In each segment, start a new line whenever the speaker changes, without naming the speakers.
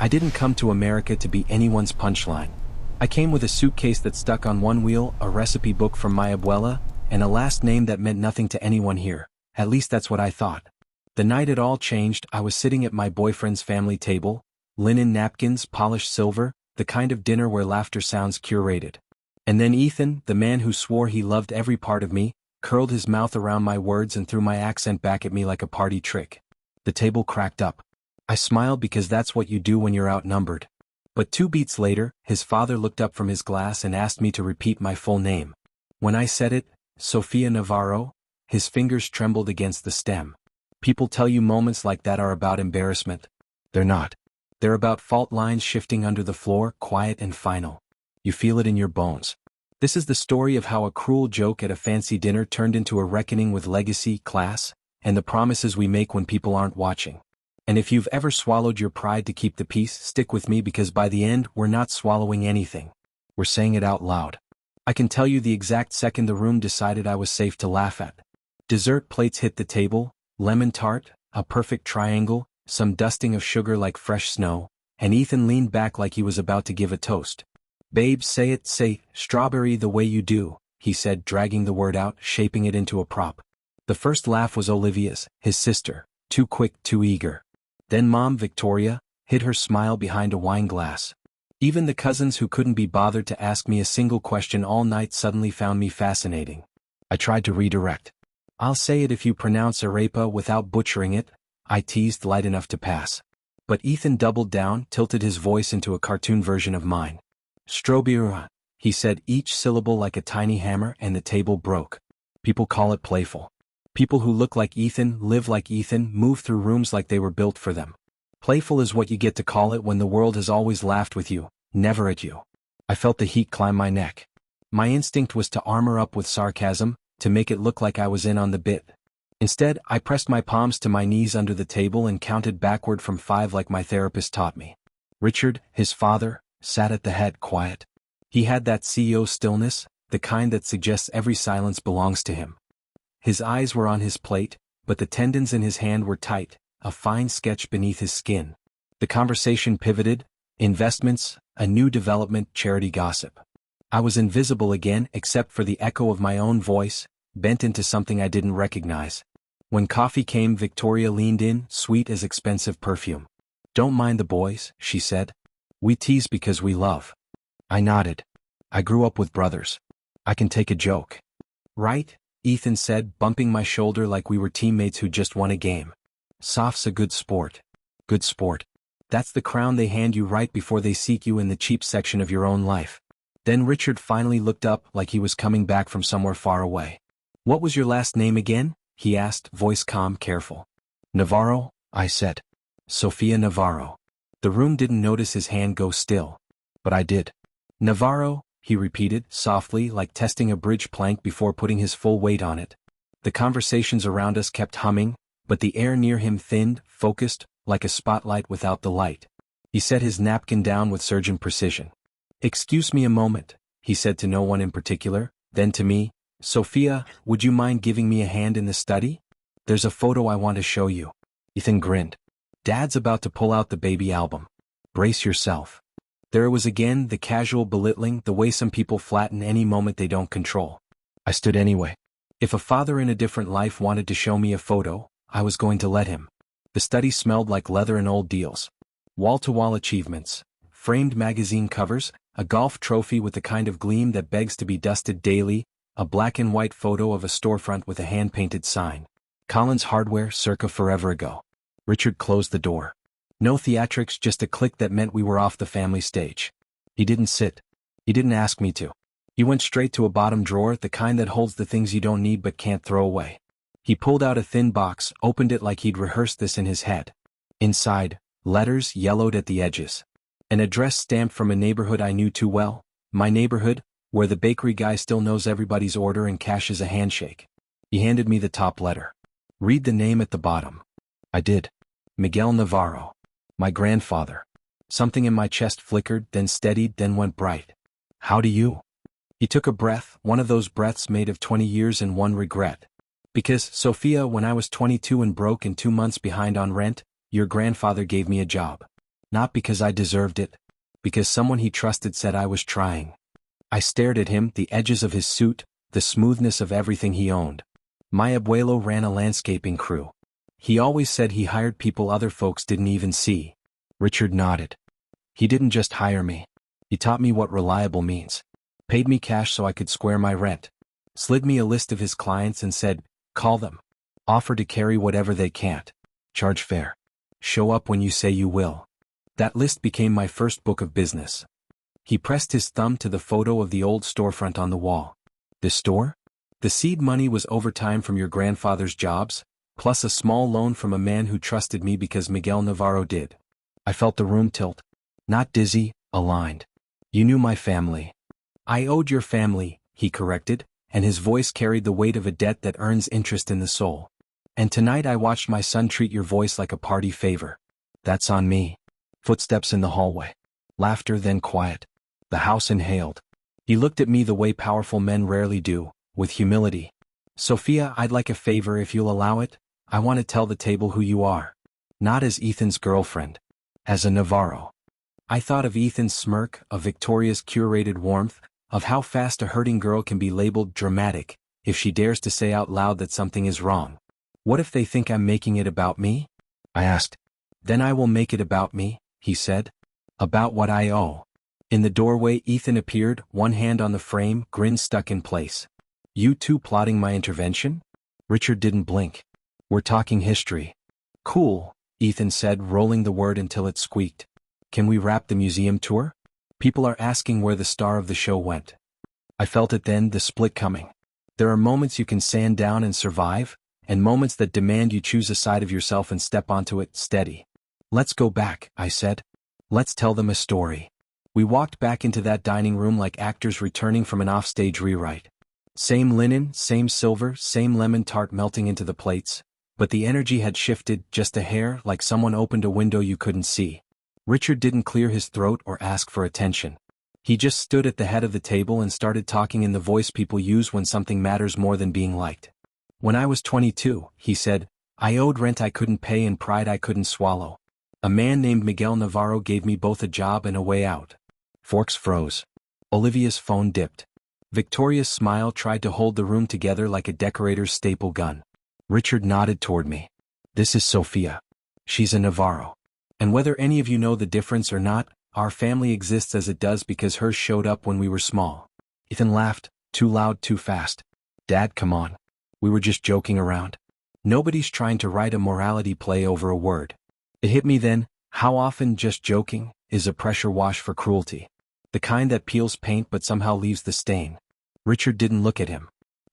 I didn't come to America to be anyone's punchline. I came with a suitcase that stuck on one wheel, a recipe book from my abuela, and a last name that meant nothing to anyone here. At least that's what I thought. The night it all changed, I was sitting at my boyfriend's family table, linen napkins, polished silver, the kind of dinner where laughter sounds curated. And then Ethan, the man who swore he loved every part of me, curled his mouth around my words and threw my accent back at me like a party trick. The table cracked up. I smiled because that's what you do when you're outnumbered. But 2 beats later, his father looked up from his glass and asked me to repeat my full name. When I said it, Sofia Navarro, his fingers trembled against the stem. People tell you moments like that are about embarrassment. They're not. They're about fault lines shifting under the floor, quiet and final. You feel it in your bones. This is the story of how a cruel joke at a fancy dinner turned into a reckoning with legacy, class, and the promises we make when people aren't watching. And if you've ever swallowed your pride to keep the peace, stick with me because by the end, we're not swallowing anything. We're saying it out loud. I can tell you the exact second the room decided I was safe to laugh at. Dessert plates hit the table, lemon tart, a perfect triangle, some dusting of sugar like fresh snow, and Ethan leaned back like he was about to give a toast. "Babe, say it, say, strawberry the way you do," he said, dragging the word out, shaping it into a prop. The first laugh was Olivia's, his sister, too quick, too eager. Then Mom, Victoria, hid her smile behind a wine glass. Even the cousins who couldn't be bothered to ask me a single question all night suddenly found me fascinating. I tried to redirect. "I'll say it if you pronounce arepa without butchering it," I teased, light enough to pass. But Ethan doubled down, tilted his voice into a cartoon version of mine. "Strawberry," he said, each syllable like a tiny hammer, and the table broke. People call it playful. People who look like Ethan, live like Ethan, move through rooms like they were built for them. Playful is what you get to call it when the world has always laughed with you, never at you. I felt the heat climb my neck. My instinct was to armor up with sarcasm, to make it look like I was in on the bit. Instead, I pressed my palms to my knees under the table and counted backward from 5 like my therapist taught me. Richard, his father, sat at the head, quiet. He had that CEO stillness, the kind that suggests every silence belongs to him. His eyes were on his plate, but the tendons in his hand were tight, a fine sketch beneath his skin. The conversation pivoted: investments, a new development, charity gossip. I was invisible again except for the echo of my own voice, bent into something I didn't recognize. When coffee came, Victoria leaned in, sweet as expensive perfume. "Don't mind the boys," she said. "We tease because we love." I nodded. "I grew up with brothers. I can take a joke." "Right?" Ethan said, bumping my shoulder like we were teammates who just won a game. "Soft's a good sport." Good sport. That's the crown they hand you right before they seek you in the cheap section of your own life. Then Richard finally looked up like he was coming back from somewhere far away. "What was your last name again?" he asked, voice calm, careful. "Navarro," I said. "Sofia Navarro." The room didn't notice his hand go still. But I did. "Navarro," he repeated, softly, like testing a bridge plank before putting his full weight on it. The conversations around us kept humming, but the air near him thinned, focused, like a spotlight without the light. He set his napkin down with surgeon precision. "Excuse me a moment," he said to no one in particular, then to me. "Sofia, would you mind giving me a hand in the study? There's a photo I want to show you." Ethan grinned. "Dad's about to pull out the baby album. Brace yourself." There was again the casual belittling, the way some people flatten any moment they don't control. I stood anyway. If a father in a different life wanted to show me a photo, I was going to let him. The study smelled like leather and old deals. Wall-to-wall achievements, framed magazine covers, a golf trophy with the kind of gleam that begs to be dusted daily, a black and white photo of a storefront with a hand-painted sign. Collins Hardware, circa forever ago. Richard closed the door. No theatrics, just a click that meant we were off the family stage. He didn't sit. He didn't ask me to. He went straight to a bottom drawer, the kind that holds the things you don't need but can't throw away. He pulled out a thin box, opened it like he'd rehearsed this in his head. Inside, letters yellowed at the edges. An address stamped from a neighborhood I knew too well, my neighborhood, where the bakery guy still knows everybody's order and cashes a handshake. He handed me the top letter. "Read the name at the bottom." I did. Miguel Navarro. My grandfather. Something in my chest flickered, then steadied, then went bright. "How do you?" He took a breath, one of those breaths made of 20 years and one regret. "Because, Sofia, when I was 22 and broke and 2 months behind on rent, your grandfather gave me a job. Not because I deserved it. Because someone he trusted said I was trying. I stared at him, the edges of his suit, the smoothness of everything he owned. My abuelo ran a landscaping crew. He always said he hired people other folks didn't even see. Richard nodded. He didn't just hire me. He taught me what reliable means. Paid me cash so I could square my rent. Slid me a list of his clients and said, call them. Offer to carry whatever they can't. Charge fair. Show up when you say you will. That list became my first book of business. He pressed his thumb to the photo of the old storefront on the wall. This store? The seed money was overtime from your grandfather's jobs, plus a small loan from a man who trusted me because Miguel Navarro did. I felt the room tilt. Not dizzy, aligned. You knew my family. I owed your family, he corrected, and his voice carried the weight of a debt that earns interest in the soul. And tonight I watched my son treat your voice like a party favor. That's on me. Footsteps in the hallway. Laughter, then quiet. The house inhaled. He looked at me the way powerful men rarely do, with humility. Sophia, I'd like a favor if you'll allow it. I want to tell the table who you are. Not as Ethan's girlfriend. As a Navarro. I thought of Ethan's smirk, of Victoria's curated warmth, of how fast a hurting girl can be labeled dramatic, if she dares to say out loud that something is wrong. What if they think I'm making it about me? I asked. Then I will make it about me, he said. About what I owe. In the doorway Ethan appeared, one hand on the frame, grin stuck in place. You two plotting my intervention? Richard didn't blink. We're talking history. Cool, Ethan said, rolling the word until it squeaked. Can we wrap the museum tour? People are asking where the star of the show went. I felt it then, the split coming. There are moments you can sand down and survive, and moments that demand you choose a side of yourself and step onto it, steady. Let's go back, I said. Let's tell them a story. We walked back into that dining room like actors returning from an offstage rewrite. Same linen, same silver, same lemon tart melting into the plates, but the energy had shifted just a hair, like someone opened a window you couldn't see. Richard didn't clear his throat or ask for attention. He just stood at the head of the table and started talking in the voice people use when something matters more than being liked. When I was 22, he said, I owed rent I couldn't pay and pride I couldn't swallow. A man named Miguel Navarro gave me both a job and a way out. Forks froze. Olivia's phone dipped. Victoria's smile tried to hold the room together like a decorator's staple gun. Richard nodded toward me. This is Sophia. She's a Navarro. And whether any of you know the difference or not, our family exists as it does because hers showed up when we were small. Ethan laughed, too loud, too fast. Dad, come on. We were just joking around. Nobody's trying to write a morality play over a word. It hit me then, how often just joking is a pressure wash for cruelty. The kind that peels paint but somehow leaves the stain. Richard didn't look at him.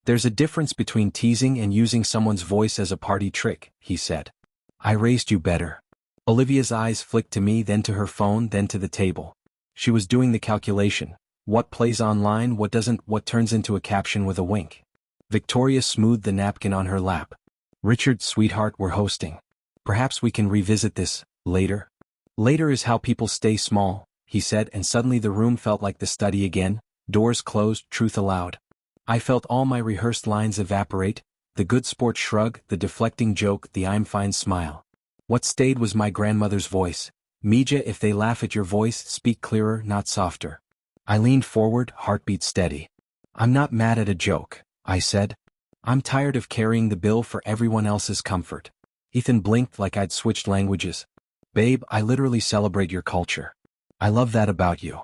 There's a difference between teasing and using someone's voice as a party trick, he said. I raised you better. Olivia's eyes flicked to me, then to her phone, then to the table. She was doing the calculation. What plays online, what doesn't, what turns into a caption with a wink. Victoria smoothed the napkin on her lap. Richard, sweetheart, we're hosting. Perhaps we can revisit this, later. Later is how people stay small, he said, and suddenly the room felt like the study again, doors closed, truth allowed. I felt all my rehearsed lines evaporate, the good sport shrug, the deflecting joke, the I'm fine smile. What stayed was my grandmother's voice. Mija, if they laugh at your voice, speak clearer, not softer. I leaned forward, heartbeat steady. I'm not mad at a joke, I said. I'm tired of carrying the bill for everyone else's comfort. Ethan blinked like I'd switched languages. Babe, I literally celebrate your culture. I love that about you.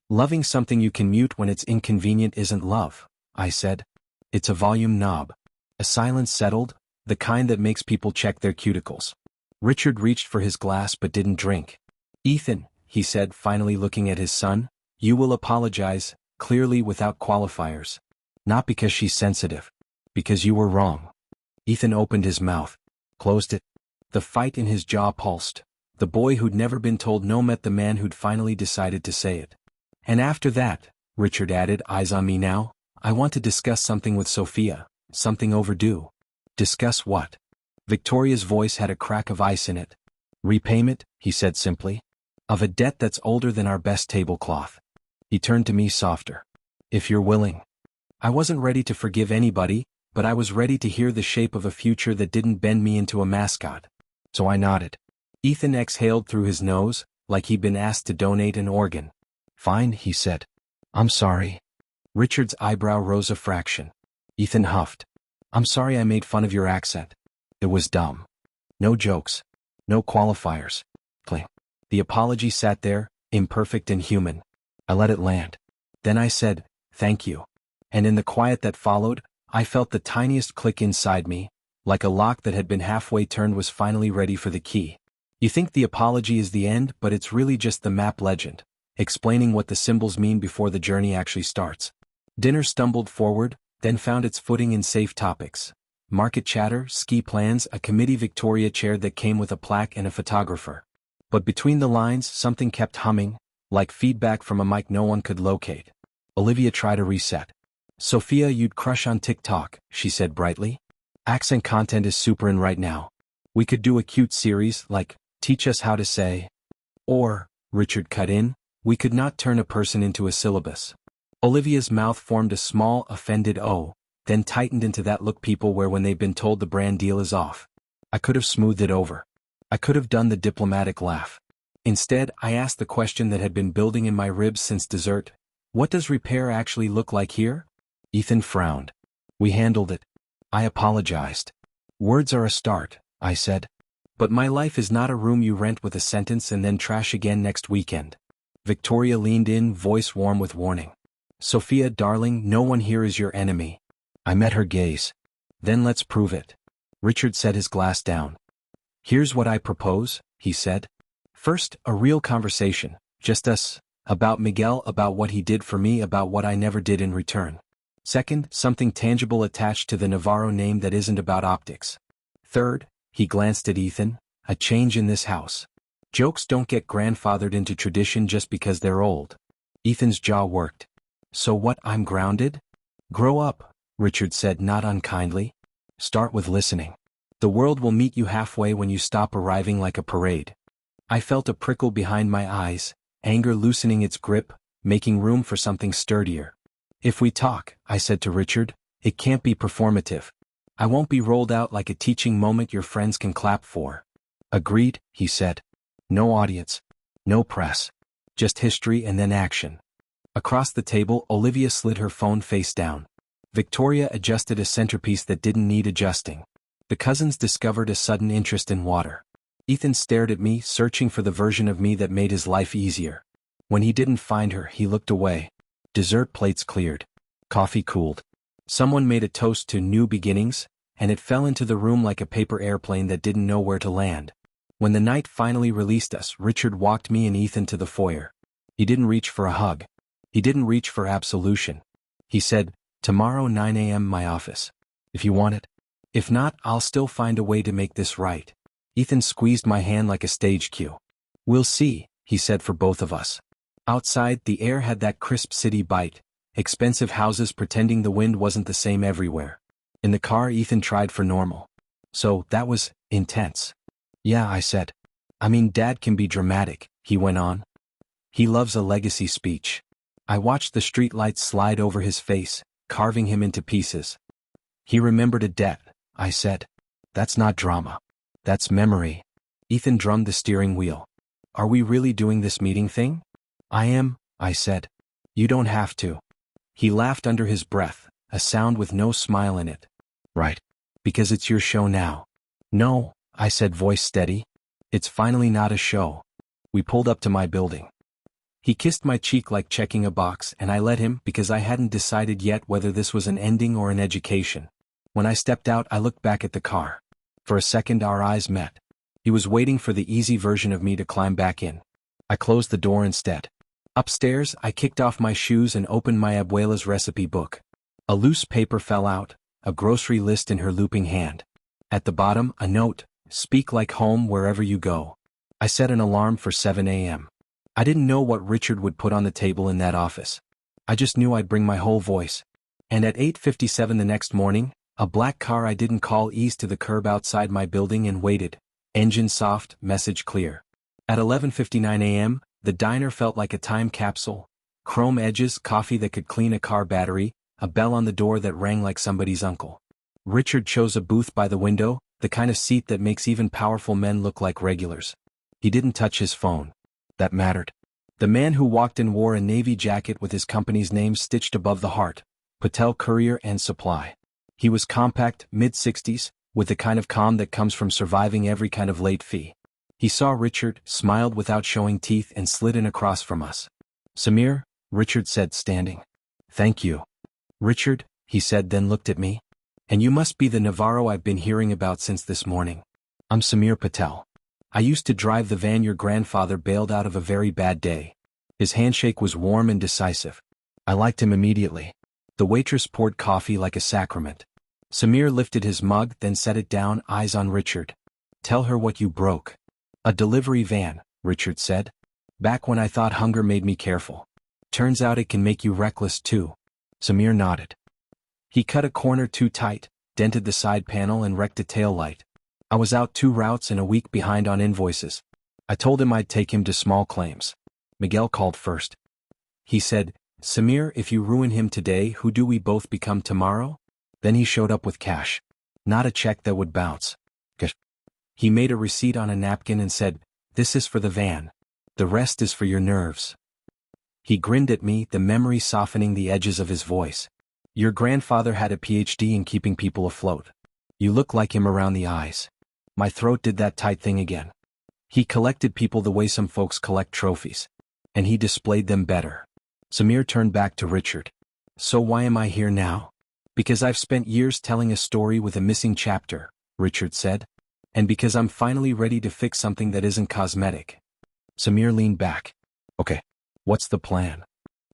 Loving something you can mute when it's inconvenient isn't love, I said. It's a volume knob. A silence settled, the kind that makes people check their cuticles. Richard reached for his glass but didn't drink. Ethan, he said, finally looking at his son, you will apologize, clearly without qualifiers. Not because she's sensitive. Because you were wrong. Ethan opened his mouth. Closed it. The fight in his jaw pulsed. The boy who'd never been told no met the man who'd finally decided to say it. And after that, Richard added, eyes on me now, I want to discuss something with Sophia, something overdue. Discuss what? Victoria's voice had a crack of ice in it. Repayment, he said simply. Of a debt that's older than our best tablecloth. He turned to me softer. If you're willing. I wasn't ready to forgive anybody, but I was ready to hear the shape of a future that didn't bend me into a mascot. So I nodded. Ethan exhaled through his nose, like he'd been asked to donate an organ. "Fine," he said. "I'm sorry." Richard's eyebrow rose a fraction. Ethan huffed. "I'm sorry I made fun of your accent. It was dumb. No jokes. No qualifiers." Cling. The apology sat there, imperfect and human. I let it land. Then I said, "Thank you." And in the quiet that followed, I felt the tiniest click inside me, like a lock that had been halfway turned was finally ready for the key. You think the apology is the end, but it's really just the map legend, explaining what the symbols mean before the journey actually starts. Dinner stumbled forward, then found its footing in safe topics. Market chatter, ski plans, a committee Victoria chaired that came with a plaque and a photographer. But between the lines, something kept humming, like feedback from a mic no one could locate. Olivia tried a reset. "Sophia, you'd crush on TikTok," she said brightly. "Accent content is super in right now. We could do a cute series, like, teach us how to say." Or, Richard cut in, "we could not turn a person into a syllabus." Olivia's mouth formed a small, offended O, then tightened into that look people wear when they've been told the brand deal is off. I could have smoothed it over. I could have done the diplomatic laugh. Instead, I asked the question that had been building in my ribs since dessert. "What does repair actually look like here?" Ethan frowned. "We handled it." I apologized. "Words are a start," I said. "But my life is not a room you rent with a sentence and then trash again next weekend." Victoria leaned in, voice warm with warning. "Sophia, darling, no one here is your enemy." I met her gaze. "Then let's prove it." Richard set his glass down. "Here's what I propose," he said. "First, a real conversation, just us, about Miguel, about what he did for me, about what I never did in return. Second, something tangible attached to the Navarro name that isn't about optics. Third," he glanced at Ethan, "a change in this house. Jokes don't get grandfathered into tradition just because they're old." Ethan's jaw worked. "So what, I'm grounded?" "Grow up," Richard said not unkindly. "Start with listening. The world will meet you halfway when you stop arriving like a parade." I felt a prickle behind my eyes, anger loosening its grip, making room for something sturdier. "If we talk," I said to Richard, "it can't be performative. I won't be rolled out like a teaching moment your friends can clap for." "Agreed," he said. "No audience. No press. Just history and then action." Across the table, Olivia slid her phone face down. Victoria adjusted a centerpiece that didn't need adjusting. The cousins discovered a sudden interest in water. Ethan stared at me, searching for the version of me that made his life easier. When he didn't find her, he looked away. Dessert plates cleared. Coffee cooled. Someone made a toast to new beginnings, and it fell into the room like a paper airplane that didn't know where to land. When the night finally released us, Richard walked me and Ethan to the foyer. He didn't reach for a hug. He didn't reach for absolution. He said, "Tomorrow 9 a.m. my office. If you want it. If not, I'll still find a way to make this right." Ethan squeezed my hand like a stage cue. "We'll see," he said, for both of us. Outside, the air had that crisp city bite, expensive houses pretending the wind wasn't the same everywhere. In the car, Ethan tried for normal. "So, that was intense." "Yeah," I said. "I mean, Dad can be dramatic," he went on. "He loves a legacy speech." I watched the streetlights slide over his face, carving him into pieces. "He remembered a debt," I said. "That's not drama. That's memory." Ethan drummed the steering wheel. "Are we really doing this meeting thing?" "I am," I said. "You don't have to." He laughed under his breath, a sound with no smile in it. "Right. Because it's your show now." "No," I said, voice steady. "It's finally not a show." We pulled up to my building. He kissed my cheek like checking a box, and I let him because I hadn't decided yet whether this was an ending or an education. When I stepped out, I looked back at the car. For a second, our eyes met. He was waiting for the easy version of me to climb back in. I closed the door instead. Upstairs, I kicked off my shoes and opened my abuela's recipe book. A loose paper fell out, a grocery list in her looping hand. At the bottom, a note, "Speak like home wherever you go." I set an alarm for 7 a.m. I didn't know what Richard would put on the table in that office. I just knew I'd bring my whole voice. And at 8:57 the next morning, a black car I didn't call eased to the curb outside my building and waited. Engine soft, message clear. At 11:59 a.m., the diner felt like a time capsule. Chrome edges, coffee that could clean a car battery, a bell on the door that rang like somebody's uncle. Richard chose a booth by the window, the kind of seat that makes even powerful men look like regulars. He didn't touch his phone. that mattered. The man who walked in wore a navy jacket with his company's name stitched above the heart, Patel Courier and Supply. He was compact, mid-60s, with the kind of calm that comes from surviving every kind of late fee. He saw Richard, smiled without showing teeth and slid in across from us. "Samir," Richard said, standing. "Thank you." "Richard," he said, then looked at me. "And you must be the Navarro I've been hearing about since this morning." "I'm Samir Patel. I used to drive the van your grandfather bailed out of a very bad day." His handshake was warm and decisive. I liked him immediately. The waitress poured coffee like a sacrament. Samir lifted his mug, then set it down, eyes on Richard. "Tell her what you broke." "A delivery van," Richard said. "Back when I thought hunger made me careful. Turns out it can make you reckless too." Samir nodded. "He cut a corner too tight, dented the side panel and wrecked a tail light. I was out 2 routes and a week behind on invoices. I told him I'd take him to small claims. Miguel called first. He said, 'Samir, if you ruin him today, who do we both become tomorrow?' Then he showed up with cash. Not a check that would bounce. He made a receipt on a napkin and said, 'This is for the van. The rest is for your nerves.'" He grinned at me, the memory softening the edges of his voice. "Your grandfather had a PhD in keeping people afloat. You look like him around the eyes." My throat did that tight thing again. "He collected people the way some folks collect trophies. And he displayed them better." Samir turned back to Richard. "So why am I here now?" "Because I've spent years telling a story with a missing chapter," Richard said. "And because I'm finally ready to fix something that isn't cosmetic." Samir leaned back. "Okay. What's the plan?"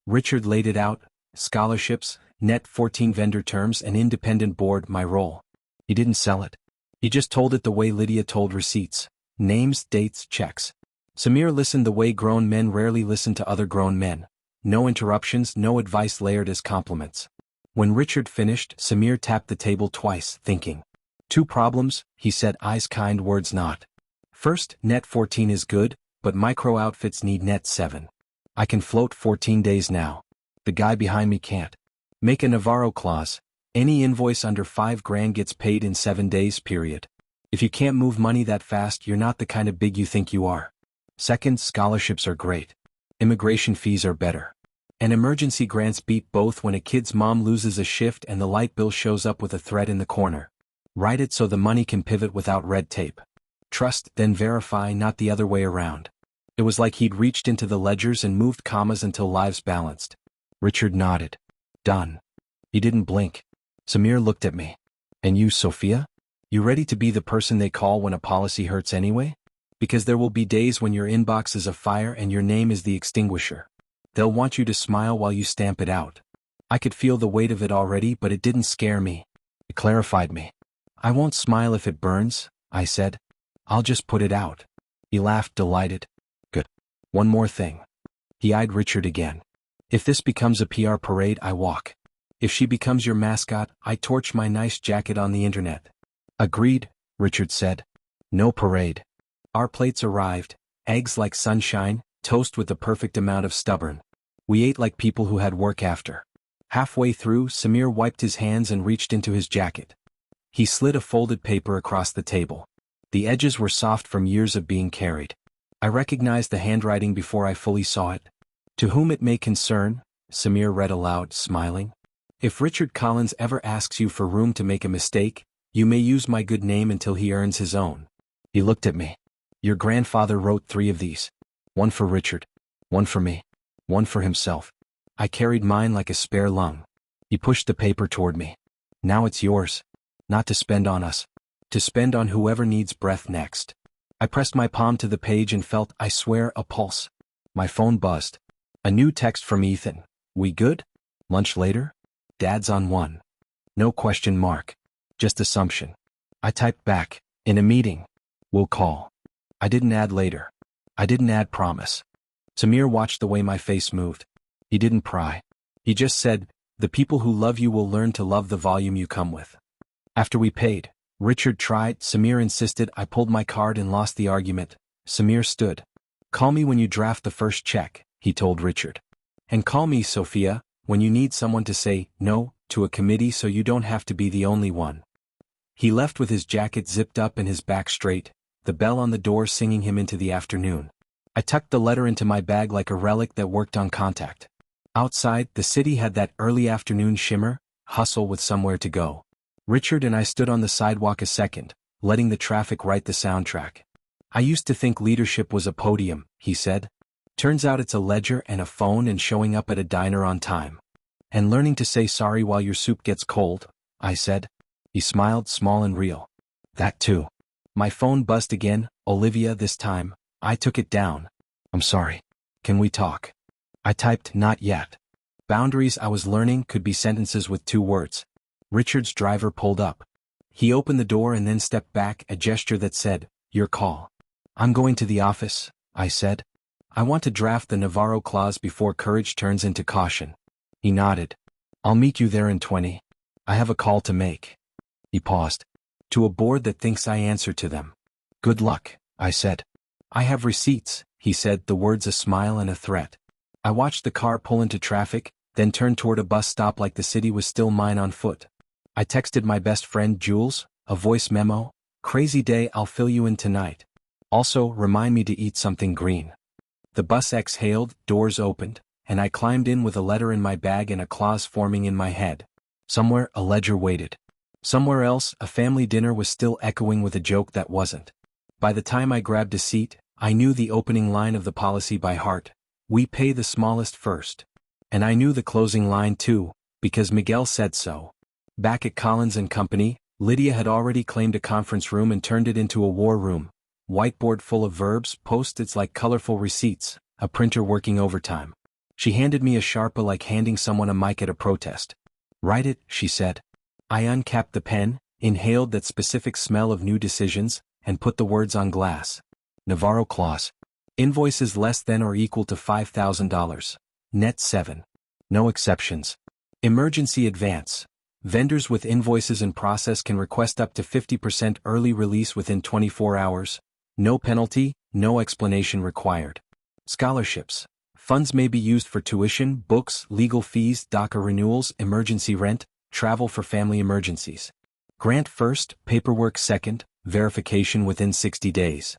Richard laid it out: scholarships, net 14 vendor terms, an independent board, my role. He didn't sell it. He just told it the way Lydia told receipts. Names, dates, checks. Samir listened the way grown men rarely listen to other grown men. No interruptions, no advice layered as compliments. When Richard finished, Samir tapped the table twice, thinking. "2 problems," he said, eyes kind, words not. "First, net 14 is good, but micro outfits need net 7. I can float 14 days now. The guy behind me can't. Make a Navarro Clause. Any invoice under $5,000 gets paid in 7 days, period. If you can't move money that fast, you're not the kind of big you think you are. Second, scholarships are great. Immigration fees are better. And emergency grants beat both when a kid's mom loses a shift and the light bill shows up with a thread in the corner. Write it so the money can pivot without red tape. Trust, then verify, not the other way around." It was like he'd reached into the ledgers and moved commas until lives balanced. Richard nodded. "Done." He didn't blink. Samir looked at me. "And you, Sophia? You ready to be the person they call when a policy hurts anyway? Because there will be days when your inbox is afire and your name is the extinguisher. They'll want you to smile while you stamp it out." I could feel the weight of it already, but it didn't scare me. It clarified me. "I won't smile if it burns," I said. "I'll just put it out." He laughed, delighted. "Good. One more thing." He eyed Richard again. "If this becomes a PR parade, I walk. If she becomes your mascot, I torch my nice jacket on the internet." "Agreed," Richard said. "No parade." Our plates arrived, eggs like sunshine, toast with the perfect amount of stubborn. We ate like people who had work after. Halfway through, Samir wiped his hands and reached into his jacket. He slid a folded paper across the table. The edges were soft from years of being carried. I recognized the handwriting before I fully saw it. "To whom it may concern," Samir read aloud, smiling. "If Richard Collins ever asks you for room to make a mistake, you may use my good name until he earns his own." He looked at me. "Your grandfather wrote 3 of these. One for Richard. One for me. One for himself." I carried mine like a spare lung. He pushed the paper toward me. "Now it's yours. Not to spend on us. To spend on whoever needs breath next." I pressed my palm to the page and felt, I swear, a pulse. My phone buzzed. A new text from Ethan. "We good? Lunch later? Dad's on one." No question mark. Just assumption. I typed back, "In a meeting. We'll call." I didn't add later. I didn't add promise. Samir watched the way my face moved. He didn't pry. He just said, "The people who love you will learn to love the volume you come with." After we paid, Richard tried, Samir insisted. I pulled my card and lost the argument. Samir stood. "Call me when you draft the first check," he told Richard. "And call me, Sophia, when you need someone to say no to a committee so you don't have to be the only one." He left with his jacket zipped up and his back straight, the bell on the door singing him into the afternoon. I tucked the letter into my bag like a relic that worked on contact. Outside, the city had that early afternoon shimmer, hustle with somewhere to go. Richard and I stood on the sidewalk a second, letting the traffic write the soundtrack. I used to think leadership was a podium, he said. Turns out it's a ledger and a phone and showing up at a diner on time. And learning to say sorry while your soup gets cold, I said. He smiled, small and real. That too. My phone buzzed again, Olivia this time. I took it down. I'm sorry. Can we talk? I typed, not yet. Boundaries I was learning could be sentences with 2 words. Richard's driver pulled up. He opened the door and then stepped back, a gesture that said, your call. I'm going to the office, I said. I want to draft the Navarro Clause before courage turns into caution. He nodded. I'll meet you there in 20. I have a call to make. He paused. To a board that thinks I answer to them. Good luck, I said. I have receipts, he said, the words a smile and a threat. I watched the car pull into traffic, then turned toward a bus stop like the city was still mine on foot. I texted my best friend Jules, a voice memo, crazy day, I'll fill you in tonight. Also, remind me to eat something green. The bus exhaled, doors opened, and I climbed in with a letter in my bag and a clause forming in my head. Somewhere, a ledger waited. Somewhere else, a family dinner was still echoing with a joke that wasn't. By the time I grabbed a seat, I knew the opening line of the policy by heart. We pay the smallest first. And I knew the closing line too, because Miguel said so. Back at Collins & Company, Lydia had already claimed a conference room and turned it into a war room. Whiteboard full of verbs, post-its like colorful receipts, a printer working overtime. She handed me a Sharpa like handing someone a mic at a protest. Write it, she said. I uncapped the pen, inhaled that specific smell of new decisions, and put the words on glass. Navarro Clause. Invoices less than or equal to $5,000. Net 7. No exceptions. Emergency advance. Vendors with invoices in process can request up to 50% early release within 24 hours. No penalty, no explanation required. Scholarships. Funds may be used for tuition, books, legal fees, DACA renewals, emergency rent, travel for family emergencies. Grant first, paperwork second, verification within 60 days.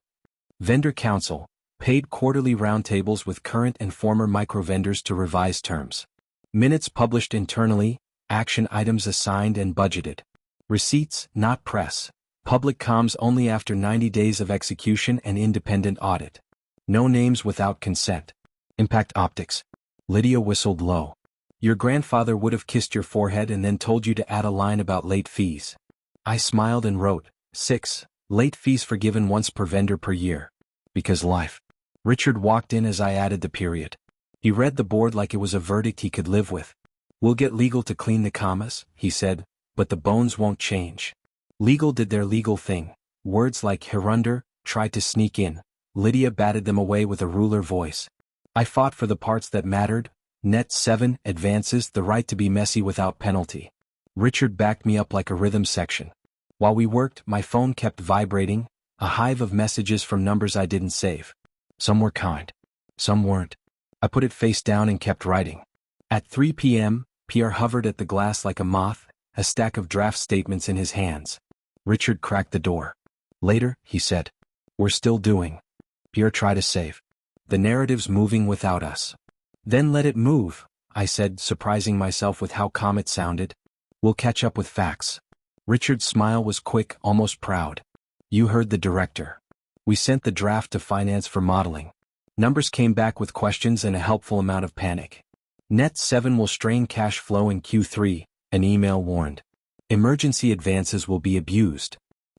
Vendor council. Paid quarterly roundtables with current and former micro-vendors to revise terms. Minutes published internally, action items assigned and budgeted. Receipts, not press. Public comms only after 90 days of execution and independent audit. No names without consent. Impact optics. Lydia whistled low. Your grandfather would have kissed your forehead and then told you to add a line about late fees. I smiled and wrote, 6. Late fees forgiven once per vendor per year. Because life. Richard walked in as I added the period. He read the board like it was a verdict he could live with. We'll get legal to clean the commas, he said, but the bones won't change. Legal did their legal thing. Words like hereunder tried to sneak in. Lydia batted them away with a ruler voice. I fought for the parts that mattered. Net 7 advances, the right to be messy without penalty. Richard backed me up like a rhythm section. While we worked, my phone kept vibrating, a hive of messages from numbers I didn't save. Some were kind. Some weren't. I put it face down and kept writing. At 3 p.m., Pierre hovered at the glass like a moth, a stack of draft statements in his hands. Richard cracked the door. Later, he said. We're still doing. Pierre tried to save. The narrative's moving without us. Then let it move, I said, surprising myself with how calm it sounded. We'll catch up with facts. Richard's smile was quick, almost proud. You heard the director. We sent the draft to finance for modeling. Numbers came back with questions and a helpful amount of panic. Net 7 will strain cash flow in Q3, an email warned. Emergency advances will be abused.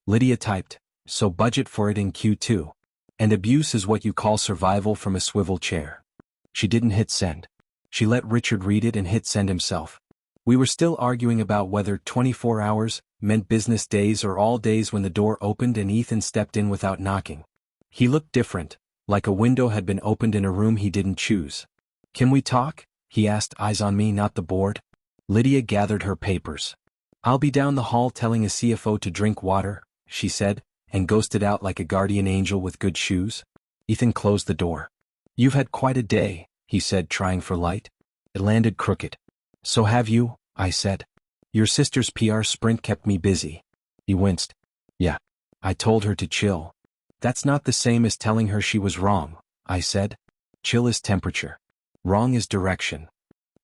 Lydia typed, so budget for it in Q2. And abuse is what you call survival from a swivel chair. She didn't hit send. She let Richard read it and hit send himself. We were still arguing about whether 24 hours meant business days or all days when the door opened and Ethan stepped in without knocking. He looked different, like a window had been opened in a room he didn't choose. Can we talk? He asked, eyes on me, not the board. Lydia gathered her papers. I'll be down the hall telling a CFO to drink water, she said, and ghosted out like a guardian angel with good shoes. Ethan closed the door. You've had quite a day, he said, trying for light. It landed crooked. So have you, I said. Your sister's PR sprint kept me busy. He winced. Yeah. I told her to chill. That's not the same as telling her she was wrong, I said. Chill is temperature. Wrong is direction.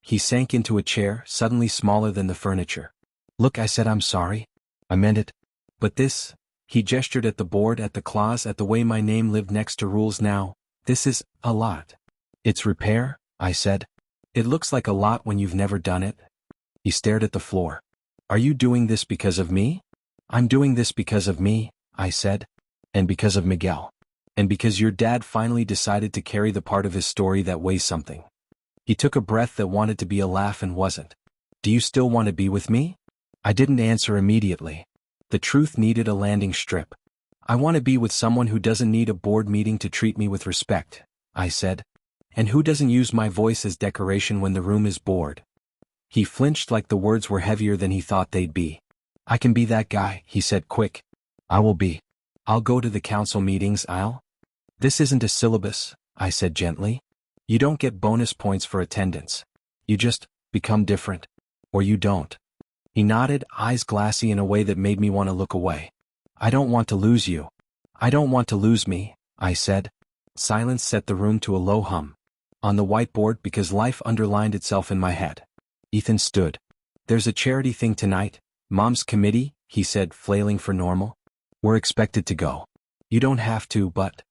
He sank into a chair, suddenly smaller than the furniture. Look, I said, I'm sorry. I meant it. But this, he gestured at the board, at the clause, at the way my name lived next to rules now. This is a lot. It's repair, I said. It looks like a lot when you've never done it. He stared at the floor. Are you doing this because of me? I'm doing this because of me, I said. And because of Miguel. And because your dad finally decided to carry the part of his story that weighs something. He took a breath that wanted to be a laugh and wasn't. Do you still want to be with me? I didn't answer immediately. The truth needed a landing strip. I want to be with someone who doesn't need a board meeting to treat me with respect, I said. And who doesn't use my voice as decoration when the room is bored. He flinched like the words were heavier than he thought they'd be. I can be that guy, he said quick. I will be. I'll go to the council meetings, This isn't a syllabus, I said gently. You don't get bonus points for attendance. You just become different. Or you don't. He nodded, eyes glassy in a way that made me want to look away. I don't want to lose you. I don't want to lose me, I said. Silence set the room to a low hum. On the whiteboard, because life underlined itself in my head. Ethan stood. There's a charity thing tonight, Mom's committee, he said, flailing for normal. We're expected to go. You don't have to, but...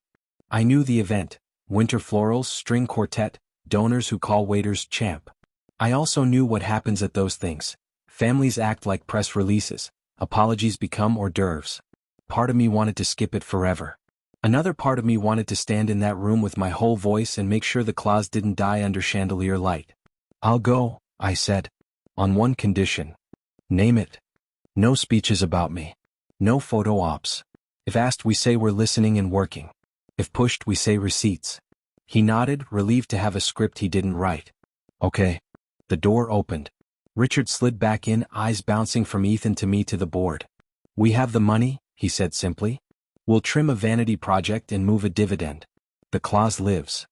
I knew the event. Winter florals, string quartet, donors who call waiters champ. I also knew what happens at those things. Families act like press releases. Apologies become hors d'oeuvres. Part of me wanted to skip it forever. Another part of me wanted to stand in that room with my whole voice and make sure the clause didn't die under chandelier light. I'll go, I said. On one condition. Name it. No speeches about me. No photo ops. If asked, we say we're listening and working. If pushed, we say receipts. He nodded, relieved to have a script he didn't write. Okay. The door opened. Richard slid back in, eyes bouncing from Ethan to me to the board. We have the money, he said simply. We'll trim a vanity project and move a dividend. The clause lives.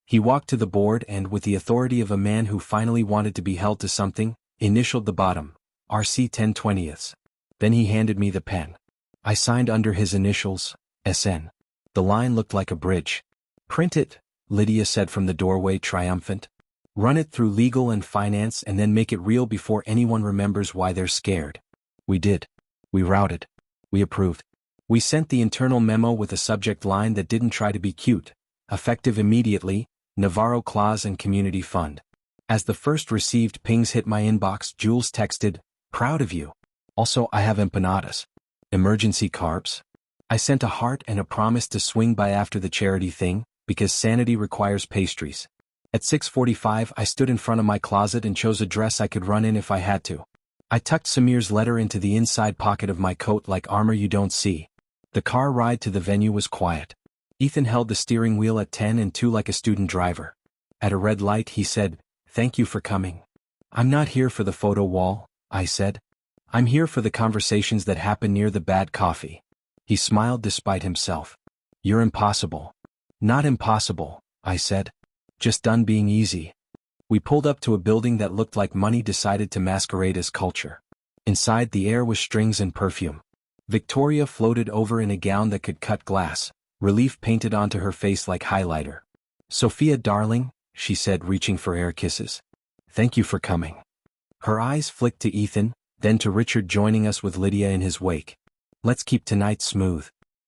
He walked to the board and, with the authority of a man who finally wanted to be held to something, initialed the bottom, RC 10/20. Then he handed me the pen. I signed under his initials, SN. The line looked like a bridge. Print it, Lydia said from the doorway, triumphant. Run it through legal and finance and then make it real before anyone remembers why they're scared. We did. We routed. We approved. We sent the internal memo with a subject line that didn't try to be cute. Effective immediately, Navarro Clause and Community Fund. As the first received pings hit my inbox, Jules texted, proud of you. Also, I have empanadas. Emergency carbs. I sent a heart and a promise to swing by after the charity thing, because sanity requires pastries. At 6:45, I stood in front of my closet and chose a dress I could run in if I had to. I tucked Samir's letter into the inside pocket of my coat like armor you don't see. The car ride to the venue was quiet. Ethan held the steering wheel at 10 and 2 like a student driver. At a red light, he said, thank you for coming. I'm not here for the photo wall, I said. I'm here for the conversations that happen near the bad coffee. He smiled despite himself. You're impossible. Not impossible, I said. Just done being easy. We pulled up to a building that looked like money decided to masquerade as culture. Inside, the air was strings and perfume. Victoria floated over in a gown that could cut glass, relief painted onto her face like highlighter. Sophia, darling, she said, reaching for air kisses. Thank you for coming. Her eyes flicked to Ethan, then to Richard, joining us with Lydia in his wake. Let's keep tonight smooth.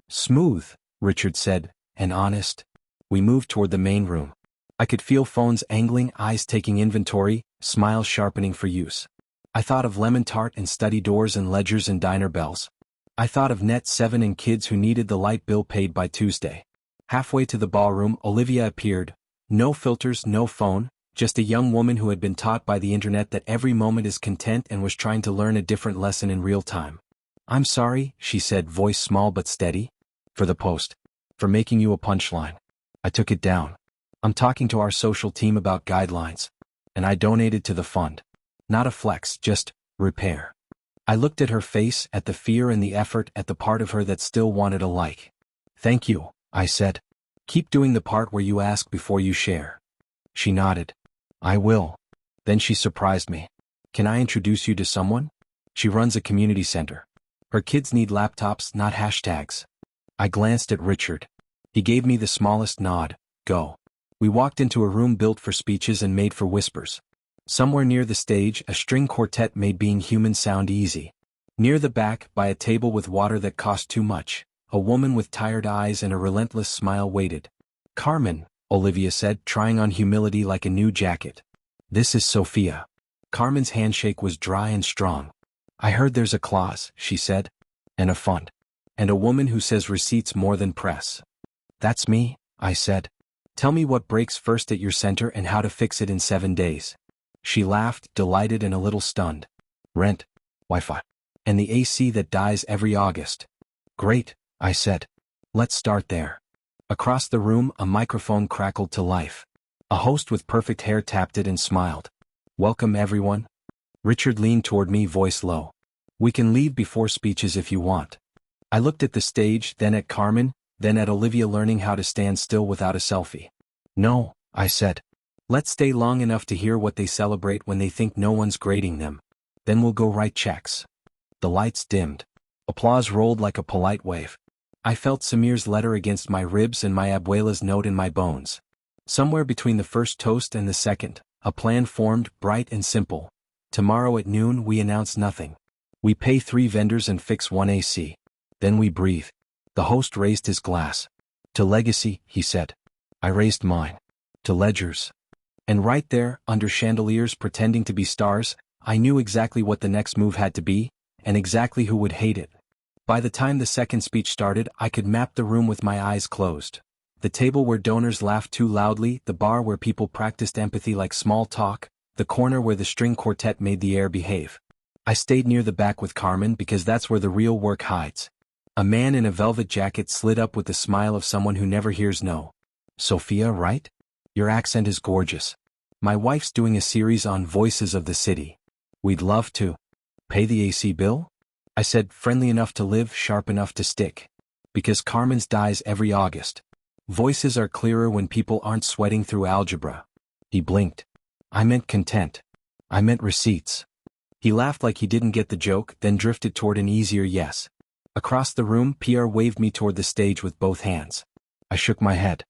Smooth, Richard said, and honest. We moved toward the main room. I could feel phones angling, eyes taking inventory, smiles sharpening for use. I thought of lemon tart and study doors and ledgers and diner bells. I thought of Net 7 and kids who needed the light bill paid by Tuesday. Halfway to the ballroom, Olivia appeared. No filters, no phone, just a young woman who had been taught by the internet that every moment is content and was trying to learn a different lesson in real time. I'm sorry, she said, voice small but steady. For the post. For making you a punchline. I took it down. I'm talking to our social team about guidelines. And I donated to the fund. Not a flex, just repair. I looked at her face, at the fear and the effort, at the part of her that still wanted a like. Thank you, I said. Keep doing the part where you ask before you share. She nodded. I will. Then she surprised me. Can I introduce you to someone? She runs a community center. Her kids need laptops, not hashtags. I glanced at Richard. He gave me the smallest nod. go. We walked into a room built for speeches and made for whispers. Somewhere near the stage, a string quartet made being human sound easy. Near the back, by a table with water that cost too much, a woman with tired eyes and a relentless smile waited. "Carmen," Olivia said, trying on humility like a new jacket. "This is Sophia." Carmen's handshake was dry and strong. "I heard there's a clause," she said. "And a font. And a woman who says receipts more than press." "That's me," I said. "Tell me what breaks first at your center and how to fix it in 7 days." She laughed, delighted and a little stunned. "Rent, Wi-Fi, and the AC that dies every August." "Great," I said. "Let's start there." Across the room, a microphone crackled to life. A host with perfect hair tapped it and smiled. "Welcome everyone." Richard leaned toward me, voice low. "We can leave before speeches if you want." I looked at the stage, then at Carmen, then at Olivia learning how to stand still without a selfie. "No," I said. "Let's stay long enough to hear what they celebrate when they think no one's grading them. Then we'll go write checks." The lights dimmed. Applause rolled like a polite wave. I felt Samir's letter against my ribs and my abuela's note in my bones. Somewhere between the first toast and the second, a plan formed, bright and simple. Tomorrow at noon we announce nothing. We pay 3 vendors and fix 1 AC. Then we breathe. The host raised his glass. "To legacy," he said. I raised mine. "To ledgers." And right there, under chandeliers pretending to be stars, I knew exactly what the next move had to be, and exactly who would hate it. By the time the second speech started, I could map the room with my eyes closed. The table where donors laughed too loudly, the bar where people practiced empathy like small talk, the corner where the string quartet made the air behave. I stayed near the back with Carmen because that's where the real work hides. A man in a velvet jacket slid up with the smile of someone who never hears no. "Sophia, right? Your accent is gorgeous. My wife's doing a series on Voices of the City. We'd love to." "Pay the AC bill?" I said, friendly enough to live, sharp enough to stick. "Because Carmen's dies every August. Voices are clearer when people aren't sweating through algebra." He blinked. "I meant content. I meant receipts." He laughed like he didn't get the joke, then drifted toward an easier yes. Across the room, Pierre waved me toward the stage with both hands. I shook my head.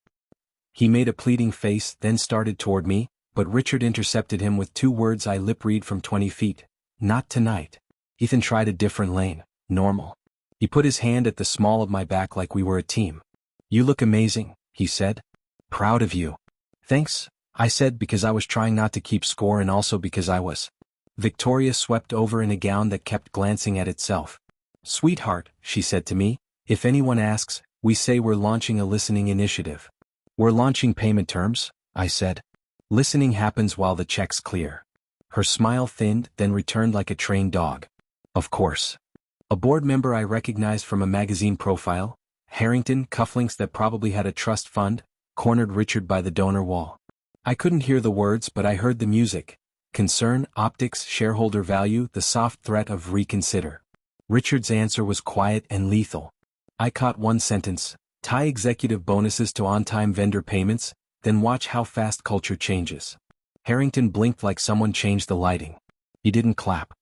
He made a pleading face, then started toward me, but Richard intercepted him with 2 words I lip-read from 20 feet. "Not tonight." Ethan tried a different lane. "Normal." He put his hand at the small of my back like we were a team. "You look amazing," he said. "Proud of you." "Thanks," I said, because I was trying not to keep score and also because I was. Victoria swept over in a gown that kept glancing at itself. "Sweetheart," she said to me, "if anyone asks, we say we're launching a listening initiative." "We're launching payment terms," I said. "Listening happens while the checks clear." Her smile thinned, then returned like a trained dog. "Of course." A board member I recognized from a magazine profile, Harrington, cufflinks that probably had a trust fund, cornered Richard by the donor wall. I couldn't hear the words, but I heard the music. Concern, optics, shareholder value, the soft threat of reconsider. Richard's answer was quiet and lethal. I caught one sentence: tie executive bonuses to on-time vendor payments, then watch how fast culture changes. Harrington blinked like someone changed the lighting. He didn't clap.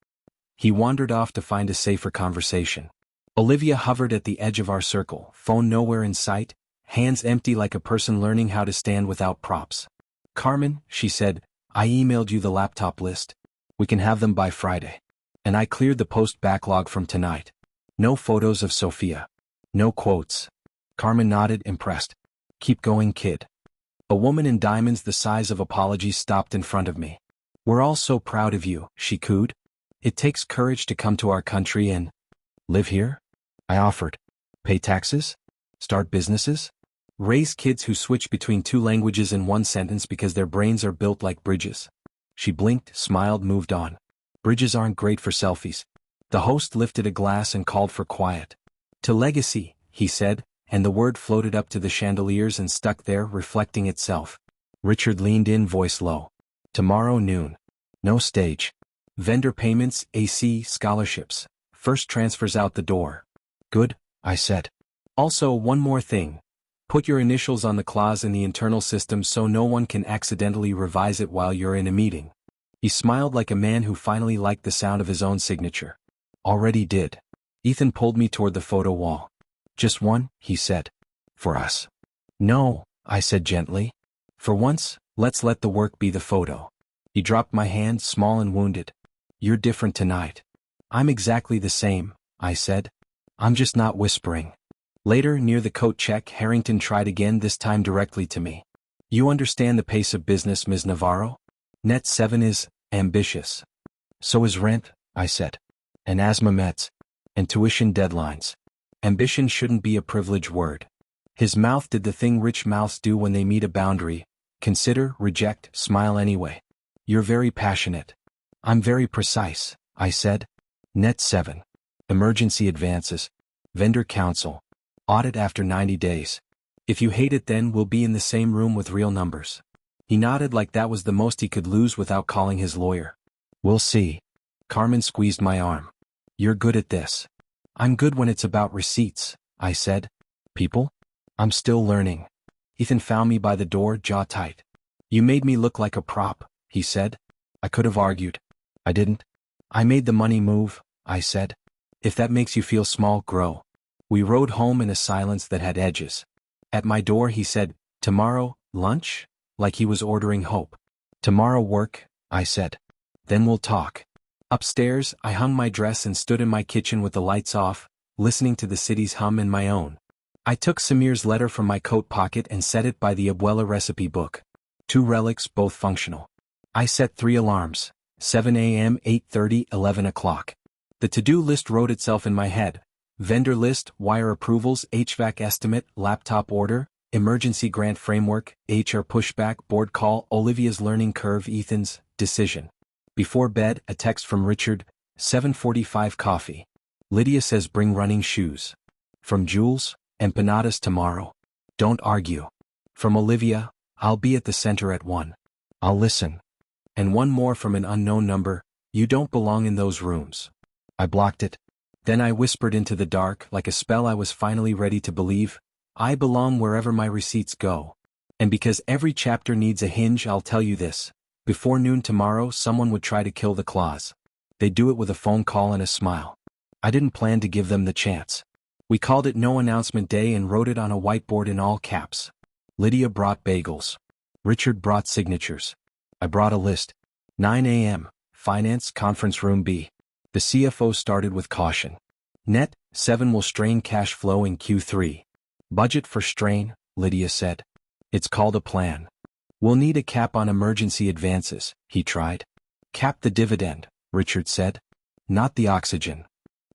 He wandered off to find a safer conversation. Olivia hovered at the edge of our circle, phone nowhere in sight, hands empty like a person learning how to stand without props. "Carmen," she said, "I emailed you the laptop list. We can have them by Friday." And I cleared the post backlog from tonight. No photos of Sophia. No quotes. Carmen nodded, impressed. "Keep going, kid." A woman in diamonds the size of apologies stopped in front of me. "We're all so proud of you," she cooed. "It takes courage to come to our country and live here?" I offered. "Pay taxes? Start businesses? Raise kids who switch between 2 languages in 1 sentence because their brains are built like bridges." She blinked, smiled, moved on. "Bridges aren't great for selfies." The host lifted a glass and called for quiet. "To legacy," he said, and the word floated up to the chandeliers and stuck there, reflecting itself. Richard leaned in, voice low. "Tomorrow noon. No stage. Vendor payments, AC, scholarships. First transfers out the door." "Good," I said. "Also, one more thing. Put your initials on the clause in the internal system so no one can accidentally revise it while you're in a meeting." He smiled like a man who finally liked the sound of his own signature. "Already did." Ethan pulled me toward the photo wall. "Just one," he said. "For us." "No," I said gently. For once, let's let the work be the photo. He dropped my hand, small and wounded. You're different tonight. I'm exactly the same, I said. I'm just not whispering. Later, near the coat check, Harrington tried again, this time directly to me. You understand the pace of business, Ms. Navarro? Net 7 is ambitious. So is rent, I said. And asthma meds. And tuition deadlines. Ambition shouldn't be a privilege word. His mouth did the thing rich mouths do when they meet a boundary. Consider, reject, smile anyway. You're very passionate. I'm very precise, I said. Net 7. Emergency advances. Vendor counsel. Audit after 90 days. If you hate it, then we'll be in the same room with real numbers. He nodded like that was the most he could lose without calling his lawyer. We'll see. Carmen squeezed my arm. You're good at this. I'm good when it's about receipts, I said. People? I'm still learning. Ethan found me by the door, jaw tight. You made me look like a prop, he said. I could have argued. I didn't. I made the money move, I said. If that makes you feel small, grow. We rode home in a silence that had edges. At my door he said, tomorrow, lunch? Like he was ordering hope. Tomorrow work, I said. Then we'll talk. Upstairs, I hung my dress and stood in my kitchen with the lights off, listening to the city's hum and my own. I took Samir's letter from my coat pocket and set it by the Abuela recipe book. 2 relics, both functional. I set 3 alarms, 7 a.m., 8:30, 11 o'clock. The to-do list wrote itself in my head. Vendor list, wire approvals, HVAC estimate, laptop order, emergency grant framework, HR pushback, board call, Olivia's learning curve, Ethan's decision. Before bed, a text from Richard, 7:45 coffee. Lydia says bring running shoes. From Jules, empanadas tomorrow. Don't argue. From Olivia, I'll be at the center at 1. I'll listen. And one more from an unknown number, you don't belong in those rooms. I blocked it. Then I whispered into the dark, like a spell I was finally ready to believe, I belong wherever my receipts go. And because every chapter needs a hinge, I'll tell you this. Before noon tomorrow, someone would try to kill the clause. They'd do it with a phone call and a smile. I didn't plan to give them the chance. We called it No Announcement Day and wrote it on a whiteboard in all caps. Lydia brought bagels. Richard brought signatures. I brought a list. 9 a.m., Finance, Conference Room B. The CFO started with caution. Net 7 will strain cash flow in Q3. Budget for strain, Lydia said. It's called a plan. We'll need a cap on emergency advances, he tried. Cap the dividend, Richard said. Not the oxygen.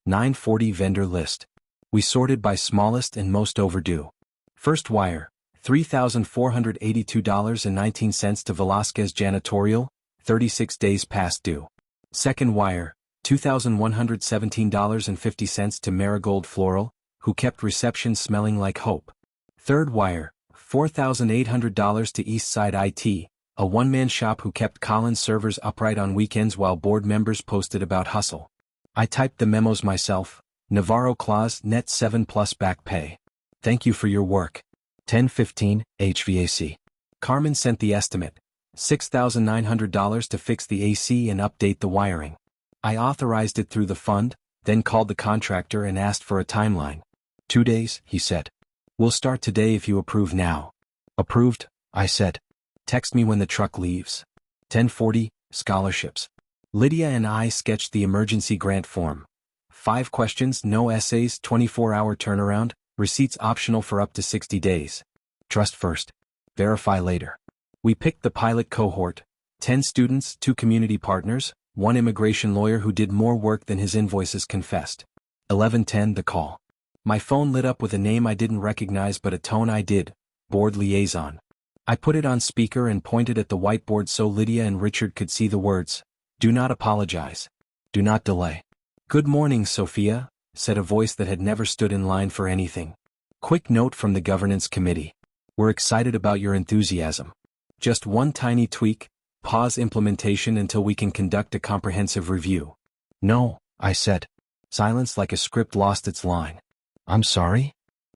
940 vendor list. We sorted by smallest and most overdue. First wire, $3,482.19 to Velasquez Janitorial, 36 days past due. Second wire, $2,117.50 to Marigold Floral, who kept reception smelling like hope. Third wire, $4,800 to Eastside IT, a one-man shop who kept Collins servers upright on weekends while board members posted about hustle. I typed the memos myself. Navarro Clause, net 7 plus back pay. Thank you for your work. 1015, HVAC. Carmen sent the estimate. $6,900 to fix the AC and update the wiring. I authorized it through the fund, then called the contractor and asked for a timeline. 2 days, he said. We'll start today if you approve now. Approved, I said. Text me when the truck leaves. 1040, scholarships. Lydia and I sketched the emergency grant form. 5 questions, no essays, 24-hour turnaround, receipts optional for up to 60 days. Trust first. Verify later. We picked the pilot cohort, 10 students, 2 community partners, 1 immigration lawyer who did more work than his invoices confessed. 11:10 the call. My phone lit up with a name I didn't recognize but a tone I did, board liaison. I put it on speaker and pointed at the whiteboard so Lydia and Richard could see the words. Do not apologize. Do not delay. Good morning, Sophia, said a voice that had never stood in line for anything. Quick note from the governance committee. We're excited about your enthusiasm. Just one tiny tweak, pause implementation until we can conduct a comprehensive review. No, I said. Silence like a script lost its line. I'm sorry?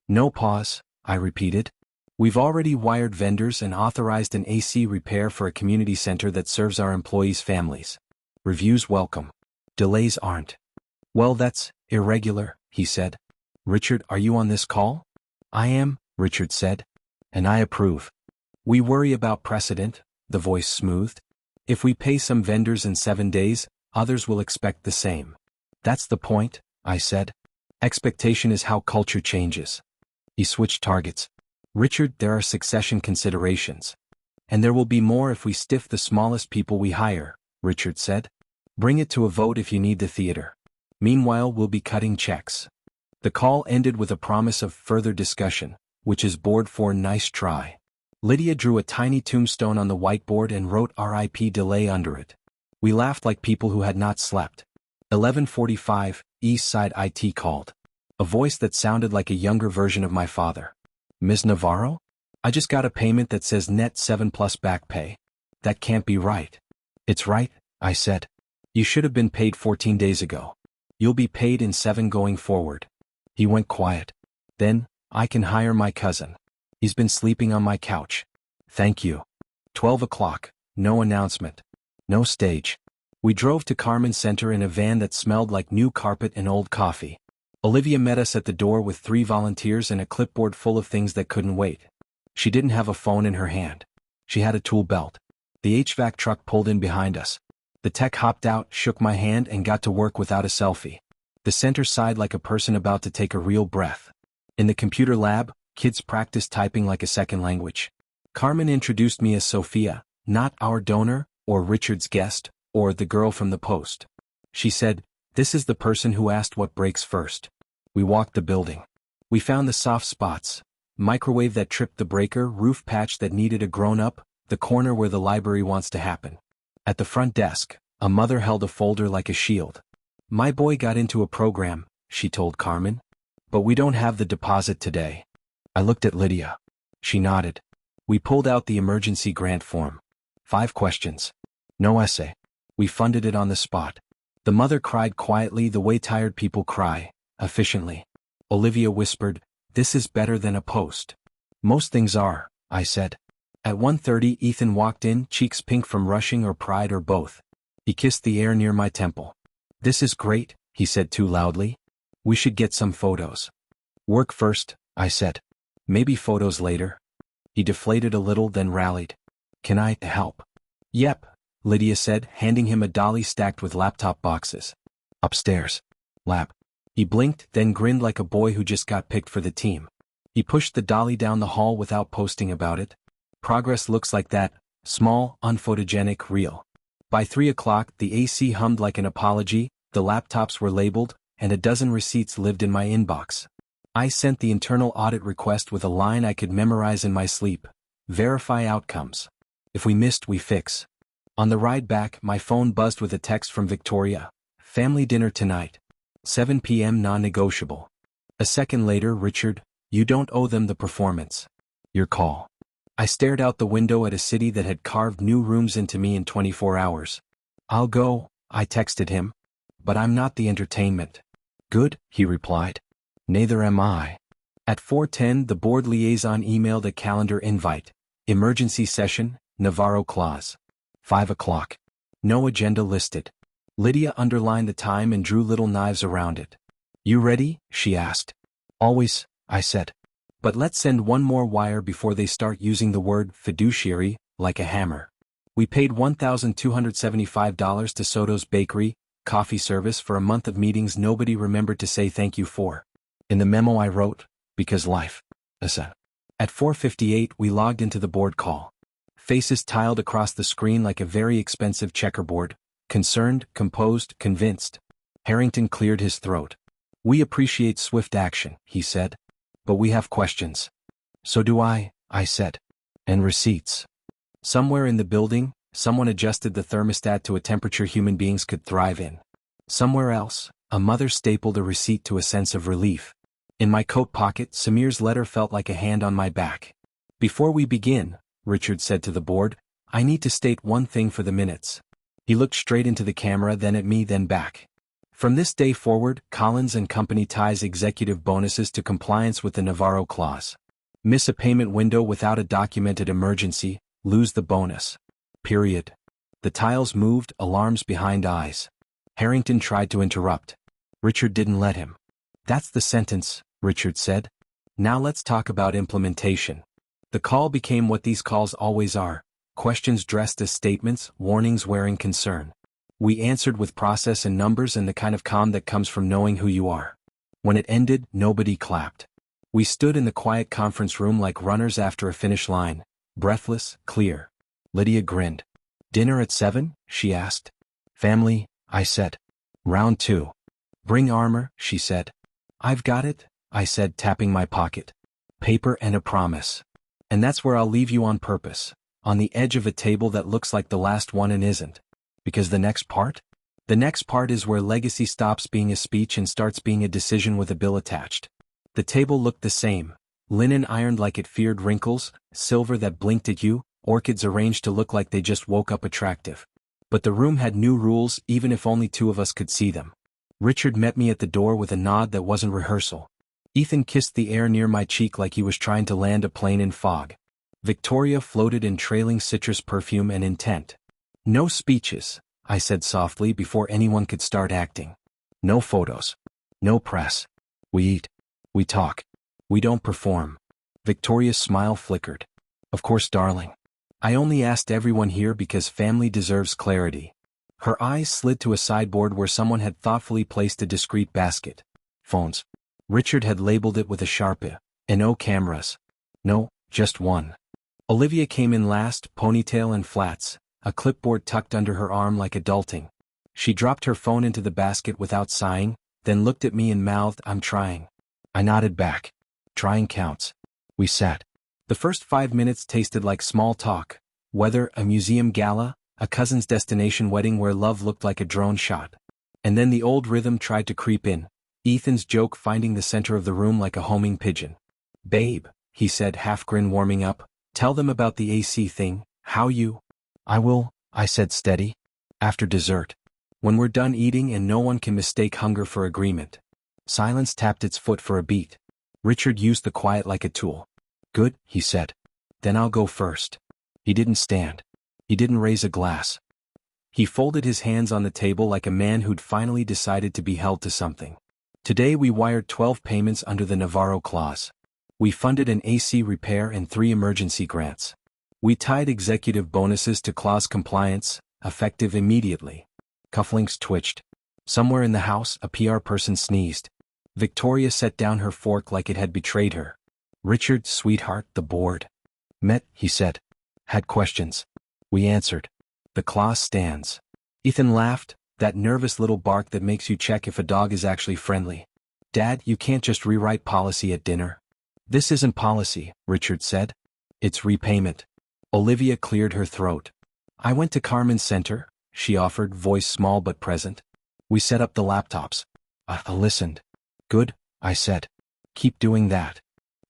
No pause, I repeated. We've already wired vendors and authorized an AC repair for a community center that serves our employees' families. Reviews welcome. Delays aren't. Well, that's irregular, he said. Richard, are you on this call? I am, Richard said. And I approve. We worry about precedent, the voice smoothed. If we pay some vendors in 7 days, others will expect the same. That's the point, I said. Expectation is how culture changes. He switched targets. Richard, there are succession considerations. And there will be more if we stiff the smallest people we hire, Richard said. Bring it to a vote if you need the theater. Meanwhile, we'll be cutting checks. The call ended with a promise of further discussion, which is board for nice try. Lydia drew a tiny tombstone on the whiteboard and wrote RIP delay under it. We laughed like people who had not slept. 11:45, East Side IT called. A voice that sounded like a younger version of my father. Ms. Navarro? I just got a payment that says net 7 plus back pay. That can't be right. It's right, I said. You should have been paid 14 days ago. You'll be paid in 7 going forward. He went quiet. Then, I can hire my cousin. He's been sleeping on my couch. Thank you. 12 o'clock, no announcement. No stage. We drove to Carmen Center in a van that smelled like new carpet and old coffee. Olivia met us at the door with 3 volunteers and a clipboard full of things that couldn't wait. She didn't have a phone in her hand. She had a tool belt. The HVAC truck pulled in behind us. The tech hopped out, shook my hand, and got to work without a selfie. The center sighed like a person about to take a real breath. In the computer lab, kids practiced typing like a second language. Carmen introduced me as Sophia, not our donor, or Richard's guest, or the girl from the post. She said, "This is the person who asked what breaks first." We walked the building. We found the soft spots. Microwave that tripped the breaker, roof patch that needed a grown-up, the corner where the library wants to happen. At the front desk, a mother held a folder like a shield. My boy got into a program, she told Carmen. But we don't have the deposit today. I looked at Lydia. She nodded. We pulled out the emergency grant form. 5 questions. No essay. We funded it on the spot. The mother cried quietly the way tired people cry, efficiently. Olivia whispered, "This is better than a post." Most things are, I said. At 1:30 Ethan walked in, cheeks pink from rushing or pride or both. He kissed the air near my temple. "This is great," he said too loudly. "We should get some photos." "Work first," I said. "Maybe photos later." He deflated a little then rallied. "Can I help?" "Yep," Lydia said, handing him a dolly stacked with laptop boxes. "Upstairs." "Lab." He blinked, then grinned like a boy who just got picked for the team. He pushed the dolly down the hall without posting about it. Progress looks like that, small, unphotogenic, real. By 3 o'clock the AC hummed like an apology, the laptops were labeled, and a dozen receipts lived in my inbox. I sent the internal audit request with a line I could memorize in my sleep. Verify outcomes. If we missed, we fix. On the ride back, my phone buzzed with a text from Victoria. "Family dinner tonight. 7 p.m. non-negotiable." A second later, "Richard, you don't owe them the performance. Your call." I stared out the window at a city that had carved new rooms into me in 24 hours. "I'll go," I texted him. "But I'm not the entertainment." "Good," he replied. "Neither am I." At 4:10 the board liaison emailed a calendar invite. Emergency session, Navarro Clause. 5 o'clock. No agenda listed. Lydia underlined the time and drew little knives around it. "You ready?" she asked. "Always," I said. "But let's send one more wire before they start using the word fiduciary like a hammer." We paid $1,275 to Soto's Bakery, coffee service for a month of meetings nobody remembered to say thank you for. In the memo I wrote, "Because life." At 4:58 we logged into the board call. Faces tiled across the screen like a very expensive checkerboard. Concerned, composed, convinced. Harrington cleared his throat. "We appreciate swift action," he said. "But we have questions." "So do I said. "And receipts." Somewhere in the building, someone adjusted the thermostat to a temperature human beings could thrive in. Somewhere else, a mother stapled a receipt to a sense of relief. In my coat pocket, Samir's letter felt like a hand on my back. "Before we begin," Richard said to the board, "I need to state one thing for the minutes." He looked straight into the camera, then at me, then back. "From this day forward, Collins and Company ties executive bonuses to compliance with the Navarro Clause. Miss a payment window without a documented emergency, lose the bonus. Period." The tiles moved, alarms behind eyes. Harrington tried to interrupt. Richard didn't let him. "That's the sentence," Richard said. "Now let's talk about implementation." The call became what these calls always are, questions dressed as statements, warnings wearing concern. We answered with process and numbers and the kind of calm that comes from knowing who you are. When it ended, nobody clapped. We stood in the quiet conference room like runners after a finish line, breathless, clear. Lydia grinned. "Dinner at 7?" she asked. "Family," I said. "Round 2. "Bring armor," she said. "I've got it," I said, tapping my pocket. "Paper and a promise. And that's where I'll leave you on purpose, on the edge of a table that looks like the last one and isn't. Because the next part? The next part is where legacy stops being a speech and starts being a decision with a bill attached." The table looked the same. Linen ironed like it feared wrinkles, silver that blinked at you, orchids arranged to look like they just woke up attractive. But the room had new rules even if only 2 of us could see them. Richard met me at the door with a nod that wasn't rehearsal. Ethan kissed the air near my cheek like he was trying to land a plane in fog. Victoria floated in trailing citrus perfume and intent. "No speeches," I said softly before anyone could start acting. "No photos. No press. We eat. We talk. We don't perform." Victoria's smile flickered. "Of course, darling. I only asked everyone here because family deserves clarity." Her eyes slid to a sideboard where someone had thoughtfully placed a discreet basket. Phones. Richard had labeled it with a sharp I. "No cameras." "No, just one." Olivia came in last, ponytail and flats, a clipboard tucked under her arm like adulting. She dropped her phone into the basket without sighing, then looked at me and mouthed, "I'm trying." I nodded back. "Trying counts." We sat. The first 5 minutes tasted like small talk. Weather, a museum gala, a cousin's destination wedding where love looked like a drone shot. And then the old rhythm tried to creep in. Ethan's joke finding the center of the room like a homing pigeon. "Babe," he said, half grin warming up, "tell them about the AC thing, how you—" "I will," I said steady. "After dessert. When we're done eating and no one can mistake hunger for agreement." Silence tapped its foot for a beat. Richard used the quiet like a tool. "Good," he said. "Then I'll go first." He didn't stand. He didn't raise a glass. He folded his hands on the table like a man who'd finally decided to be held to something. "Today we wired 12 payments under the Navarro Clause. We funded an AC repair and 3 emergency grants. We tied executive bonuses to clause compliance, effective immediately." Cufflinks twitched. Somewhere in the house, a PR person sneezed. Victoria set down her fork like it had betrayed her. "Richard, sweetheart, the board." "Met," he said. "Had questions." We answered. "The clause stands." Ethan laughed, that nervous little bark that makes you check if a dog is actually friendly. "Dad, you can't just rewrite policy at dinner." "This isn't policy," Richard said. "It's repayment." Olivia cleared her throat. "I went to Carmen's Center," she offered, voice small but present. "We set up the laptops. I listened." "Good," I said. "Keep doing that."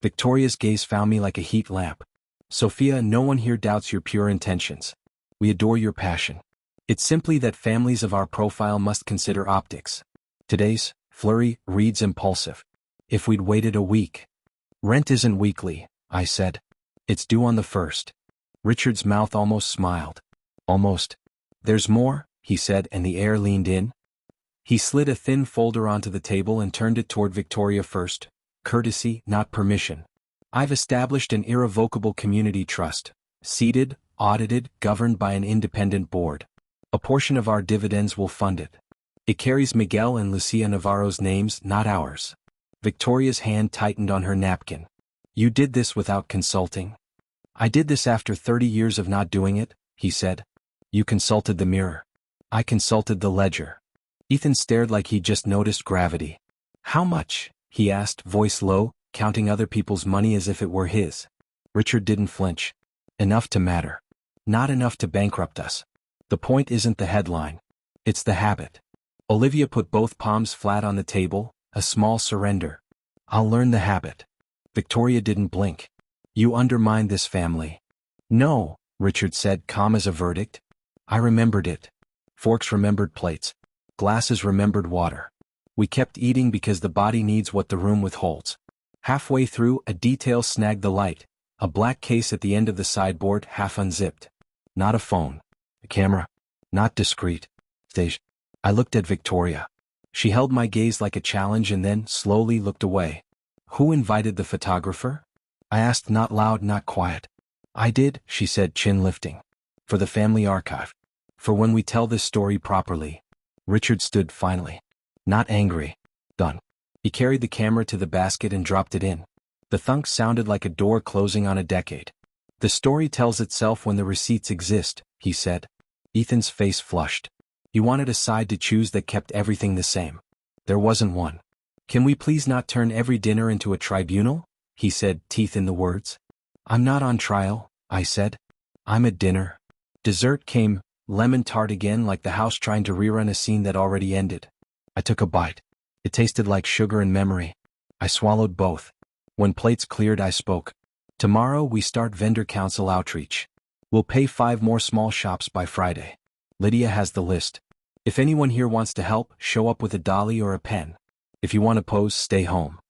Victoria's gaze found me like a heat lamp. "Sophia, no one here doubts your pure intentions. We adore your passion. It's simply that families of our profile must consider optics. Today's flurry reads impulsive. If we'd waited a week." "Rent isn't weekly," I said. "It's due on the 1st. Richard's mouth almost smiled. "Almost." "There's more," he said, and the air leaned in. He slid a thin folder onto the table and turned it toward Victoria first. "Courtesy, not permission. I've established an irrevocable community trust, seated, audited, governed by an independent board. A portion of our dividends will fund it. It carries Miguel and Lucia Navarro's names, not ours." Victoria's hand tightened on her napkin. "You did this without consulting?" "I did this after 30 years of not doing it," he said. "You consulted the mirror. I consulted the ledger." Ethan stared like he'd just noticed gravity. "How much?" he asked, voice low, counting other people's money as if it were his. Richard didn't flinch. "Enough to matter. Not enough to bankrupt us. The point isn't the headline. It's the habit." Olivia put both palms flat on the table, a small surrender. "I'll learn the habit." Victoria didn't blink. "You undermined this family." "No," Richard said, calm as a verdict. "I remembered it. Forks remembered plates. Glasses remembered water. We kept eating because the body needs what the room withholds." Halfway through, a detail snagged the light. A black case at the end of the sideboard, half unzipped. Not a phone. A camera. Not discreet. Stage. I looked at Victoria. She held my gaze like a challenge and then, slowly, looked away. "Who invited the photographer?" I asked, not loud, not quiet. I did, she said, chin lifting. For the family archive. For when we tell this story properly. Richard stood finally. Not angry. Done. He carried the camera to the basket and dropped it in. The thunk sounded like a door closing on a decade. The story tells itself when the receipts exist, he said. Ethan's face flushed. He wanted a side to choose that kept everything the same. There wasn't one. Can we please not turn every dinner into a tribunal? He said, teeth in the words. I'm not on trial, I said. I'm at dinner. Dessert came, lemon tart again, like the house trying to rerun a scene that already ended. I took a bite. It tasted like sugar and memory. I swallowed both. When plates cleared, I spoke. Tomorrow we start vendor council outreach. We'll pay 5 more small shops by Friday. Lydia has the list. If anyone here wants to help, show up with a dolly or a pen. If you want to pose, stay home.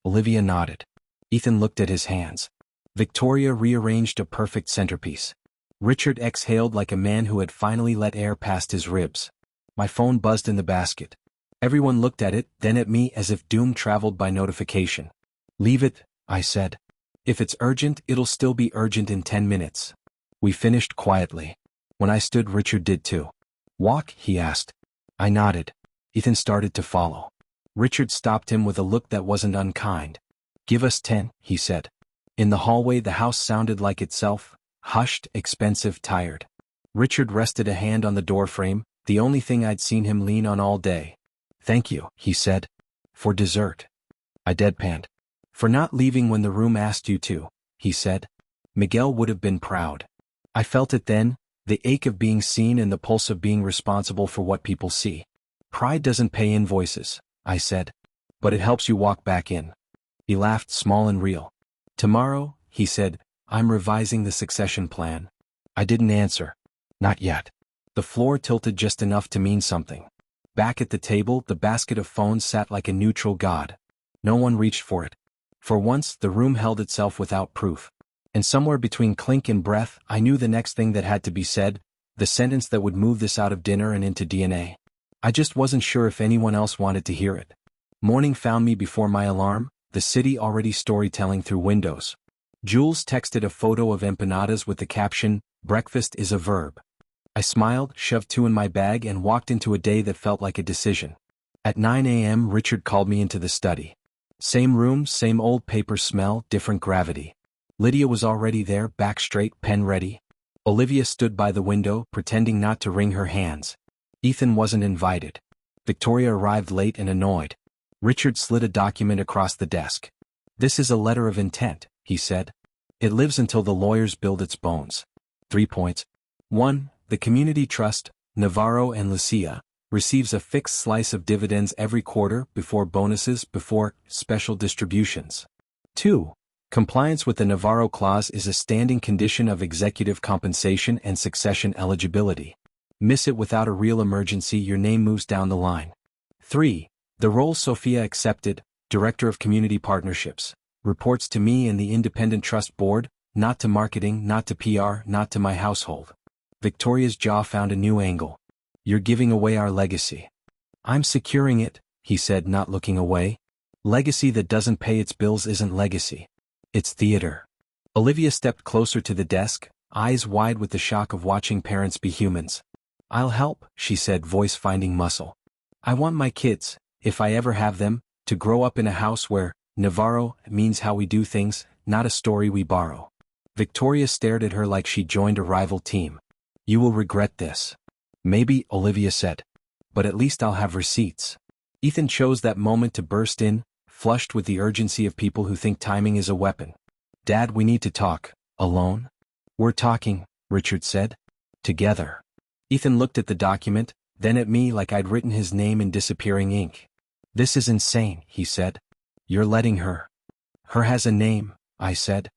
Olivia nodded. Ethan looked at his hands. Victoria rearranged a perfect centerpiece. Richard exhaled like a man who had finally let air past his ribs. My phone buzzed in the basket. Everyone looked at it, then at me, as if doom traveled by notification. Leave it, I said. If it's urgent, it'll still be urgent in 10 minutes. We finished quietly. When I stood, Richard did too. Walk? He asked. I nodded. Ethan started to follow. Richard stopped him with a look that wasn't unkind. Give us 10, he said. In the hallway, the house sounded like itself, hushed, expensive, tired. Richard rested a hand on the doorframe, the only thing I'd seen him lean on all day. Thank you, he said. For dessert. I deadpanned. For not leaving when the room asked you to, he said. Miguel would have been proud. I felt it then, the ache of being seen and the pulse of being responsible for what people see. Pride doesn't pay invoices, I said. But it helps you walk back in. He laughed, small and real. Tomorrow, he said, I'm revising the succession plan. I didn't answer. Not yet. The floor tilted just enough to mean something. Back at the table, the basket of phones sat like a neutral god. No one reached for it. For once, the room held itself without proof. And somewhere between clink and breath, I knew the next thing that had to be said, the sentence that would move this out of dinner and into DNA. I just wasn't sure if anyone else wanted to hear it. Morning found me before my alarm, the city already storytelling through windows. Jules texted a photo of empanadas with the caption, breakfast is a verb. I smiled, shoved 2 in my bag, and walked into a day that felt like a decision. At 9 a.m. Richard called me into the study. Same room, same old paper smell, different gravity. Lydia was already there, back straight, pen ready. Olivia stood by the window, pretending not to wring her hands. Ethan wasn't invited. Victoria arrived late and annoyed. Richard slid a document across the desk. This is a letter of intent, he said. It lives until the lawyers build its bones. 3 points. 1. The community trust, Navarro and Lucia, receives a fixed slice of dividends every quarter, before bonuses, before special distributions. 2. Compliance with the Navarro Clause is a standing condition of executive compensation and succession eligibility. Miss it without a real emergency, your name moves down the line. 3. The role Sophia accepted, Director of Community Partnerships, reports to me and the Independent Trust Board, not to marketing, not to PR, not to my household. Victoria's jaw found a new angle. You're giving away our legacy. I'm securing it, he said, not looking away. Legacy that doesn't pay its bills isn't legacy. It's theater. Olivia stepped closer to the desk, eyes wide with the shock of watching parents be humans. I'll help, she said, voice finding muscle. I want my kids, if I ever have them, to grow up in a house where Navarro means how we do things, not a story we borrow. Victoria stared at her like she joined a rival team. You will regret this. Maybe, Olivia said. But at least I'll have receipts. Ethan chose that moment to burst in, flushed with the urgency of people who think timing is a weapon. Dad, we need to talk. Alone? We're talking, Richard said. Together. Ethan looked at the document, then at me like I'd written his name in disappearing ink. This is insane, he said. You're letting her. Her has a name, I said.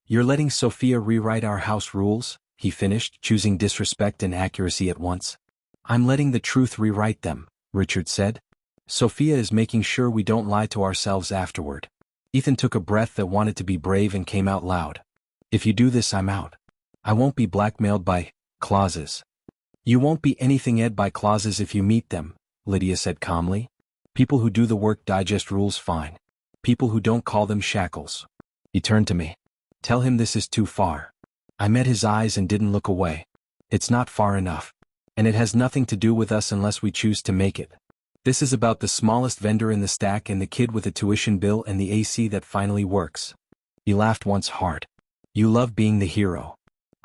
You're letting Sophia rewrite our house rules, he finished, choosing disrespect and accuracy at once. I'm letting the truth rewrite them, Richard said. Sophia is making sure we don't lie to ourselves afterward. Ethan took a breath that wanted to be brave and came out loud. If you do this, I'm out. I won't be blackmailed by clauses. You won't be anything ed by clauses if you meet them, Lydia said calmly. People who do the work digest rules fine. People who don't call them shackles. He turned to me. Tell him this is too far. I met his eyes and didn't look away. It's not far enough. And it has nothing to do with us unless we choose to make it. This is about the smallest vendor in the stack and the kid with a tuition bill and the AC that finally works. He laughed once hard. You love being the hero.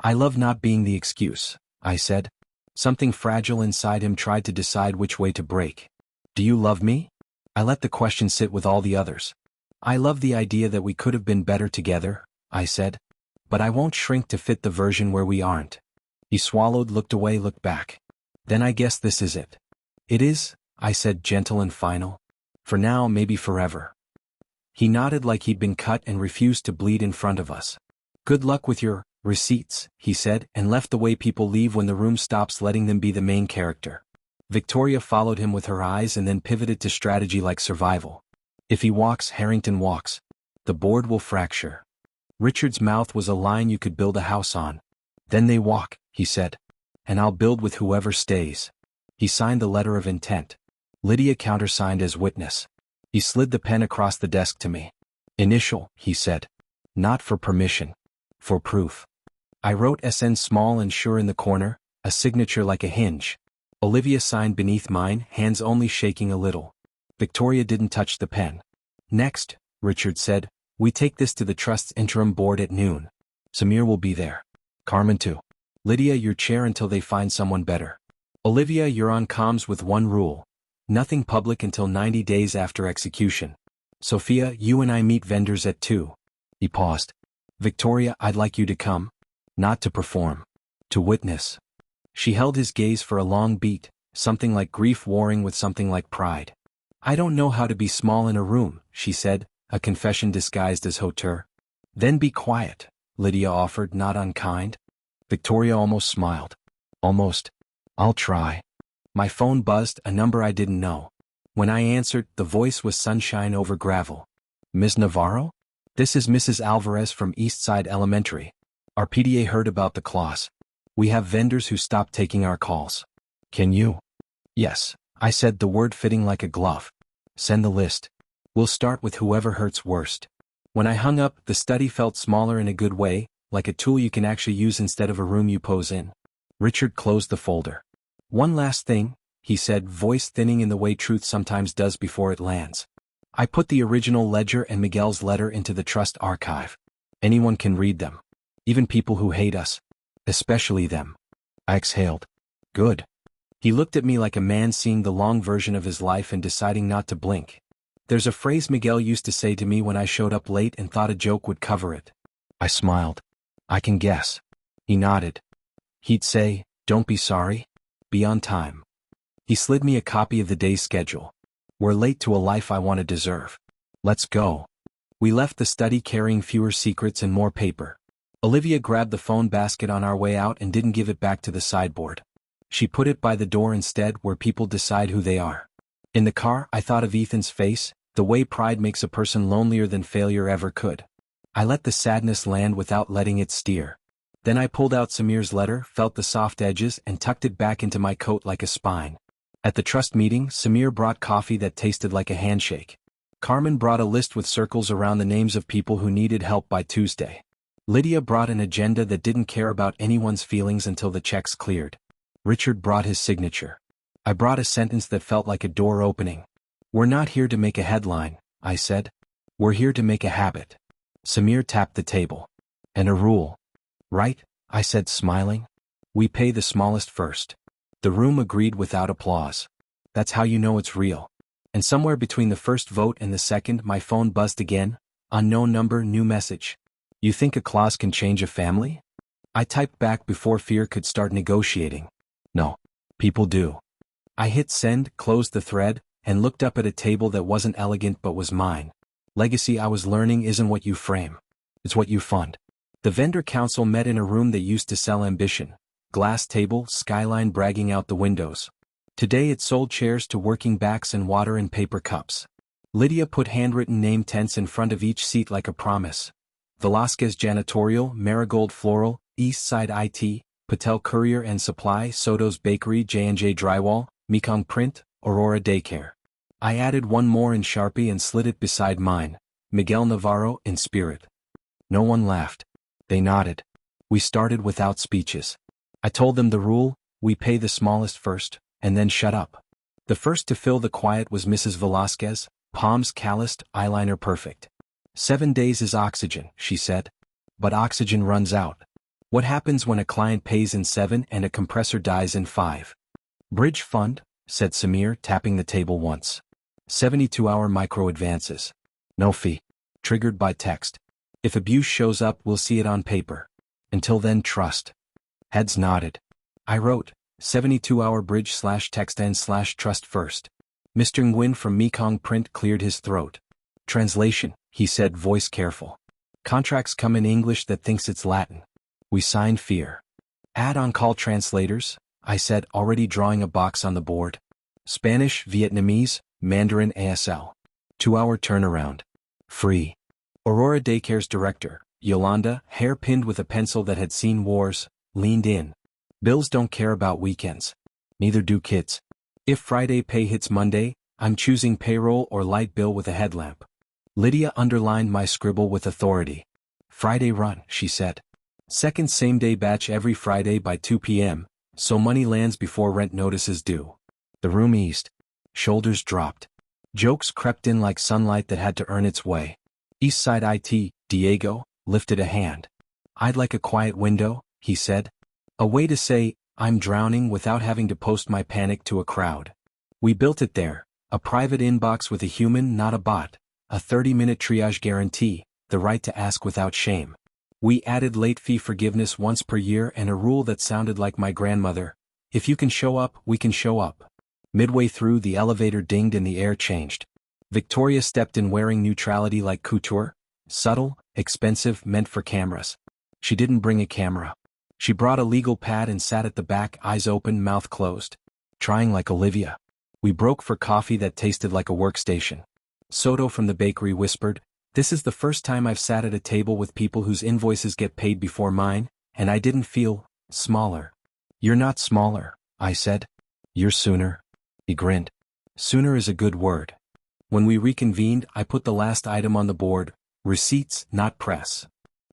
I love not being the excuse, I said. Something fragile inside him tried to decide which way to break. Do you love me? I let the question sit with all the others. I love the idea that we could have been better together, I said. But I won't shrink to fit the version where we aren't. He swallowed, looked away, looked back. Then I guess this is it. It is, I said, gentle and final. For now, maybe forever. He nodded like he'd been cut and refused to bleed in front of us. Good luck with your receipts, he said, and left the way people leave when the room stops letting them be the main character. Victoria followed him with her eyes and then pivoted to strategy like survival. If he walks, Harrington walks. The board will fracture. Richard's mouth was a line you could build a house on. Then they walk, he said. And I'll build with whoever stays. He signed the letter of intent. Lydia countersigned as witness. He slid the pen across the desk to me. Initial, he said. Not for permission. For proof. I wrote SN small and sure in the corner, a signature like a hinge. Olivia signed beneath mine, hands only shaking a little. Victoria didn't touch the pen. Next, Richard said, we take this to the trust's interim board at noon. Samir will be there. Carmen too. Lydia, your chair until they find someone better. Olivia, you're on comms with one rule. Nothing public until 90 days after execution. Sophia, you and I meet vendors at 2. He paused. Victoria, I'd like you to come. Not to perform. To witness. She held his gaze for a long beat, something like grief warring with something like pride. I don't know how to be small in a room, she said, a confession disguised as hauteur. Then be quiet, Lydia offered, not unkind. Victoria almost smiled. Almost. I'll try. My phone buzzed, a number I didn't know. When I answered, the voice was sunshine over gravel. Ms. Navarro? This is Mrs. Alvarez from Eastside Elementary. Our PDA heard about the clause. We have vendors who stopped taking our calls. Can you? Yes, I said, the word fitting like a glove. Send the list. We'll start with whoever hurts worst. When I hung up, the study felt smaller in a good way, like a tool you can actually use instead of a room you pose in. Richard closed the folder. One last thing, he said, voice thinning in the way truth sometimes does before it lands. I put the original ledger and Miguel's letter into the trust archive. Anyone can read them. Even people who hate us. Especially them. I exhaled. Good. He looked at me like a man seeing the long version of his life and deciding not to blink. There's a phrase Miguel used to say to me when I showed up late and thought a joke would cover it. I smiled. I can guess. He nodded. He'd say, don't be sorry. Be on time. He slid me a copy of the day's schedule. We're late to a life I want to deserve. Let's go. We left the study carrying fewer secrets and more paper. Olivia grabbed the phone basket on our way out and didn't give it back to the sideboard. She put it by the door instead, where people decide who they are. In the car, I thought of Ethan's face, the way pride makes a person lonelier than failure ever could. I let the sadness land without letting it steer. Then I pulled out Samir's letter, felt the soft edges, and tucked it back into my coat like a spine. At the trust meeting, Samir brought coffee that tasted like a handshake. Carmen brought a list with circles around the names of people who needed help by Tuesday. Lydia brought an agenda that didn't care about anyone's feelings until the checks cleared. Richard brought his signature. I brought a sentence that felt like a door opening. We're not here to make a headline, I said. We're here to make a habit. Samir tapped the table. And a rule. Right? I said, smiling. We pay the smallest first. The room agreed without applause. That's how you know it's real. And somewhere between the first vote and the second, my phone buzzed again. Unknown number, new message. You think a clause can change a family? I typed back before fear could start negotiating. No. People do. I hit send, closed the thread, and looked up at a table that wasn't elegant but was mine. Legacy I was learning isn't what you frame. It's what you fund. The vendor council met in a room that used to sell ambition. Glass table, skyline bragging out the windows. Today it sold chairs to working backs and water in paper cups. Lydia put handwritten name tents in front of each seat like a promise. Velasquez Janitorial, Marigold Floral, Eastside IT, Patel Courier and Supply, Soto's Bakery, J&J Drywall, Mekong Print, Aurora Daycare. I added one more in Sharpie and slid it beside mine. Miguel Navarro in spirit. No one laughed. They nodded. We started without speeches. I told them the rule: we pay the smallest first, and then shut up. The first to fill the quiet was Mrs. Velasquez, palms calloused, eyeliner perfect. 7 days is oxygen, she said. But oxygen runs out. What happens when a client pays in 7 and a compressor dies in 5? Bridge fund, said Samir, tapping the table once. 72-hour micro advances. No fee. Triggered by text. If abuse shows up, we'll see it on paper. Until then, trust. Heads nodded. I wrote, 72-hour bridge/text-end/trust first. Mr. Nguyen from Mekong Print cleared his throat. Translation, he said, voice careful. Contracts come in English that thinks it's Latin. We sign fear. Add on-call translators, I said, already drawing a box on the board. Spanish, Vietnamese, Mandarin ASL. 2-hour turnaround. Free. Aurora Daycare's director, Yolanda, hair pinned with a pencil that had seen wars, leaned in. Bills don't care about weekends. Neither do kids. If Friday pay hits Monday, I'm choosing payroll or light bill with a headlamp. Lydia underlined my scribble with authority. Friday run, she said. Second same-day batch every Friday by 2 p.m., so money lands before rent notices due. The room eased. Shoulders dropped. Jokes crept in like sunlight that had to earn its way. Eastside IT, Diego, lifted a hand. I'd like a quiet window, he said. A way to say, I'm drowning without having to post my panic to a crowd. We built it there, a private inbox with a human, not a bot, a 30-minute triage guarantee, the right to ask without shame. We added late fee forgiveness once per year and a rule that sounded like my grandmother: if you can show up, we can show up. Midway through, the elevator dinged and the air changed. Victoria stepped in wearing neutrality like couture, subtle, expensive, meant for cameras. She didn't bring a camera. She brought a legal pad and sat at the back, eyes open, mouth closed. Trying like Olivia. We broke for coffee that tasted like a workstation. Soto from the bakery whispered, "This is the first time I've sat at a table with people whose invoices get paid before mine, and I didn't feel smaller." "You're not smaller," I said. "You're sooner." He grinned. "Sooner is a good word." When we reconvened, I put the last item on the board: receipts, not press.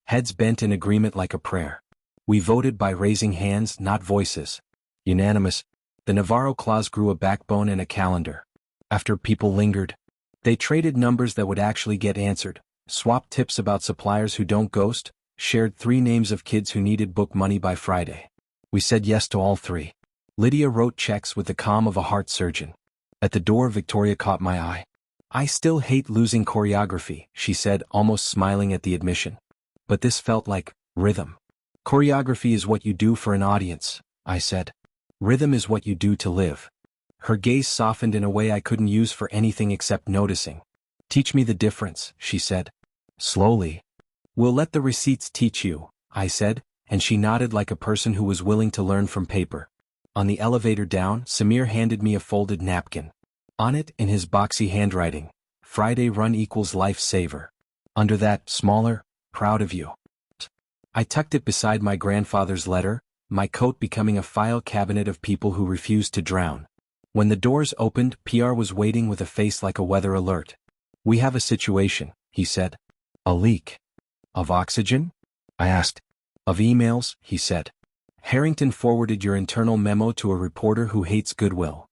Heads bent in agreement like a prayer. We voted by raising hands, not voices. Unanimous. The Navarro Clause grew a backbone and a calendar. After people lingered, they traded numbers that would actually get answered, swapped tips about suppliers who don't ghost, shared 3 names of kids who needed book money by Friday. We said yes to all 3. Lydia wrote checks with the calm of a heart surgeon. At the door, Victoria caught my eye. "I still hate losing choreography," she said, almost smiling at the admission. But this felt like rhythm. "Choreography is what you do for an audience," I said. "Rhythm is what you do to live." Her gaze softened in a way I couldn't use for anything except noticing. "Teach me the difference," she said. Slowly. "We'll let the receipts teach you," I said, and she nodded like a person who was willing to learn from paper. On the elevator down, Samir handed me a folded napkin. On it, in his boxy handwriting, "Friday run equals life saver." Under that, smaller, "Proud of you." I tucked it beside my grandfather's letter, my coat becoming a file cabinet of people who refused to drown. When the doors opened, PR was waiting with a face like a weather alert. "We have a situation," he said. "A leak." "Of oxygen?" I asked. "Of emails," he said. "Harrington forwarded your internal memo to a reporter who hates goodwill."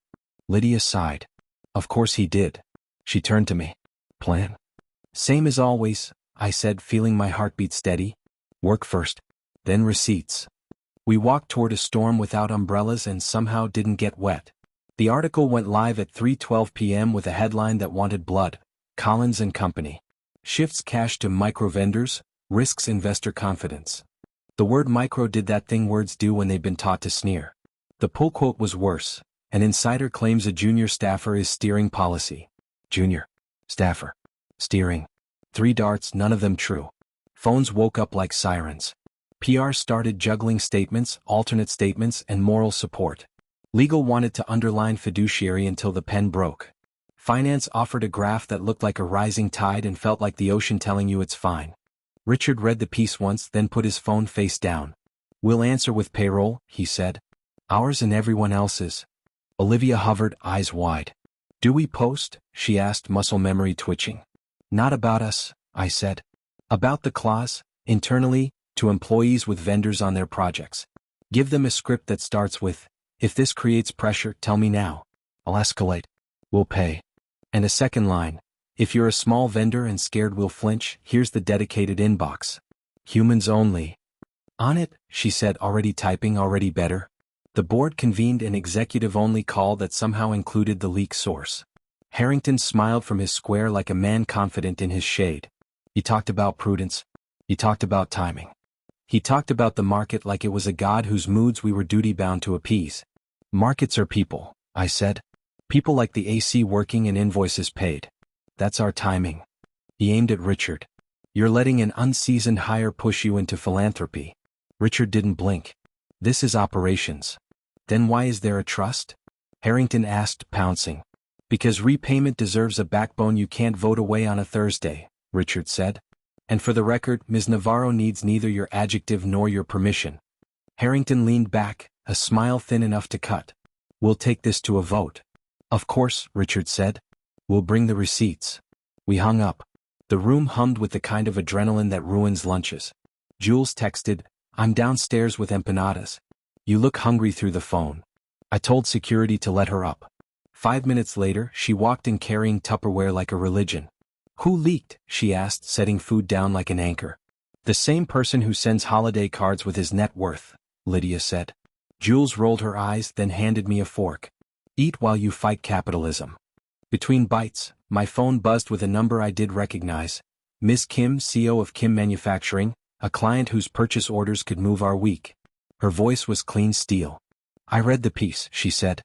Lydia sighed. "Of course he did." She turned to me. "Plan?" "Same as always," I said, feeling my heartbeat steady. "Work first. Then receipts." We walked toward a storm without umbrellas and somehow didn't get wet. The article went live at 3:12 p.m. with a headline that wanted blood. Collins and Company. Shifts cash to micro vendors, risks investor confidence. The word micro did that thing words do when they've been taught to sneer. The pull quote was worse. An insider claims a junior staffer is steering policy. Junior staffer. Steering. 3 darts, none of them true. Phones woke up like sirens. PR started juggling statements, alternate statements, and moral support. Legal wanted to underline fiduciary until the pen broke. Finance offered a graph that looked like a rising tide and felt like the ocean telling you it's fine. Richard read the piece once, then put his phone face down. "We'll answer with payroll," he said. "Ours and everyone else's." Olivia hovered, eyes wide. "Do we post?" she asked, muscle memory twitching. "Not about us," I said. "About the clause, internally, to employees with vendors on their projects. Give them a script that starts with, "If this creates pressure, tell me now. I'll escalate. We'll pay." And a second line, "If you're a small vendor and scared we'll flinch, here's the dedicated inbox. Humans only." "On it," she said, already typing, already better. The board convened an executive-only call that somehow included the leak source. Harrington smiled from his square like a man confident in his shade. He talked about prudence. He talked about timing. He talked about the market like it was a god whose moods we were duty-bound to appease. "Markets are people," I said. "People like the AC working and invoices paid. That's our timing." He aimed at Richard. "You're letting an unseasoned hire push you into philanthropy." Richard didn't blink. "This is operations." "Then why is there a trust?" Harrington asked, pouncing. "Because repayment deserves a backbone you can't vote away on a Thursday," Richard said. "And for the record, Ms. Navarro needs neither your adjective nor your permission." Harrington leaned back, a smile thin enough to cut. "We'll take this to a vote." "Of course," Richard said. "We'll bring the receipts." We hung up. The room hummed with the kind of adrenaline that ruins lunches. Jules texted, "I'm downstairs with empanadas. You look hungry," through the phone. I told security to let her up. 5 minutes later, she walked in carrying Tupperware like a religion. "Who leaked?" she asked, setting food down like an anchor. "The same person who sends holiday cards with his net worth," Lydia said. Jules rolled her eyes, then handed me a fork. "Eat while you fight capitalism." Between bites, my phone buzzed with a number I did recognize. Ms. Kim, CEO of Kim Manufacturing, a client whose purchase orders could move our week. Her voice was clean steel. "I read the piece," she said.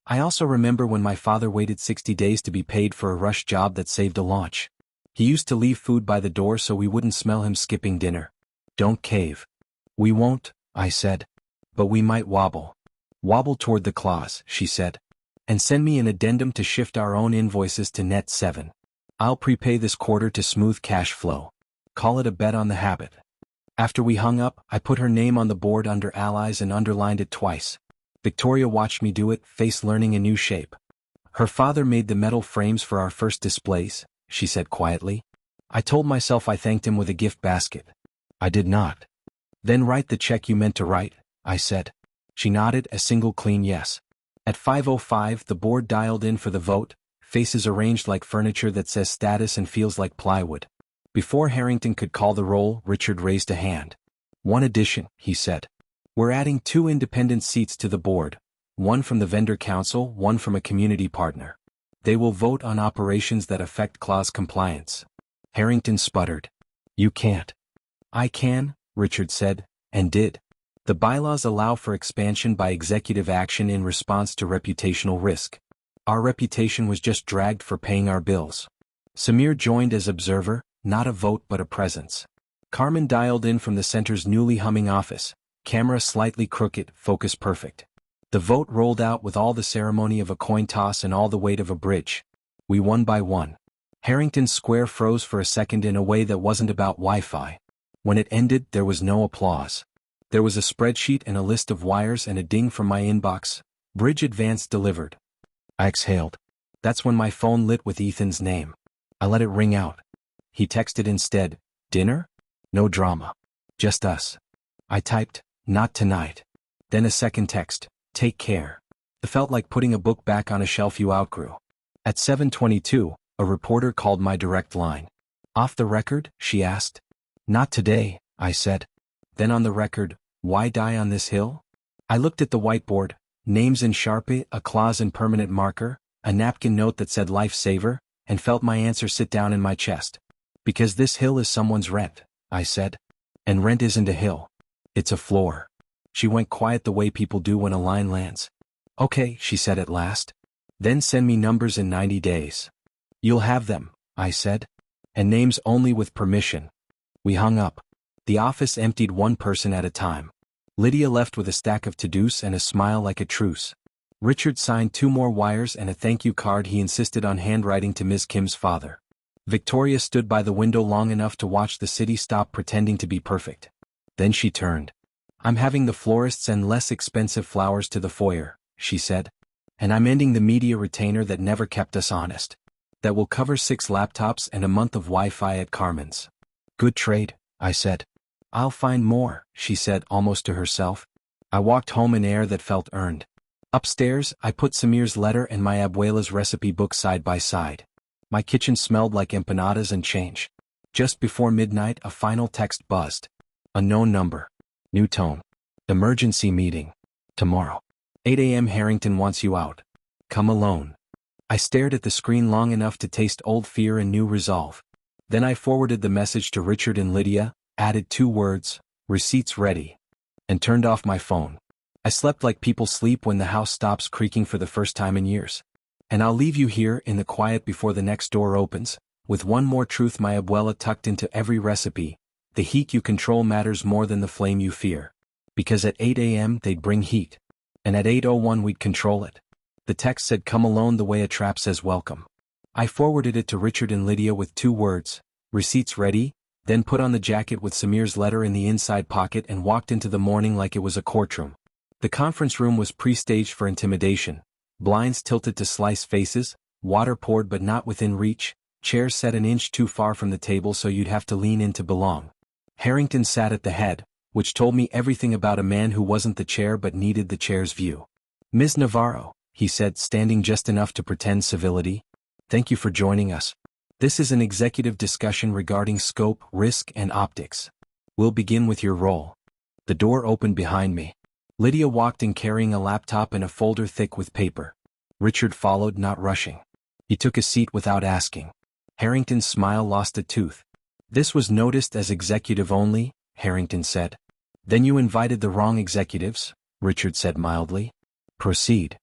"I also remember when my father waited 60 days to be paid for a rush job that saved a launch. He used to leave food by the door so we wouldn't smell him skipping dinner." "Don't cave." "We won't," I said. "But we might wobble." "Wobble toward the clause," she said. "And send me an addendum to shift our own invoices to net 7. I'll prepay this quarter to smooth cash flow. Call it a bet on the habit." After we hung up, I put her name on the board under allies and underlined it twice. Victoria watched me do it, face learning a new shape. "Her father made the metal frames for our first displays," she said quietly. I told myself I thanked him with a gift basket. I did not. "Then write the check you meant to write," I said. She nodded, a single clean yes. At 5:05 the board dialed in for the vote, faces arranged like furniture that says status and feels like plywood. Before Harrington could call the roll, Richard raised a hand. "One addition," he said. "We're adding 2 independent seats to the board, one from the vendor council, one from a community partner. They will vote on operations that affect clause compliance." Harrington sputtered. "You can't." "I can," Richard said, and did. "The bylaws allow for expansion by executive action in response to reputational risk. Our reputation was just dragged for paying our bills." Samir joined as observer, not a vote but a presence. Carmen dialed in from the center's newly humming office, camera slightly crooked, focus perfect. The vote rolled out with all the ceremony of a coin toss and all the weight of a bridge. We won by 1. Harrington's square froze for a second in a way that wasn't about Wi-Fi. When it ended, there was no applause. There was a spreadsheet and a list of wires and a ding from my inbox. "Bridge advance delivered." I exhaled. That's when my phone lit with Ethan's name. I let it ring out. He texted instead, "Dinner? No drama. Just us." I typed, "Not tonight." Then a second text, "Take care." It felt like putting a book back on a shelf you outgrew. At 7:22, a reporter called my direct line. "Off the record?" she asked. "Not today," I said. Then on the record, "Why die on this hill?" I looked at the whiteboard, names in Sharpie, a clause in permanent marker, a napkin note that said "Lifesaver," and felt my answer sit down in my chest. "Because this hill is someone's rent," I said. "And rent isn't a hill. It's a floor." She went quiet the way people do when a line lands. "Okay," she said at last. "Then send me numbers in 90 days. "You'll have them," I said. "And names only with permission." We hung up. The office emptied one person at a time. Lydia left with a stack of to-dos and a smile like a truce. Richard signed 2 more wires and a thank you card he insisted on handwriting to Ms. Kim's father. Victoria stood by the window long enough to watch the city stop pretending to be perfect. Then she turned. "I'm having the florists and less expensive flowers to the foyer," she said. "And I'm ending the media retainer that never kept us honest. That will cover 6 laptops and a month of Wi-Fi at Carmen's." "Good trade," I said. "I'll find more," she said almost to herself. I walked home in air that felt earned. Upstairs, I put Samir's letter and my abuela's recipe book side by side. My kitchen smelled like empanadas and change. Just before midnight, a final text buzzed. Unknown number. New tone. Emergency meeting. Tomorrow. 8 a.m. Harrington wants you out. Come alone. I stared at the screen long enough to taste old fear and new resolve. Then I forwarded the message to Richard and Lydia, added 2 words, "Receipts ready," and turned off my phone. I slept like people sleep when the house stops creaking for the first time in years. And I'll leave you here in the quiet before the next door opens, with one more truth my abuela tucked into every recipe: the heat you control matters more than the flame you fear. Because at 8 a.m. they'd bring heat. And at 8:01 we'd control it. The text said come alone the way a trap says welcome. I forwarded it to Richard and Lydia with 2 words, "Receipts ready," then put on the jacket with Samir's letter in the inside pocket and walked into the morning like it was a courtroom. The conference room was pre-staged for intimidation. Blinds tilted to slice faces, water poured but not within reach, chairs set an inch too far from the table so you'd have to lean in to belong. Harrington sat at the head, which told me everything about a man who wasn't the chair but needed the chair's view. "Ms. Navarro," he said, standing just enough to pretend civility, "thank you for joining us. This is an executive discussion regarding scope, risk, and optics. We'll begin with your role." The door opened behind me. Lydia walked in carrying a laptop and a folder thick with paper. Richard followed, not rushing. He took a seat without asking. Harrington's smile lost a tooth. "This was noticed as executive only," Harrington said. "Then you invited the wrong executives," Richard said mildly. "Proceed."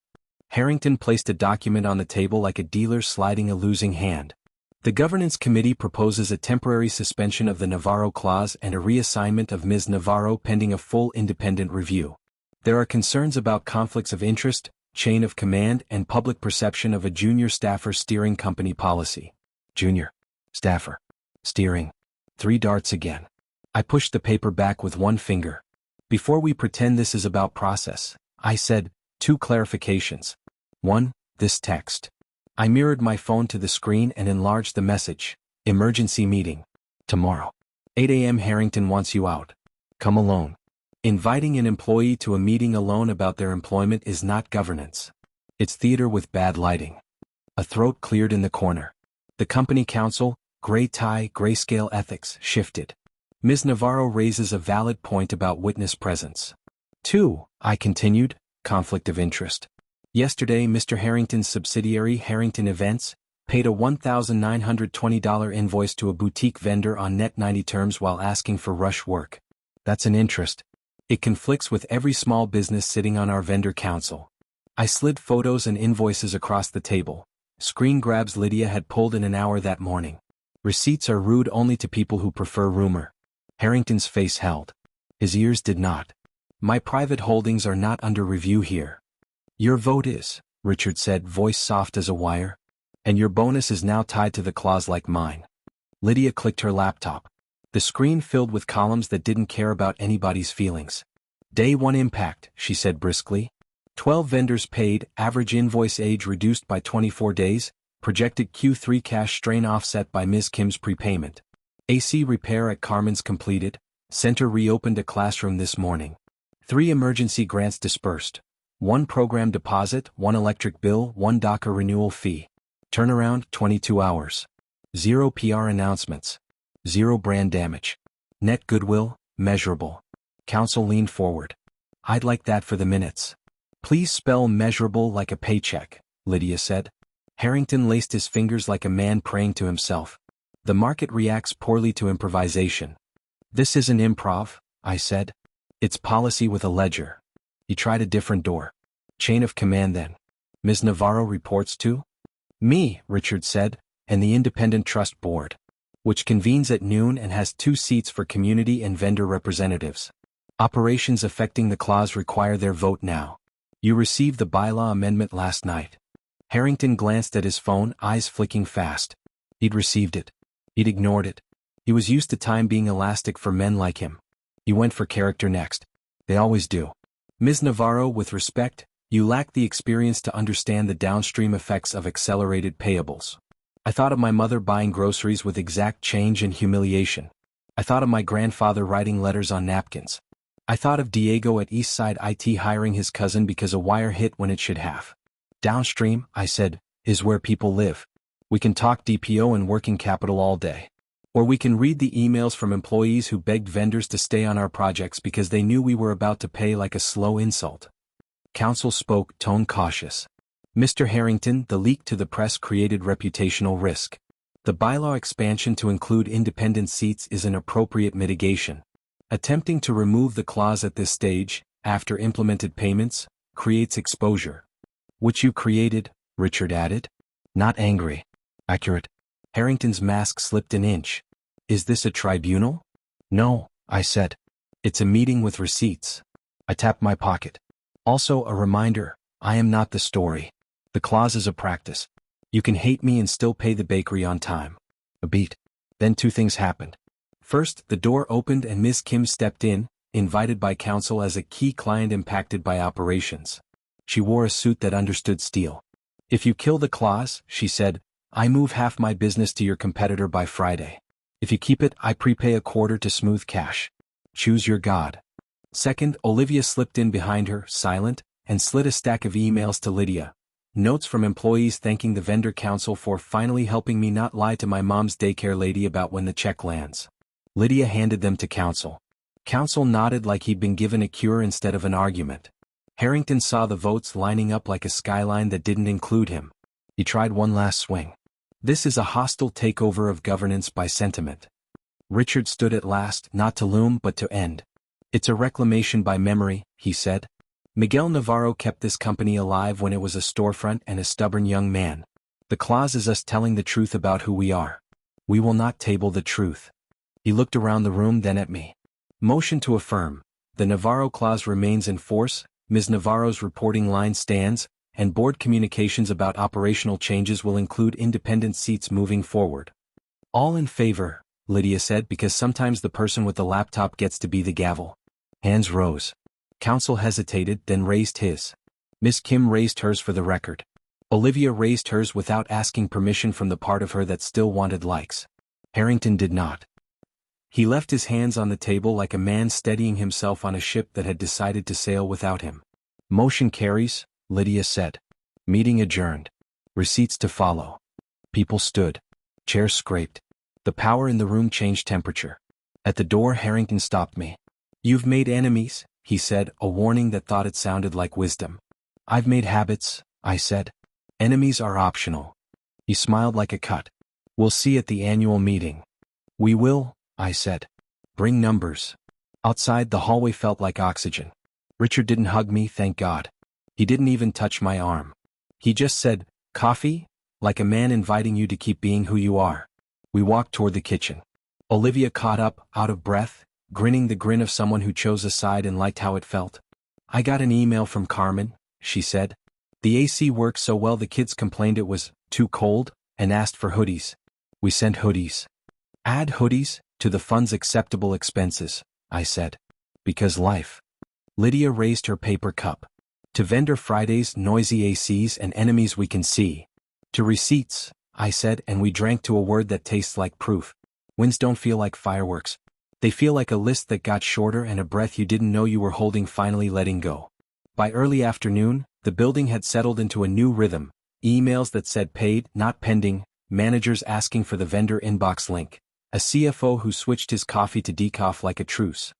Harrington placed a document on the table like a dealer sliding a losing hand. "The Governance Committee proposes a temporary suspension of the Navarro Clause and a reassignment of Ms. Navarro pending a full independent review. There are concerns about conflicts of interest, chain of command, and public perception of a junior staffer steering company policy." Junior staffer. Steering. 3 darts again. I pushed the paper back with one finger. "Before we pretend this is about process," I said, 2 clarifications. 1, this text. I mirrored my phone to the screen and enlarged the message. Emergency meeting. Tomorrow. 8 a.m. Harrington wants you out. Come alone. Inviting an employee to a meeting alone about their employment is not governance. It's theater with bad lighting. A throat cleared in the corner. The company counsel, gray tie, grayscale ethics, shifted. "Ms. Navarro raises a valid point about witness presence. 2, I continued, conflict of interest. Yesterday Mr. Harrington's subsidiary Harrington Events paid a $1,920 invoice to a boutique vendor on net 90 terms while asking for rush work. That's an interest. It conflicts with every small business sitting on our vendor council." I slid photos and invoices across the table. Screen grabs Lydia had pulled in an hour that morning. "Receipts are rude only to people who prefer rumor." Harrington's face held. His ears did not. "My private holdings are not under review here." "Your vote is," Richard said, voice soft as a wire. "And your bonus is now tied to the clause like mine." Lydia clicked her laptop. The screen filled with columns that didn't care about anybody's feelings. "Day 1 impact," she said briskly. 12 vendors paid, average invoice age reduced by 24 days, projected Q3 cash strain offset by Ms. Kim's prepayment. AC repair at Carmen's completed, center reopened a classroom this morning. 3 emergency grants dispersed. 1 program deposit, 1 electric bill, 1 DACA renewal fee. Turnaround, 22 hours. 0 PR announcements. 0 brand damage. Net goodwill, measurable. Counsel leaned forward. "I'd like that for the minutes." "Please spell measurable like a paycheck," Lydia said. Harrington laced his fingers like a man praying to himself. "The market reacts poorly to improvisation." "This isn't improv," I said. "It's policy with a ledger." He tried a different door. "Chain of command then. Ms. Navarro reports to?" "Me," Richard said, "and the Independent Trust Board, which convenes at noon and has 2 seats for community and vendor representatives. Operations affecting the clause require their vote now. You received the bylaw amendment last night." Harrington glanced at his phone, eyes flicking fast. He'd received it. He'd ignored it. He was used to time being elastic for men like him. He went for character next. They always do. "Ms. Navarro, with respect, you lack the experience to understand the downstream effects of accelerated payables. I thought of my mother buying groceries with exact change and humiliation. I thought of my grandfather writing letters on napkins. I thought of Diego at Eastside IT hiring his cousin because a wire hit when it should have. Downstream, I said, is where people live. We can talk DPO and working capital all day. Or we can read the emails from employees who begged vendors to stay on our projects because they knew we were about to pay like a slow insult. Counsel spoke, tone cautious. Mr. Harrington, the leak to the press created reputational risk. The bylaw expansion to include independent seats is an appropriate mitigation. Attempting to remove the clause at this stage, after implemented payments, creates exposure. Which you created, Richard added. Not angry. Accurate. Harrington's mask slipped an inch. Is this a tribunal? No, I said. It's a meeting with receipts. I tapped my pocket. Also a reminder, I am not the story. The clause is a practice. You can hate me and still pay the bakery on time. A beat. Then two things happened. First, the door opened and Ms. Kim stepped in, invited by counsel as a key client impacted by operations. She wore a suit that understood steel. If you kill the clause, she said, I move half my business to your competitor by Friday. If you keep it, I prepay a quarter to smooth cash. Choose your God. Second, Olivia slipped in behind her, silent, and slid a stack of emails to Lydia. Notes from employees thanking the vendor counsel for finally helping me not lie to my mom's daycare lady about when the check lands. Lydia handed them to counsel. Counsel nodded like he'd been given a cure instead of an argument. Harrington saw the votes lining up like a skyline that didn't include him. He tried one last swing. This is a hostile takeover of governance by sentiment. Richard stood at last, not to loom but to end. It's a reclamation by memory, he said. Miguel Navarro kept this company alive when it was a storefront and a stubborn young man. The clause is us telling the truth about who we are. We will not table the truth. He looked around the room, then at me. Motion to affirm. The Navarro Clause remains in force, Ms. Navarro's reporting line stands, and board communications about operational changes will include independent seats moving forward. All in favor, Lydia said, because sometimes the person with the laptop gets to be the gavel. Hands rose. Counsel hesitated, then raised his. Miss Kim raised hers for the record. Olivia raised hers without asking permission from the part of her that still wanted likes. Harrington did not. He left his hands on the table like a man steadying himself on a ship that had decided to sail without him. Motion carries, Lydia said. Meeting adjourned. Receipts to follow. People stood. Chairs scraped. The power in the room changed temperature. At the door, Harrington stopped me. You've made enemies, he said, a warning that thought it sounded like wisdom. I've made habits, I said. Enemies are optional. He smiled like a cut. We'll see at the annual meeting. We will, I said. Bring numbers. Outside, the hallway felt like oxygen. Richard didn't hug me, thank God. He didn't even touch my arm. He just said, coffee? Like a man inviting you to keep being who you are. We walked toward the kitchen. Olivia caught up, out of breath, grinning the grin of someone who chose a side and liked how it felt. I got an email from Carmen, she said. The AC worked so well the kids complained it was too cold and asked for hoodies. We sent hoodies. Add hoodies to the fund's acceptable expenses, I said. Because life. Lydia raised her paper cup. To vendor Fridays, noisy ACs and enemies we can see. To receipts, I said, and we drank to a word that tastes like proof. Wins don't feel like fireworks. They feel like a list that got shorter and a breath you didn't know you were holding finally letting go. By early afternoon, the building had settled into a new rhythm. Emails that said paid, not pending, managers asking for the vendor inbox link. A CFO who switched his coffee to decaf like a truce.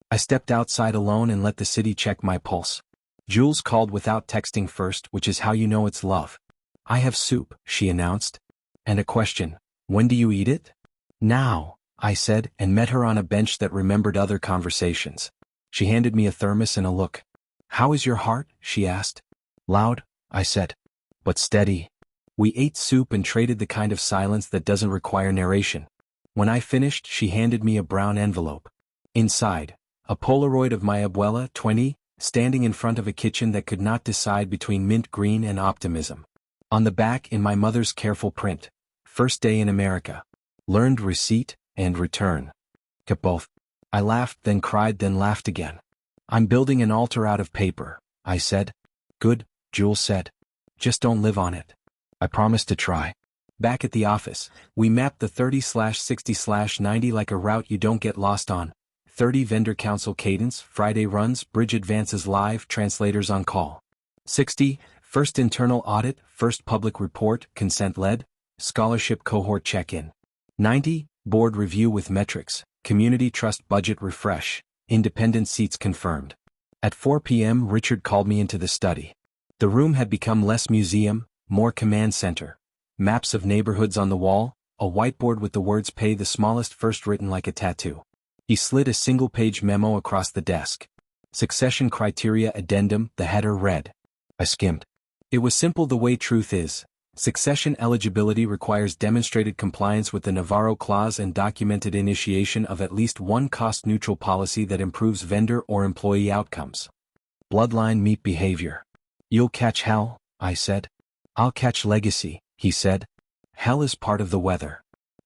I stepped outside alone and let the city check my pulse. Jules called without texting first, which is how you know it's love. I have soup, she announced. And a question, when do you eat it? Now, I said, and met her on a bench that remembered other conversations. She handed me a thermos and a look. How is your heart? She asked. Loud, I said. But steady. We ate soup and traded the kind of silence that doesn't require narration. When I finished, she handed me a brown envelope. Inside, a Polaroid of my abuela, 20, standing in front of a kitchen that could not decide between mint green and optimism. On the back, in my mother's careful print, first day in America. Learned receipt and return. Kept both. I laughed, then cried, then laughed again. I'm building an altar out of paper, I said. Good, Jules said. Just don't live on it. I promised to try. Back at the office, we mapped the 30/60/90 like a route you don't get lost on. 30 vendor council cadence, Friday runs, bridge advances live, translators on call. 60, first internal audit, first public report, consent-led, scholarship cohort check-in. 90, board review with metrics, community trust budget refresh, independent seats confirmed. At 4 p.m. Richard called me into the study. The room had become less museum, more command center. Maps of neighborhoods on the wall, a whiteboard with the words pay the smallest first written like a tattoo. He slid a single-page memo across the desk. Succession criteria addendum, the header read. I skimmed. It was simple the way truth is. Succession eligibility requires demonstrated compliance with the Navarro Clause and documented initiation of at least one cost-neutral policy that improves vendor or employee outcomes. Bloodline meet behavior. You'll catch hell, I said. I'll catch legacy, he said. Hell is part of the weather.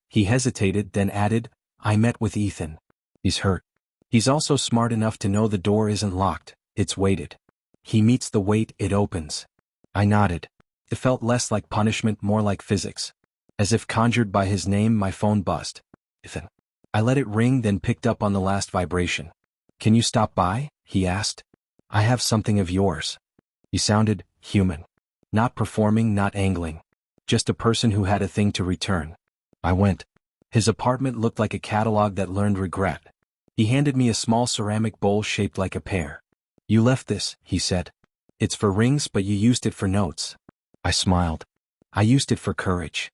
He hesitated, then added, I met with Ethan. He's hurt. He's also smart enough to know the door isn't locked, it's weighted. He meets the weight, it opens. I nodded. It felt less like punishment, more like physics. As if conjured by his name, my phone buzzed. Ethan. I let it ring, then picked up on the last vibration. Can you stop by? He asked. I have something of yours. He sounded human. Not performing, not angling. Just a person who had a thing to return. I went. His apartment looked like a catalog that learned regret. He handed me a small ceramic bowl shaped like a pear. You left this, he said. It's for rings, but you used it for notes. I smiled. I used it for courage.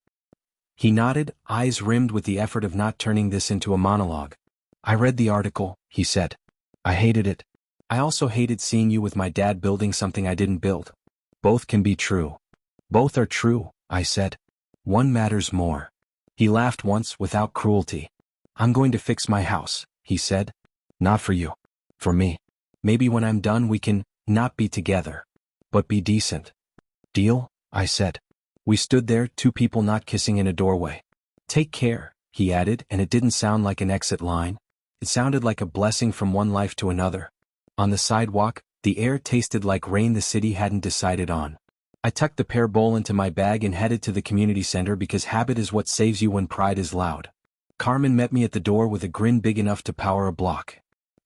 He nodded, eyes rimmed with the effort of not turning this into a monologue. I read the article, he said. I hated it. I also hated seeing you with my dad building something I didn't build. Both can be true. Both are true, I said. One matters more. He laughed once without cruelty. I'm going to fix my house, he said. Not for you. For me. Maybe when I'm done we can not be together. But be decent. Deal? I said. We stood there, two people not kissing in a doorway. Take care, he added, and it didn't sound like an exit line. It sounded like a blessing from one life to another. On the sidewalk, the air tasted like rain the city hadn't decided on. I tucked the pear bowl into my bag and headed to the community center because habit is what saves you when pride is loud. Carmen met me at the door with a grin big enough to power a block.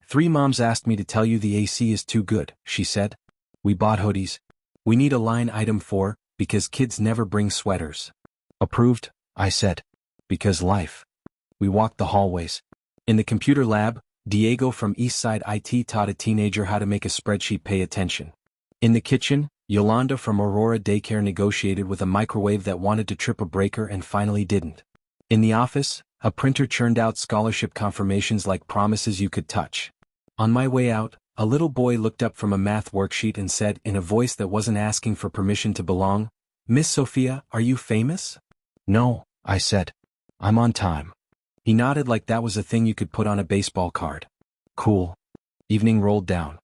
3 moms asked me to tell you the AC is too good, she said. We bought hoodies. We need a line item for, because kids never bring sweaters. Approved, I said. Because life. We walked the hallways. In the computer lab, Diego from Eastside IT taught a teenager how to make a spreadsheet pay attention. In the kitchen, Yolanda from Aurora Daycare negotiated with a microwave that wanted to trip a breaker and finally didn't. In the office, a printer churned out scholarship confirmations like promises you could touch. On my way out, a little boy looked up from a math worksheet and said, in a voice that wasn't asking for permission to belong, Miss Sophia, are you famous? No, I said. I'm on time. He nodded like that was a thing you could put on a baseball card. Cool. Evening rolled down.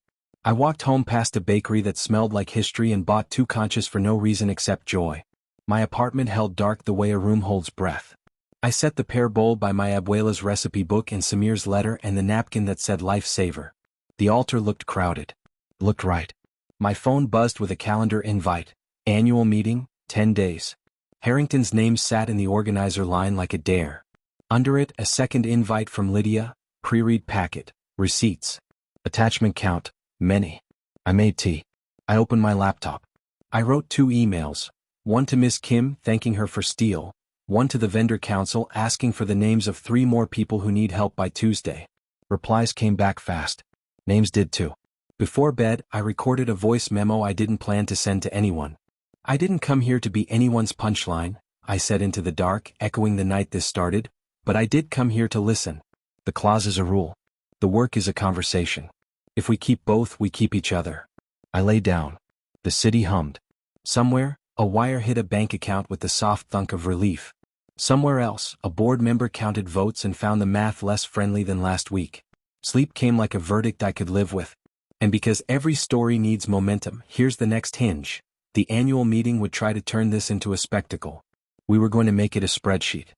I walked home past a bakery that smelled like history and bought 2 conchas for no reason except joy. My apartment held dark the way a room holds breath. I set the pear bowl by my abuela's recipe book and Samir's letter and the napkin that said lifesaver. The altar looked crowded. Looked right. My phone buzzed with a calendar invite. Annual meeting, 10 days. Harrington's name sat in the organizer line like a dare. Under it, a second invite from Lydia, pre-read packet, receipts. Attachment count, many. I made tea. I opened my laptop. I wrote 2 emails. One to Miss Kim thanking her for steel. One to the vendor council asking for the names of 3 more people who need help by Tuesday. Replies came back fast. Names did too. Before bed, I recorded a voice memo I didn't plan to send to anyone. I didn't come here to be anyone's punchline, I said into the dark, echoing the night this started, but I did come here to listen. The clause is a rule. The work is a conversation. If we keep both, we keep each other. I lay down. The city hummed. Somewhere, a wire hit a bank account with the soft thunk of relief. Somewhere else, a board member counted votes and found the math less friendly than last week. Sleep came like a verdict I could live with. And because every story needs momentum, here's the next hinge. The annual meeting would try to turn this into a spectacle. We were going to make it a spreadsheet.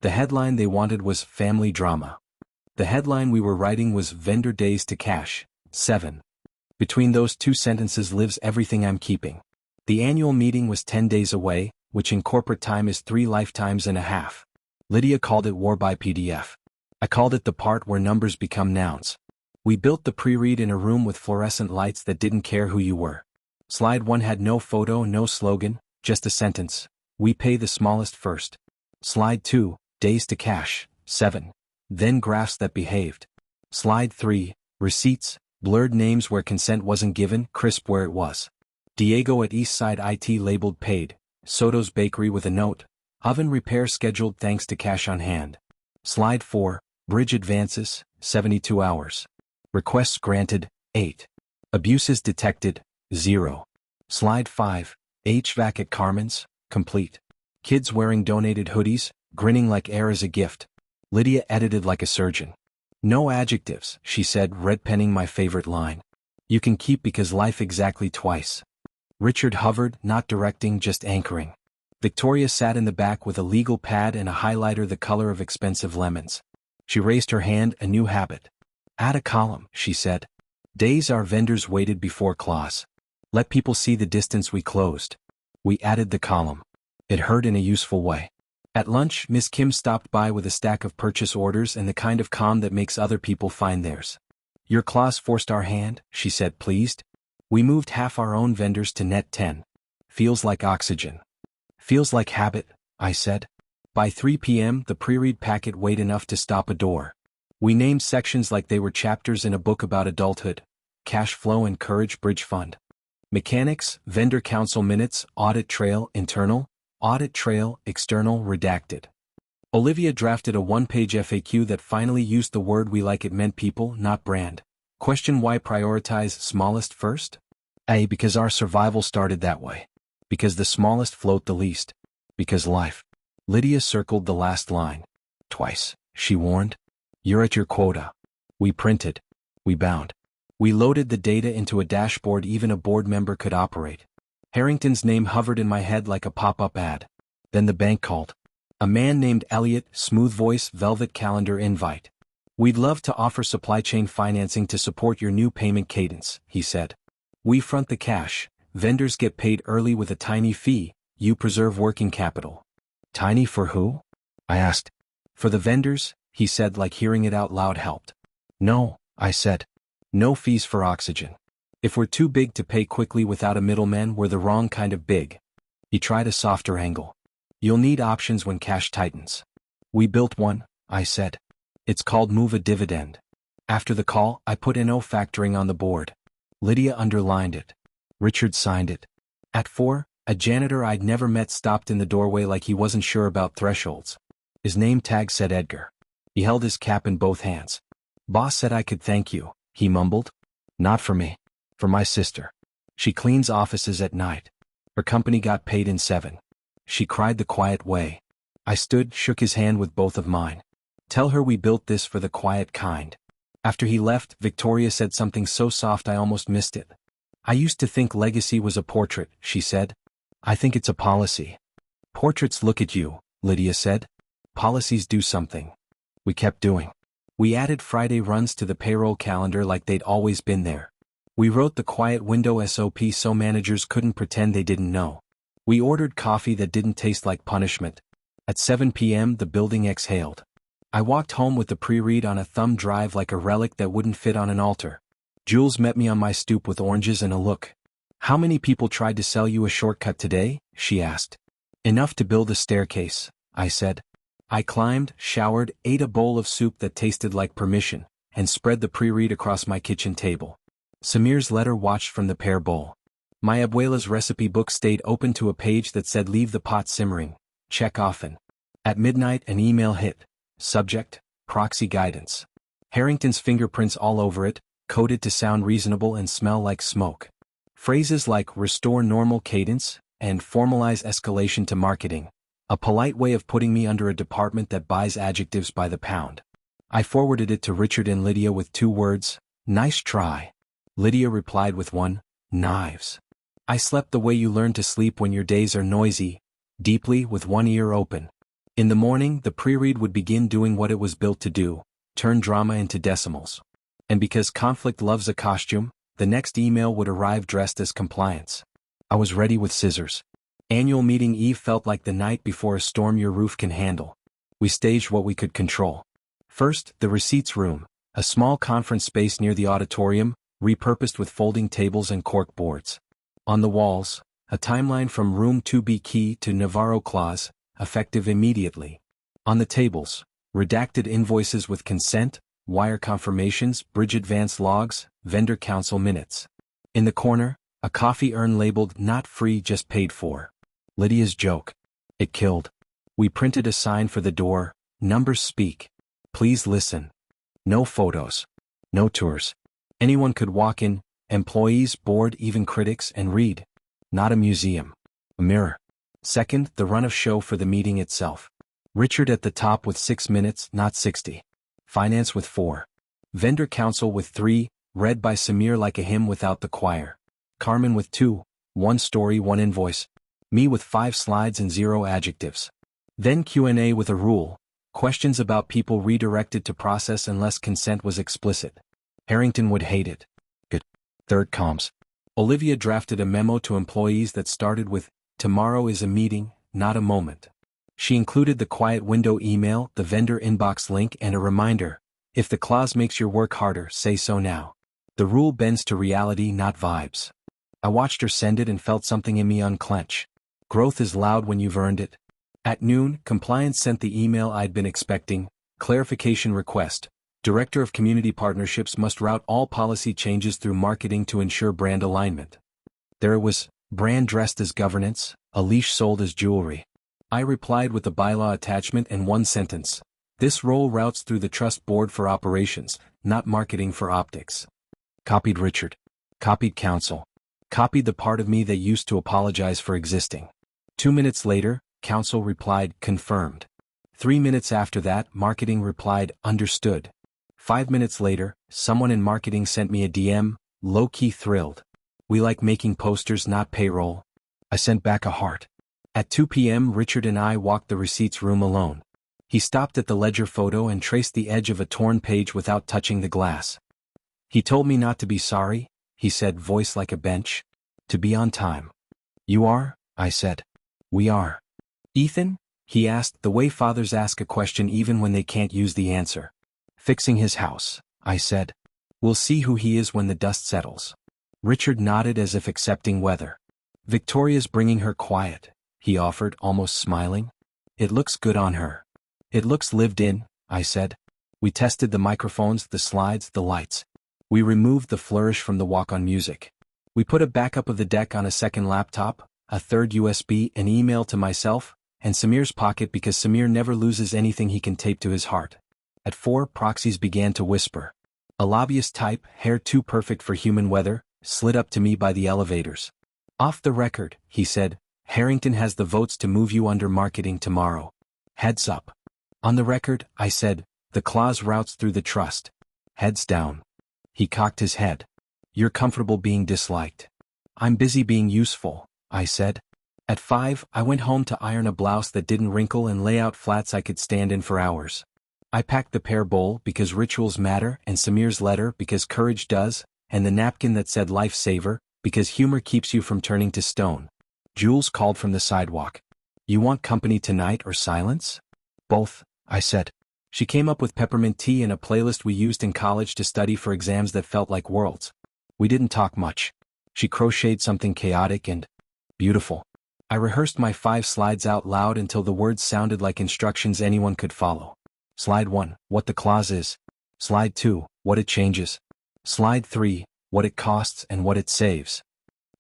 The headline they wanted was family drama. The headline we were writing was vendor days to cash, 7. Between those 2 sentences lives everything I'm keeping. The annual meeting was 10 days away, which in corporate time is 3 lifetimes and a half. Lydia called it War by PDF. I called it the part where numbers become nouns. We built the pre-read in a room with fluorescent lights that didn't care who you were. Slide 1 had no photo, no slogan, just a sentence. We pay the smallest first. Slide 2, days to cash, 7. Then graphs that behaved. Slide 3, receipts, blurred names where consent wasn't given, crisp where it was. Diego at Eastside IT labeled paid. Soto's Bakery with a note. Oven repair scheduled thanks to cash on hand. Slide 4, bridge advances, 72 hours. Requests granted, 8. Abuses detected, 0. Slide 5, HVAC at Carmen's, complete. Kids wearing donated hoodies, grinning like air as a gift. Lydia edited like a surgeon. No adjectives, she said, red penning my favorite line. You can keep because life exactly twice. Richard hovered, not directing, just anchoring. Victoria sat in the back with a legal pad and a highlighter the color of expensive lemons. She raised her hand, a new habit. Add a column, she said. Days our vendors waited before clause. Let people see the distance we closed. We added the column. It hurt in a useful way. At lunch, Miss Kim stopped by with a stack of purchase orders and the kind of calm that makes other people find theirs. Your clause forced our hand, she said, pleased. We moved half our own vendors to net 10. Feels like oxygen. Feels like habit, I said. By 3 p.m. the pre-read packet weighed enough to stop a door. We named sections like they were chapters in a book about adulthood. Cash flow and courage bridge fund. Mechanics, vendor council minutes, audit trail, internal, audit trail, external, redacted. Olivia drafted a 1-page FAQ that finally used the word we like. It meant people, not brand. Question: why prioritize smallest first? A. Because our survival started that way. Because the smallest float the least. Because life. Lydia circled the last line. Twice, she warned. You're at your quota. We printed. We bound. We loaded the data into a dashboard even a board member could operate. Harrington's name hovered in my head like a pop-up ad. Then the bank called. A man named Elliot, smooth voice, velvet calendar invite. We'd love to offer supply chain financing to support your new payment cadence, he said. We front the cash. Vendors get paid early with a tiny fee. You preserve working capital. Tiny for who? I asked. For the vendors, he said, like hearing it out loud helped. No, I said. No fees for oxygen. If we're too big to pay quickly without a middleman, we're the wrong kind of big. He tried a softer angle. You'll need options when cash tightens. We built one, I said. It's called Move a Dividend. After the call, I put NO factoring on the board. Lydia underlined it. Richard signed it. At 4, a janitor I'd never met stopped in the doorway like he wasn't sure about thresholds. His name tag said Edgar. He held his cap in both hands. Boss said I could thank you, he mumbled. Not for me. For my sister. She cleans offices at night. Her company got paid in 7. She cried the quiet way. I stood, shook his hand with both of mine. Tell her we built this for the quiet kind. After he left, Victoria said something so soft I almost missed it. I used to think legacy was a portrait, she said. I think it's a policy. Portraits look at you, Lydia said. Policies do something. We kept doing. We added Friday runs to the payroll calendar like they'd always been there. We wrote the quiet window SOP so managers couldn't pretend they didn't know. We ordered coffee that didn't taste like punishment. At 7 p.m. the building exhaled. I walked home with the pre-read on a thumb drive like a relic that wouldn't fit on an altar. Jules met me on my stoop with oranges and a look. How many people tried to sell you a shortcut today? She asked. Enough to build a staircase, I said. I climbed, showered, ate a bowl of soup that tasted like permission, and spread the pre-read across my kitchen table. Samir's letter watched from the pear bowl. My abuela's recipe book stayed open to a page that said leave the pot simmering. Check often. At midnight an email hit. Subject, proxy guidance. Harrington's fingerprints all over it, coded to sound reasonable and smell like smoke. Phrases like restore normal cadence and formalize escalation to marketing. A polite way of putting me under a department that buys adjectives by the pound. I forwarded it to Richard and Lydia with 2 words, nice try. Lydia replied with 1, knives. I slept the way you learn to sleep when your days are noisy, deeply with one ear open. In the morning, the pre-read would begin doing what it was built to do, turn drama into decimals. And because conflict loves a costume, the next email would arrive dressed as compliance. I was ready with scissors. Annual meeting eve felt like the night before a storm your roof can handle. We staged what we could control. First, the receipts room, a small conference space near the auditorium, repurposed with folding tables and cork boards. On the walls, a timeline from room 2B key to Navarro Clause, effective immediately. On the tables, redacted invoices with consent, wire confirmations, bridge advance logs, vendor council minutes. In the corner, a coffee urn labeled "Not free, just paid for." Lydia's joke. It killed. We printed a sign for the door, "Numbers speak. Please listen." No photos. No tours. Anyone could walk in, employees, board, even critics, and read. Not a museum. A mirror. Second, the run of show for the meeting itself. Richard at the top with 6 minutes, not 60. Finance with 4. Vendor council with 3, read by Samir like a hymn without the choir. Carmen with 2, 1 story, 1 invoice. Me with 5 slides and 0 adjectives. Then Q&A with a rule, questions about people redirected to process unless consent was explicit. Harrington would hate it. Good. Third comms. Olivia drafted a memo to employees that started with, "Tomorrow is a meeting, not a moment." She included the quiet window email, the vendor inbox link, and a reminder, "If the clause makes your work harder, say so now." The rule bends to reality, not vibes. I watched her send it and felt something in me unclench. Growth is loud when you've earned it. At noon, compliance sent the email I'd been expecting, clarification request. Director of Community Partnerships must route all policy changes through marketing to ensure brand alignment. There it was, brand dressed as governance, a leash sold as jewelry. I replied with the bylaw attachment and 1 sentence. This role routes through the trust board for operations, not marketing for optics. Copied Richard. Copied council. Copied the part of me that used to apologize for existing. 2 minutes later, council replied, "Confirmed." 3 minutes after that, marketing replied, "Understood." 5 minutes later, someone in marketing sent me a DM, low-key thrilled. "We like making posters, not payroll." I sent back a heart. At 2 p.m. Richard and I walked the receipts room alone. He stopped at the ledger photo and traced the edge of a torn page without touching the glass. "He told me not to be sorry," he said, voice like a bench. "To be on time." "You are?" I said. "We are." "Ethan?" he asked, the way fathers ask a question even when they can't use the answer. "Fixing his house," I said. "We'll see who he is when the dust settles." Richard nodded as if accepting weather. "Victoria's bringing her quiet," he offered, almost smiling. "It looks good on her." "It looks lived in," I said. We tested the microphones, the slides, the lights. We removed the flourish from the walk-on music. We put a backup of the deck on a second laptop, a third USB, an email to myself, and Samir's pocket because Samir never loses anything he can tape to his heart. At 4, proxies began to whisper. A lobbyist type, hair too perfect for human weather, slid up to me by the elevators. "Off the record," he said, "Harrington has the votes to move you under marketing tomorrow. Heads up." "On the record," I said, "the clause routes through the trust." Heads down. He cocked his head. "You're comfortable being disliked." "I'm busy being useful," I said. At 5, I went home to iron a blouse that didn't wrinkle and lay out flats I could stand in for hours. I packed the pear bowl because rituals matter, and Samir's letter because courage does, and the napkin that said "Lifesaver" because humor keeps you from turning to stone. Jules called from the sidewalk. "You want company tonight or silence?" "Both," I said. She came up with peppermint tea and a playlist we used in college to study for exams that felt like worlds. We didn't talk much. She crocheted something chaotic and beautiful. I rehearsed my 5 slides out loud until the words sounded like instructions anyone could follow. Slide 1, what the clause is. Slide 2, what it changes. Slide 3, what it costs and what it saves.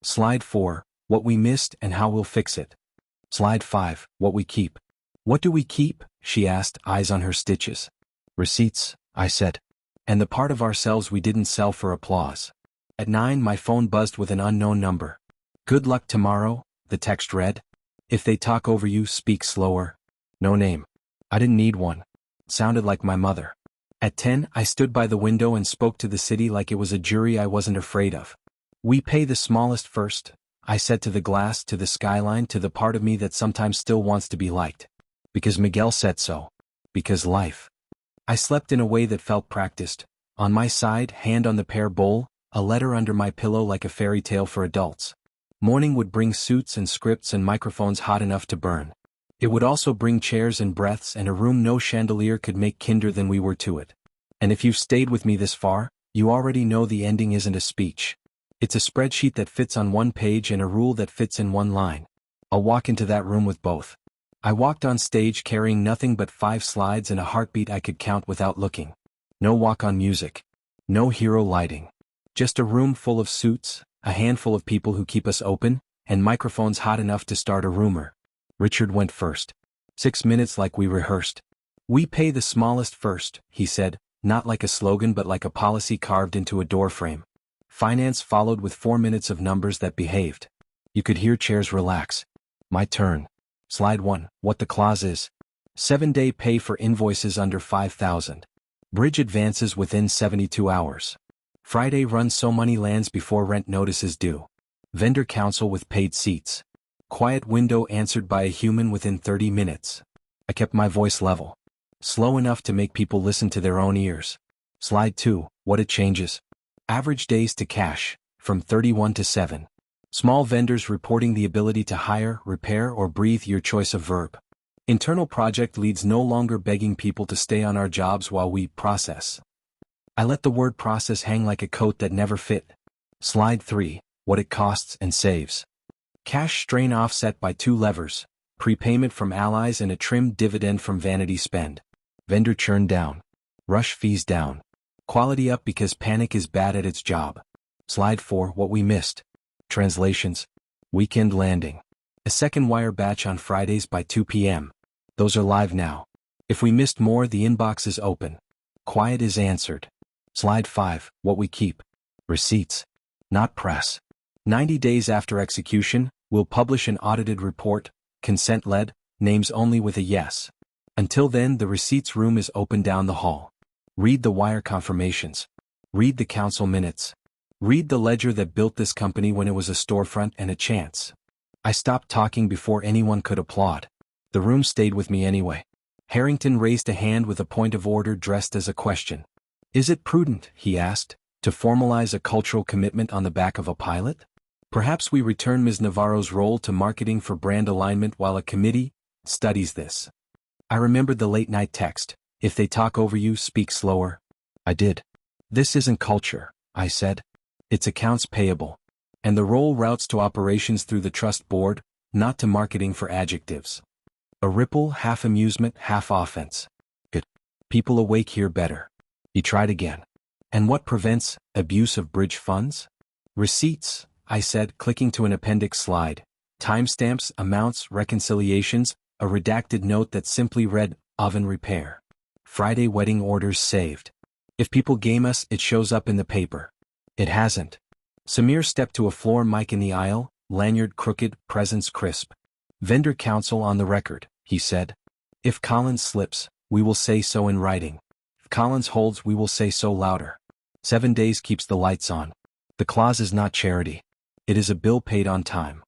Slide 4, what we missed and how we'll fix it. Slide 5, what we keep. "What do we keep?" she asked, eyes on her stitches. "Receipts," I said. "And the part of ourselves we didn't sell for applause." At 9, my phone buzzed with an unknown number. "Good luck tomorrow," the text read. "If they talk over you, speak slower." No name. I didn't need one. Sounded like my mother. At 10, I stood by the window and spoke to the city like it was a jury I wasn't afraid of. "We pay the smallest first," I said, to the glass, to the skyline, to the part of me that sometimes still wants to be liked. Because Miguel said so. Because life. I slept in a way that felt practiced. On my side, hand on the pear bowl, a letter under my pillow like a fairy tale for adults. Morning would bring suits and scripts and microphones hot enough to burn. It would also bring chairs and breaths and a room no chandelier could make kinder than we were to it. And if you've stayed with me this far, you already know the ending isn't a speech. It's a spreadsheet that fits on one page and a rule that fits in one line. I'll walk into that room with both. I walked on stage carrying nothing but 5 slides and a heartbeat I could count without looking. No walk-on music. No hero lighting. Just a room full of suits, a handful of people who keep us open, and microphones hot enough to start a rumor. Richard went first. 6 minutes like we rehearsed. We pay the smallest first, he said, not like a slogan but like a policy carved into a doorframe. Finance followed with 4 minutes of numbers that behaved. You could hear chairs relax. My turn. Slide 1, what the clause is. 7-day pay for invoices under 5,000. Bridge advances within 72 hours. Friday run so money lands before rent notice is due. Vendor counsel with paid seats. Quiet window answered by a human within 30 minutes. I kept my voice level. Slow enough to make people listen to their own ears. Slide 2, what it changes. Average days to cash, from 31 to 7. Small vendors reporting the ability to hire, repair or breathe, your choice of verb. Internal project leads no longer begging people to stay on our jobs while we process. I let the word process hang like a coat that never fit. Slide 3, what it costs and saves. Cash strain offset by 2 levers, prepayment from allies and a trimmed dividend from vanity spend. Vendor churn down. Rush fees down. Quality up because panic is bad at its job. Slide 4, what we missed. Translations. Weekend landing. A second wire batch on Fridays by 2 p.m. Those are live now. If we missed more, the inbox is open. Quiet is answered. Slide 5, what we keep. Receipts. Not press. 90 days after execution, we'll publish an audited report, consent-led, names only with a yes. Until then, the receipts room is open down the hall. Read the wire confirmations. Read the council minutes. Read the ledger that built this company when it was a storefront and a chance. I stopped talking before anyone could applaud. The room stayed with me anyway. Harrington raised a hand with a point of order dressed as a question. Is it prudent, he asked, to formalize a cultural commitment on the back of a pilot? Perhaps we return Ms. Navarro's role to marketing for brand alignment while a committee studies this. I remembered the late-night text. If they talk over you, speak slower. I did. This isn't culture, I said. It's accounts payable. And the role routes to operations through the trust board, not to marketing for adjectives. A ripple, half amusement, half offense. Good. People awake hear better. He tried again. And what prevents abuse of bridge funds? Receipts, I said, clicking to an appendix slide. Timestamps, amounts, reconciliations, a redacted note that simply read, oven repair. Friday wedding orders saved. If people game us, it shows up in the paper. It hasn't. Samir stepped to a floor mic in the aisle, lanyard crooked, presence crisp. Vendor counsel on the record, he said. If Collins slips, we will say so in writing. If Collins holds, we will say so louder. 7 days keeps the lights on. The clause is not charity. It is a bill paid on time.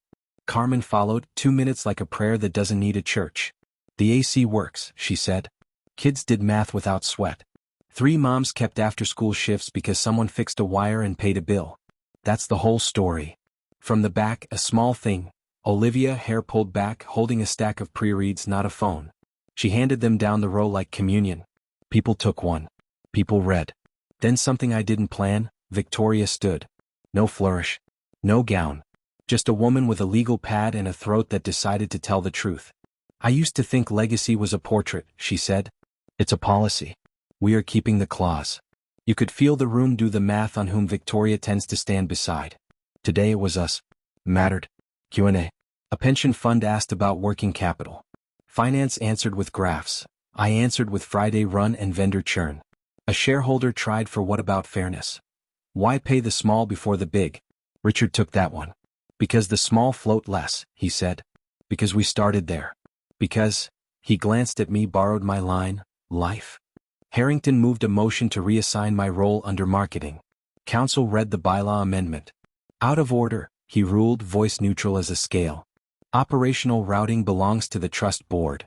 Carmen followed, 2 minutes like a prayer that doesn't need a church. The AC works, she said. Kids did math without sweat. 3 moms kept after-school shifts because someone fixed a wire and paid a bill. That's the whole story. From the back, a small thing. Olivia, hair pulled back, holding a stack of pre-reads, not a phone. She handed them down the row like communion. People took one. People read. Then something I didn't plan, Victoria stood. No flourish. No gown. Just a woman with a legal pad and a throat that decided to tell the truth. I used to think legacy was a portrait, she said. It's a policy. We are keeping the clause. You could feel the room do the math on whom Victoria tends to stand beside. Today it was us. Mattered. Q&A. A pension fund asked about working capital. Finance answered with graphs. I answered with Friday run and vendor churn. A shareholder tried for what about fairness? Why pay the small before the big? Richard took that one. Because the small float less, he said. Because we started there. Because, he glanced at me, borrowed my line, life. Harrington moved a motion to reassign my role under marketing. Council read the bylaw amendment. Out of order, he ruled, voice neutral as a scale. Operational routing belongs to the trust board.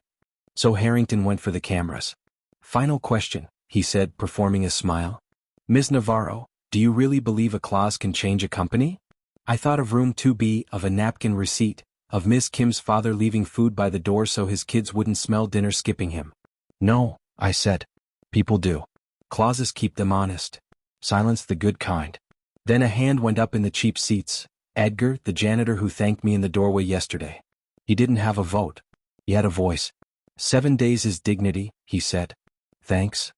So Harrington went for the cameras. Final question, he said, performing a smile. Ms. Navarro, do you really believe a clause can change a company? I thought of room 2B, of a napkin receipt, of Miss Kim's father leaving food by the door so his kids wouldn't smell dinner skipping him. No, I said. People do. Clauses keep them honest. Silence the good kind. Then a hand went up in the cheap seats. Edgar, the janitor who thanked me in the doorway yesterday. He didn't have a vote. He had a voice. 7 days is dignity, he said. Thanks.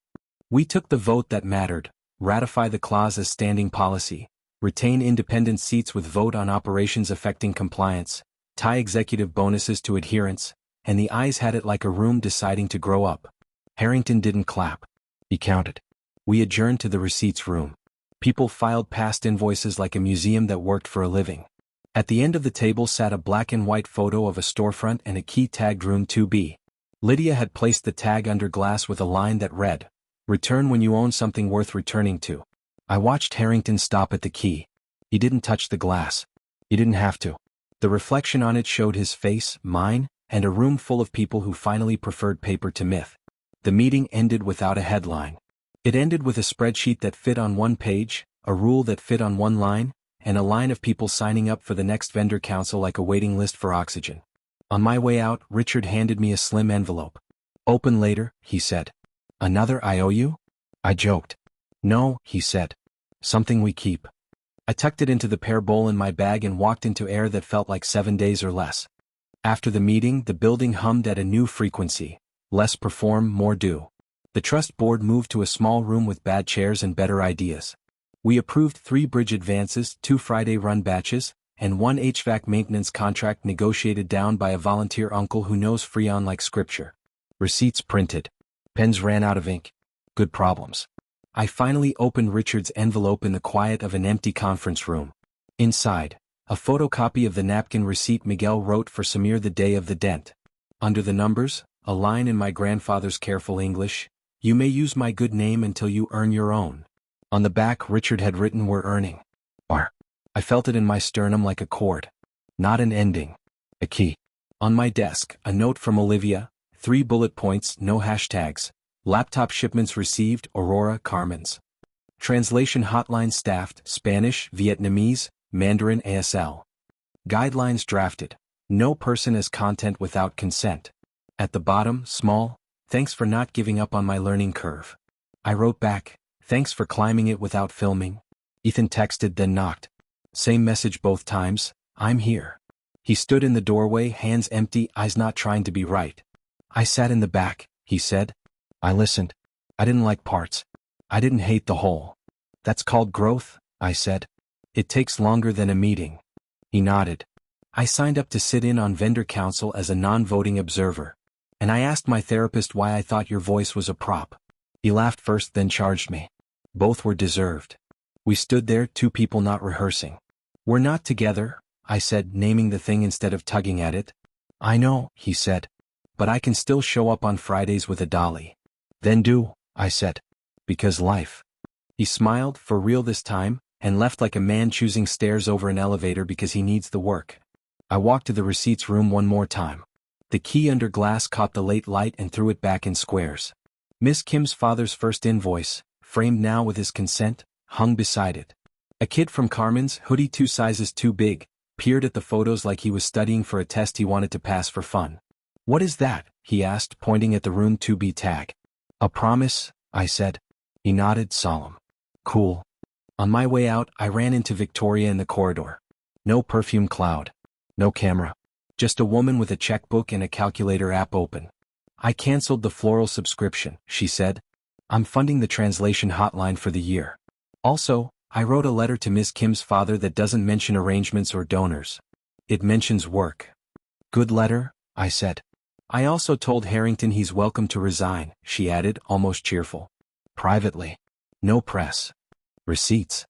We took the vote that mattered. Ratify the clause as standing policy. Retain independent seats with vote on operations affecting compliance. Tie executive bonuses to adherence. And the ayes had it like a room deciding to grow up. Harrington didn't clap. He counted. We adjourned to the receipts room. People filed past invoices like a museum that worked for a living. At the end of the table sat a black and white photo of a storefront and a key tagged room 2B. Lydia had placed the tag under glass with a line that read, "Return when you own something worth returning to." I watched Harrington stop at the key. He didn't touch the glass. He didn't have to. The reflection on it showed his face, mine, and a room full of people who finally preferred paper to myth. The meeting ended without a headline. It ended with a spreadsheet that fit on one page, a rule that fit on one line, and a line of people signing up for the next vendor council like a waiting list for oxygen. On my way out, Richard handed me a slim envelope. "Open later," he said. "Another IOU?" I joked. "No," he said. "Something we keep." I tucked it into the pear bowl in my bag and walked into air that felt like 7 days or less. After the meeting, the building hummed at a new frequency. Less perform, more do. The trust board moved to a small room with bad chairs and better ideas. We approved 3 bridge advances, 2 Friday run batches, and 1 HVAC maintenance contract negotiated down by a volunteer uncle who knows Freon like scripture. Receipts printed. Pens ran out of ink. Good problems. I finally opened Richard's envelope in the quiet of an empty conference room. Inside, a photocopy of the napkin receipt Miguel wrote for Samir the day of the dent. Under the numbers, a line in my grandfather's careful English, "You may use my good name until you earn your own." On the back, Richard had written, "We're earning." I felt it in my sternum like a chord. Not an ending. A key. On my desk, a note from Olivia, 3 bullet points, no hashtags. Laptop shipments received, Aurora, Carmen's. Translation hotline staffed, Spanish, Vietnamese, Mandarin ASL. Guidelines drafted. No person as content without consent. At the bottom, small, "Thanks for not giving up on my learning curve." I wrote back, "Thanks for climbing it without filming." Ethan texted, then knocked. Same message both times, "I'm here." He stood in the doorway, hands empty, eyes not trying to be right. "I sat in the back," he said. I listened. I didn't like parts. I didn't hate the whole. "That's called growth," I said. "It takes longer than a meeting." He nodded. "I signed up to sit in on vendor council as a non-voting observer. And I asked my therapist why I thought your voice was a prop." He laughed first, then charged me. Both were deserved. We stood there, 2 people not rehearsing. "We're not together," I said, naming the thing instead of tugging at it. "I know," he said. "But I can still show up on Fridays with a dolly." "Then do," I said. "Because life." He smiled, for real this time, and left like a man choosing stairs over an elevator because he needs the work. I walked to the receipts room one more time. The key under glass caught the late light and threw it back in squares. Miss Kim's father's first invoice, framed now with his consent, hung beside it. A kid from Carmen's, hoodie 2 sizes too big, peered at the photos like he was studying for a test he wanted to pass for fun. "What is that?" he asked, pointing at the room 2B tag. "A promise," I said. He nodded, solemn. "Cool." On my way out, I ran into Victoria in the corridor. No perfume cloud. No camera. Just a woman with a checkbook and a calculator app open. "I canceled the floral subscription," she said. "I'm funding the translation hotline for the year. Also, I wrote a letter to Miss Kim's father that doesn't mention arrangements or donors. It mentions work." "Good letter," I said. "I also told Harrington he's welcome to resign," she added, almost cheerful. "Privately. No press." "Receipts?"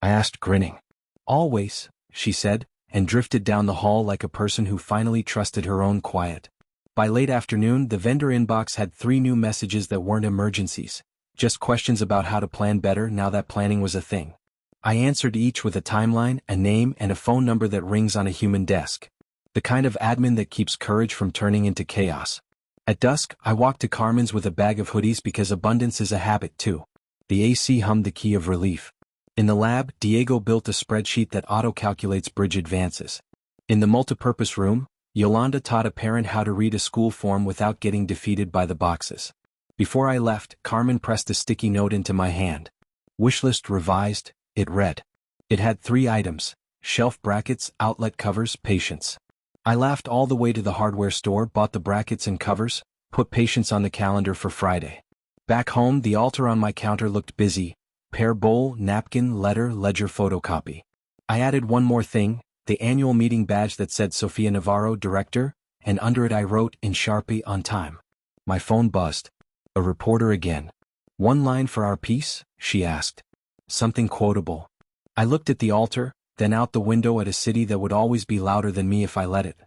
I asked, grinning. "Always," she said, and drifted down the hall like a person who finally trusted her own quiet. By late afternoon, the vendor inbox had 3 new messages that weren't emergencies, just questions about how to plan better now that planning was a thing. I answered each with a timeline, a name, and a phone number that rings on a human desk. The kind of admin that keeps courage from turning into chaos. At dusk, I walked to Carmen's with a bag of hoodies because abundance is a habit too. The AC hummed the key of relief. In the lab, Diego built a spreadsheet that auto-calculates bridge advances. In the multipurpose room, Yolanda taught a parent how to read a school form without getting defeated by the boxes. Before I left, Carmen pressed a sticky note into my hand. Wishlist revised, it read. It had 3 items: shelf brackets, outlet covers, patience. I laughed all the way to the hardware store, bought the brackets and covers, put patience on the calendar for Friday. Back home, the altar on my counter looked busy: pear bowl, napkin, letter, ledger, photocopy. I added one more thing: the annual meeting badge that said Sofia Navarro, director, and under it I wrote in Sharpie, on time. My phone buzzed. A reporter again. "One line for our piece?" she asked. Something quotable. I looked at the altar, then out the window at a city that would always be louder than me if I let it.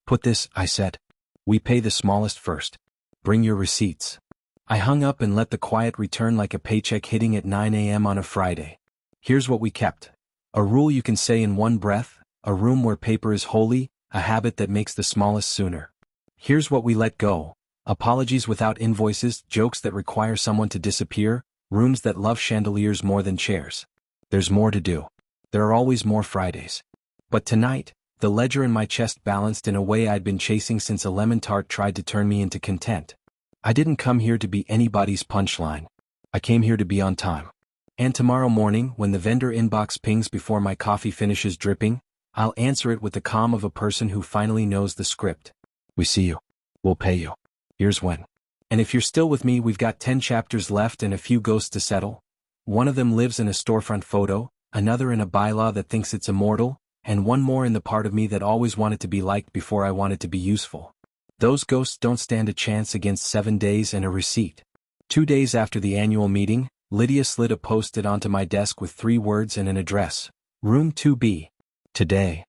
"Put this," I said. "We pay the smallest first. Bring your receipts." I hung up and let the quiet return like a paycheck hitting at 9 a.m. on a Friday. Here's what we kept. A rule you can say in one breath, a room where paper is holy, a habit that makes the smallest sooner. Here's what we let go: apologies without invoices, jokes that require someone to disappear, rooms that love chandeliers more than chairs. There's more to do. There are always more Fridays. But tonight, the ledger in my chest balanced in a way I'd been chasing since a lemon tart tried to turn me into content. I didn't come here to be anybody's punchline. I came here to be on time. And tomorrow morning, when the vendor inbox pings before my coffee finishes dripping, I'll answer it with the calm of a person who finally knows the script. We see you. We'll pay you. Here's when. And if you're still with me, we've got 10 chapters left and a few ghosts to settle. One of them lives in a storefront photo, another in a bylaw that thinks it's immortal, and one more in the part of me that always wanted to be liked before I wanted to be useful. Those ghosts don't stand a chance against 7 days and a receipt. 2 days after the annual meeting, Lydia slid a post-it onto my desk with 3 words and an address: Room 2B. Today.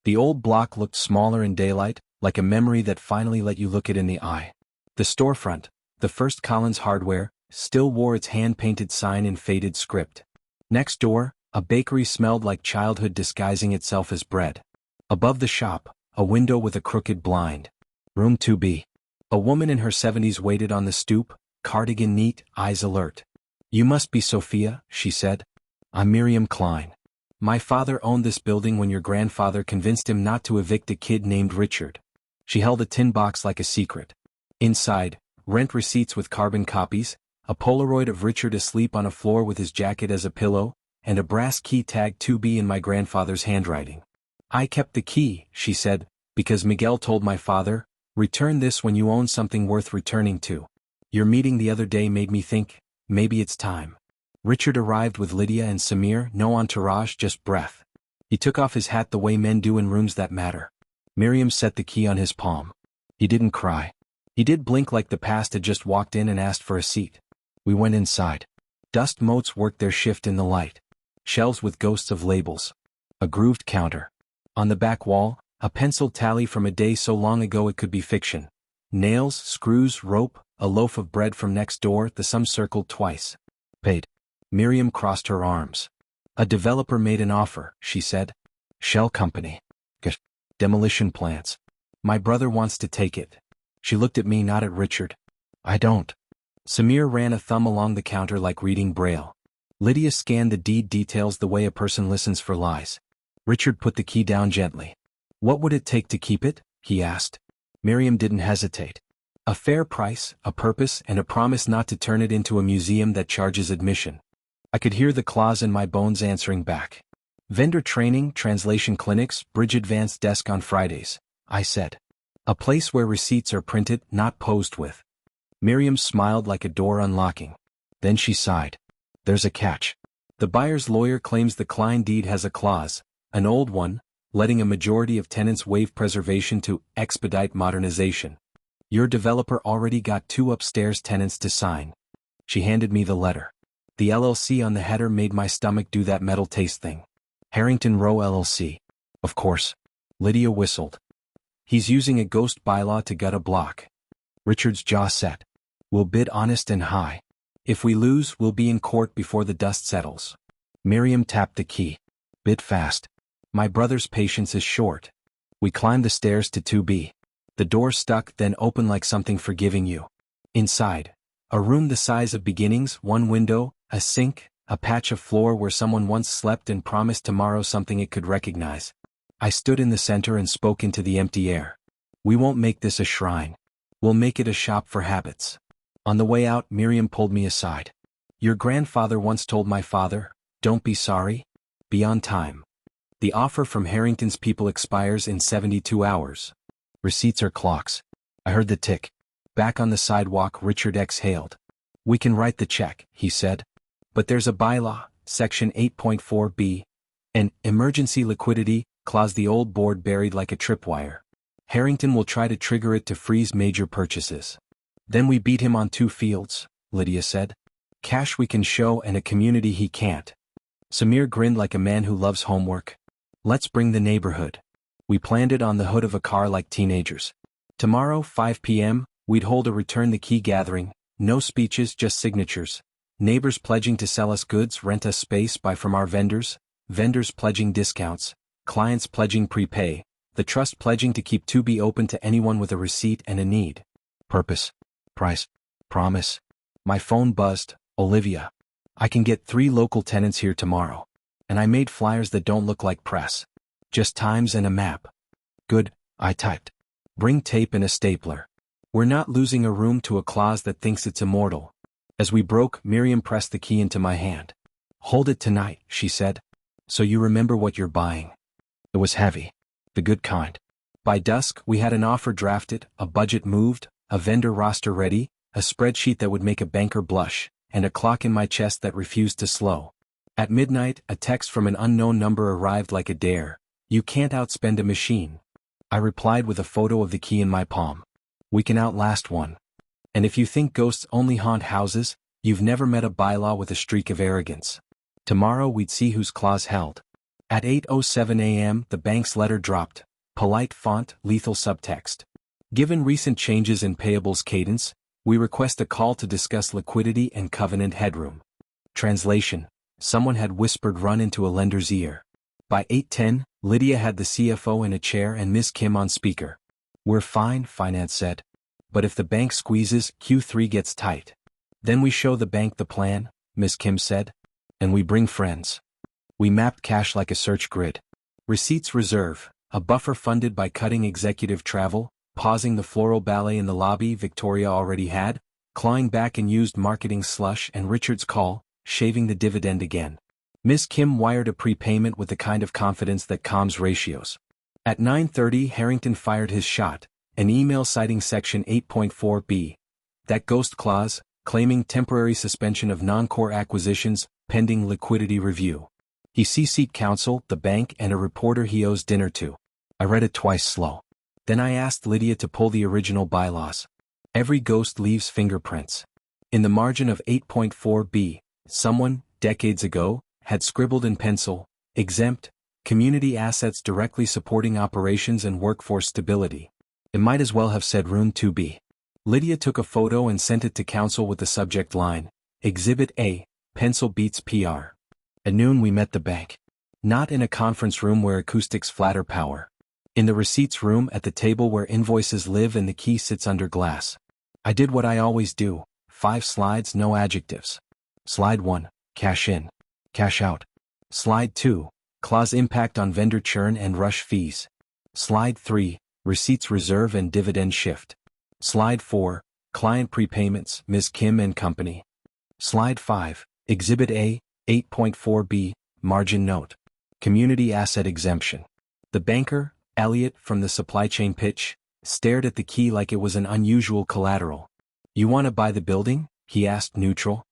The old block looked smaller in daylight, like a memory that finally let you look it in the eye. The storefront, the first Collins Hardware, still wore its hand-painted sign in faded script. Next door, a bakery smelled like childhood disguising itself as bread. Above the shop, a window with a crooked blind. Room 2B. A woman in her 70s waited on the stoop, cardigan neat, eyes alert. "You must be Sophia," she said. "I'm Miriam Klein. My father owned this building when your grandfather convinced him not to evict a kid named Richard." She held a tin box like a secret. Inside, rent receipts with carbon copies, a Polaroid of Richard asleep on a floor with his jacket as a pillow, and a brass key tag 2B in my grandfather's handwriting. "I kept the key," she said, "because Miguel told my father, return this when you own something worth returning to. Your meeting the other day made me think, maybe it's time." Richard arrived with Lydia and Samir, no entourage, just breath. He took off his hat the way men do in rooms that matter. Miriam set the key on his palm. He didn't cry. He did blink like the past had just walked in and asked for a seat. We went inside. Dust motes worked their shift in the light. Shelves with ghosts of labels. A grooved counter. On the back wall, a penciled tally from a day so long ago it could be fiction. Nails, screws, rope, a loaf of bread from next door, the sum circled twice. Paid. Miriam crossed her arms. "A developer made an offer," she said. "Shell company. Good. Demolition plants. My brother wants to take it." She looked at me, not at Richard. "I don't." Samir ran a thumb along the counter like reading Braille. Lydia scanned the deed details the way a person listens for lies. Richard put the key down gently. "What would it take to keep it?" he asked. Miriam didn't hesitate. "A fair price, a purpose, and a promise not to turn it into a museum that charges admission." I could hear the clause in my bones answering back. "Vendor training, translation clinics, bridge advanced desk on Fridays," I said. "A place where receipts are printed, not posed with." Miriam smiled like a door unlocking. Then she sighed. "There's a catch. The buyer's lawyer claims the Klein deed has a clause, an old one, letting a majority of tenants waive preservation to expedite modernization. Your developer already got 2 upstairs tenants to sign." She handed me the letter. The LLC on the header made my stomach do that metal taste thing. Harrington Row LLC. Of course. Lydia whistled. "He's using a ghost bylaw to gut a block." Richard's jaw set. "We'll bid honest and high. If we lose, we'll be in court before the dust settles." Miriam tapped the key. "Bid fast. My brother's patience is short." We climbed the stairs to 2B. The door stuck, then opened like something forgiving you. Inside, a room the size of beginnings, 1 window, a sink, a patch of floor where someone once slept and promised tomorrow something it could recognize. I stood in the center and spoke into the empty air. We won't make this a shrine. We'll make it a shop for habits. On the way out, Miriam pulled me aside. Your grandfather once told my father, don't be sorry. Be on time. The offer from Harrington's people expires in 72 hours. Receipts are clocks. I heard the tick. Back on the sidewalk, Richard exhaled. We can write the check, he said. But there's a bylaw, Section 8.4b, an emergency liquidity clause, the old board buried like a tripwire. Harrington will try to trigger it to freeze major purchases. Then we beat him on 2 fields, Lydia said. Cash we can show and a community he can't. Samir grinned like a man who loves homework. Let's bring the neighborhood. We planned it on the hood of a car like teenagers. Tomorrow, 5 p.m., we'd hold a return the key gathering, no speeches, just signatures. Neighbors pledging to sell us goods, rent us space, buy from our vendors, vendors pledging discounts, clients pledging prepay, the trust pledging to keep 2B open to anyone with a receipt and a need. Purpose, price, promise. My phone buzzed. Olivia. I can get 3 local tenants here tomorrow. And I made flyers that don't look like press. Just times and a map. Good, I typed. Bring tape and a stapler. We're not losing a room to a clause that thinks it's immortal. As we broke, Miriam pressed the key into my hand. Hold it tonight, she said. So you remember what you're buying. It was heavy. The good kind. By dusk, we had an offer drafted, a budget moved, a vendor roster ready, a spreadsheet that would make a banker blush, and a clock in my chest that refused to slow. At midnight, a text from an unknown number arrived like a dare. You can't outspend a machine. I replied with a photo of the key in my palm. We can outlast one. And if you think ghosts only haunt houses, you've never met a bylaw with a streak of arrogance. Tomorrow we'd see whose clause held. At 8:07 a.m., the bank's letter dropped. Polite font, lethal subtext. Given recent changes in payables cadence, we request a call to discuss liquidity and covenant headroom. Translation. Someone had whispered run into a lender's ear. By 8:10, Lydia had the CFO in a chair and Miss Kim on speaker. We're fine, finance said. But if the bank squeezes, Q3 gets tight. Then we show the bank the plan, Miss Kim said. And we bring friends. We mapped cash like a search grid. Receipts reserve, a buffer funded by cutting executive travel, pausing the floral ballet in the lobby Victoria already had, clawing back and used marketing slush and Richard's call, shaving the dividend again. Miss Kim wired a prepayment with the kind of confidence that calms ratios. At 9:30 Harrington fired his shot, an email citing Section 8.4b. That ghost clause, claiming temporary suspension of non-core acquisitions, pending liquidity review. He CC'd counsel, the bank, and a reporter he owes dinner to. I read it twice slow. Then I asked Lydia to pull the original bylaws. Every ghost leaves fingerprints. In the margin of 8.4b, someone, decades ago, had scribbled in pencil, exempt, community assets directly supporting operations and workforce stability. It might as well have said Room 2B. Lydia took a photo and sent it to counsel with the subject line, Exhibit A, Pencil Beats PR. At noon we met the bank. Not in a conference room where acoustics flatter power. In the receipts room at the table where invoices live and the key sits under glass. I did what I always do, 5 slides, no adjectives. Slide 1, cash in. Cash out. Slide 2, clause impact on vendor churn and rush fees. Slide 3, receipts reserve and dividend shift. Slide 4, client prepayments, Ms. Kim and Company. Slide 5, Exhibit A, 8.4b, margin note. Community asset exemption. The banker, Elliot from the supply chain pitch, stared at the key like it was an unusual collateral. You want to buy the building? He asked neutral.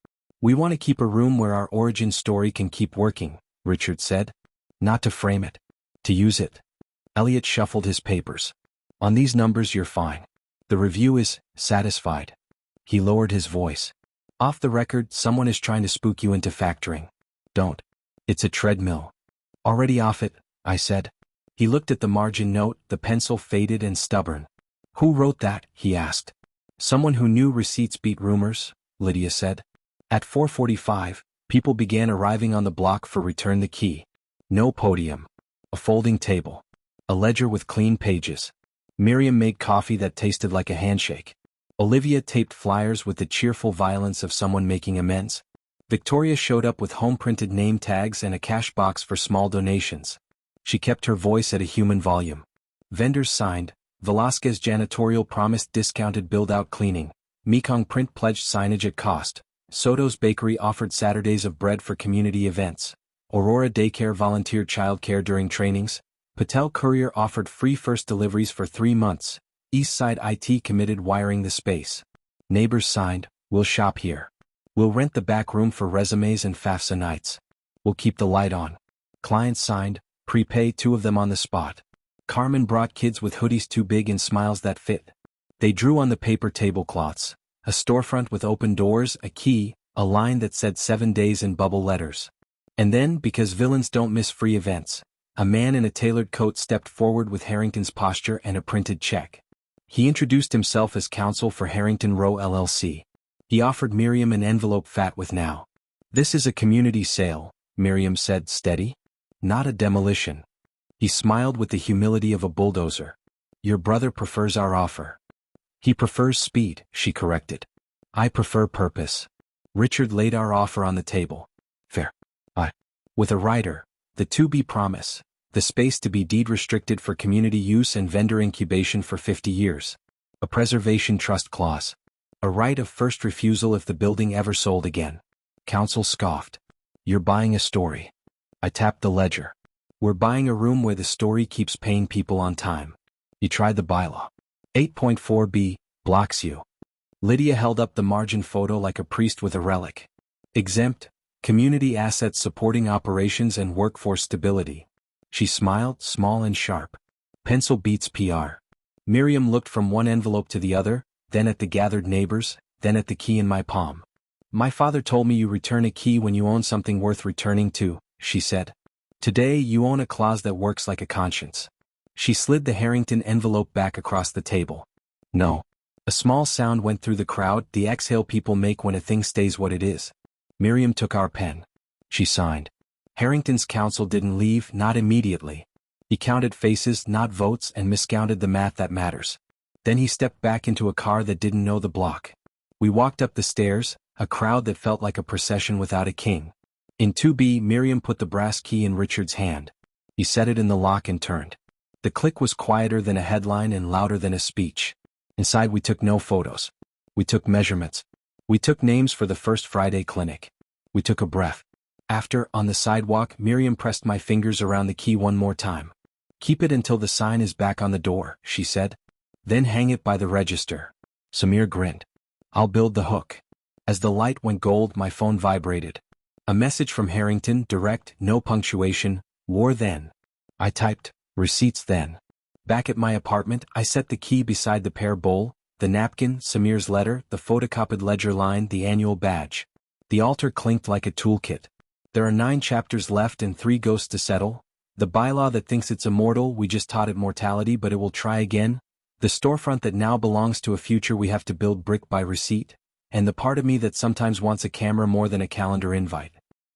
We want to keep a room where our origin story can keep working, Richard said. Not to frame it. To use it. Elliot shuffled his papers. On these numbers you're fine. The review is satisfied. He lowered his voice. Off the record, someone is trying to spook you into factoring. Don't. It's a treadmill. Already off it, I said. He looked at the margin note, the pencil faded and stubborn. Who wrote that? He asked. Someone who knew receipts beat rumors, Lydia said. At 4:45, people began arriving on the block for return the key. No podium. A folding table. A ledger with clean pages. Miriam made coffee that tasted like a handshake. Olivia taped flyers with the cheerful violence of someone making amends. Victoria showed up with home-printed name tags and a cash box for small donations. She kept her voice at a human volume. Vendors signed, Velasquez Janitorial promised discounted build-out cleaning, Mekong Print pledged signage at cost, Soto's Bakery offered Saturdays of bread for community events, Aurora Daycare volunteered childcare during trainings, Patel Courier offered free first deliveries for 3 months, Eastside IT committed wiring the space. Neighbors signed, we'll shop here. We'll rent the back room for resumes and FAFSA nights. We'll keep the light on. Clients signed, prepay 2 of them on the spot. Carmen brought kids with hoodies too big and smiles that fit. They drew on the paper tablecloths, a storefront with open doors, a key, a line that said 7 days in bubble letters. And then, because villains don't miss free events, a man in a tailored coat stepped forward with Harrington's posture and a printed check. He introduced himself as counsel for Harrington Row LLC. He offered Miriam an envelope fat with now. This is a community sale, Miriam said, steady. Not a demolition. He smiled with the humility of a bulldozer. Your brother prefers our offer. He prefers speed, she corrected. I prefer purpose. Richard laid our offer on the table. Fair. With a rider, the to-be promise, the space to be deed-restricted for community use and vendor incubation for 50 years. A preservation trust clause. A right of first refusal if the building ever sold again. Counsel scoffed. You're buying a story. I tapped the ledger. We're buying a room where the story keeps paying people on time. You tried the bylaw. 8.4b, blocks you. Lydia held up the margin photo like a priest with a relic. Exempt, community assets supporting operations and workforce stability. She smiled, small and sharp. Pencil beats PR. Miriam looked from one envelope to the other, then at the gathered neighbors, then at the key in my palm. My father told me you return a key when you own something worth returning to, she said. Today you own a clause that works like a conscience. She slid the Harrington envelope back across the table. No. A small sound went through the crowd, the exhale people make when a thing stays what it is. Miriam took our pen. She signed. Harrington's counsel didn't leave, not immediately. He counted faces, not votes, and miscounted the math that matters. Then he stepped back into a car that didn't know the block. We walked up the stairs, a crowd that felt like a procession without a king. In 2B, Miriam put the brass key in Richard's hand. He set it in the lock and turned. The click was quieter than a headline and louder than a speech. Inside we took no photos. We took measurements. We took names for the first Friday clinic. We took a breath. After, on the sidewalk, Miriam pressed my fingers around the key one more time. Keep it until the sign is back on the door, she said. Then hang it by the register. Samir grinned. I'll build the hook. As the light went gold, my phone vibrated. A message from Harrington, direct, no punctuation, war then. I typed, receipts then. Back at my apartment, I set the key beside the pear bowl, the napkin, Samir's letter, the photocopied ledger line, the annual badge. The altar clinked like a toolkit. There are 9 chapters left and 3 ghosts to settle. The bylaw that thinks it's immortal, we just taught it mortality but it will try again. The storefront that now belongs to a future we have to build brick by receipt. And the part of me that sometimes wants a camera more than a calendar invite.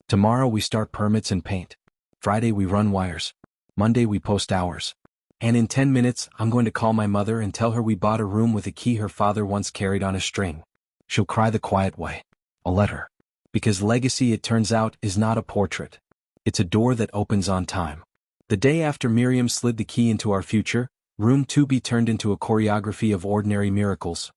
Tomorrow we start permits and paint. Friday we run wires. Monday we post hours. And in 10 minutes, I'm going to call my mother and tell her we bought a room with a key her father once carried on a string. She'll cry the quiet way. I'll let her. Because legacy, it turns out, is not a portrait. It's a door that opens on time. The day after Miriam slid the key into our future, room 2B turned into a choreography of ordinary miracles.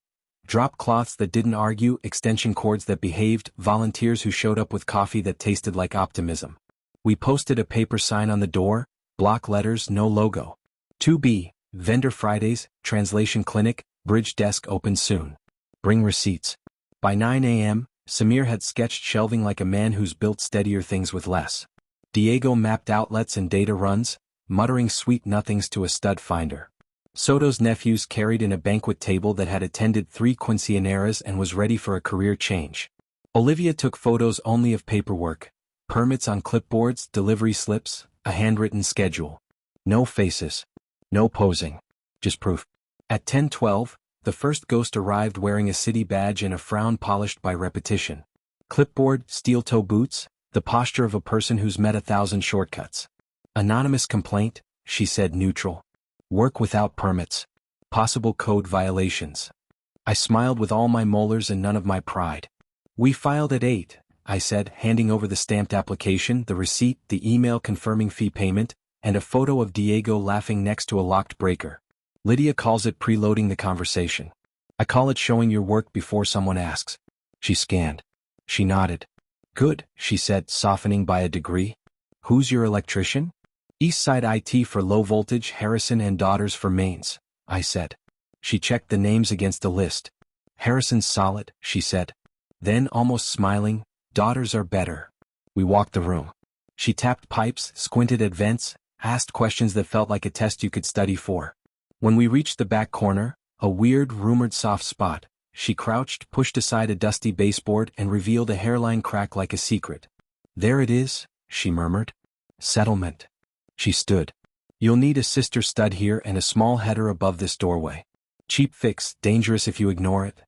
Drop cloths that didn't argue, extension cords that behaved, volunteers who showed up with coffee that tasted like optimism. We posted a paper sign on the door, block letters, no logo. 2B, Vendor Fridays, Translation Clinic, Bridge Desk open soon. Bring receipts. By 9 a.m., Samir had sketched shelving like a man who's built steadier things with less. Diego mapped outlets and data runs, muttering sweet nothings to a stud finder. Soto's nephews carried in a banquet table that had attended 3 quinceañeras and was ready for a career change. Olivia took photos only of paperwork, permits on clipboards, delivery slips, a handwritten schedule. No faces. No posing. Just proof. At 10:12, the first ghost arrived wearing a city badge and a frown polished by repetition. Clipboard, steel-toe boots, the posture of a person who's met 1,000 shortcuts. Anonymous complaint, she said neutral. Work without permits. Possible code violations. I smiled with all my molars and none of my pride. We filed at 8. I said, handing over the stamped application, the receipt, the email confirming fee payment, and a photo of Diego laughing next to a locked breaker. Lydia calls it preloading the conversation. I call it showing your work before someone asks. She scanned. She nodded. Good, she said, softening by a degree. Who's your electrician? Eastside IT for low voltage, Harrison and Daughters for mains, I said. She checked the names against the list. Harrison's solid, she said. Then, almost smiling, Daughters are better. We walked the room. She tapped pipes, squinted at vents, asked questions that felt like a test you could study for. When we reached the back corner, a weird, rumored soft spot, she crouched, pushed aside a dusty baseboard and revealed a hairline crack like a secret. There it is, she murmured. Settlement. She stood. You'll need a sister stud here and a small header above this doorway. Cheap fix, dangerous if you ignore it.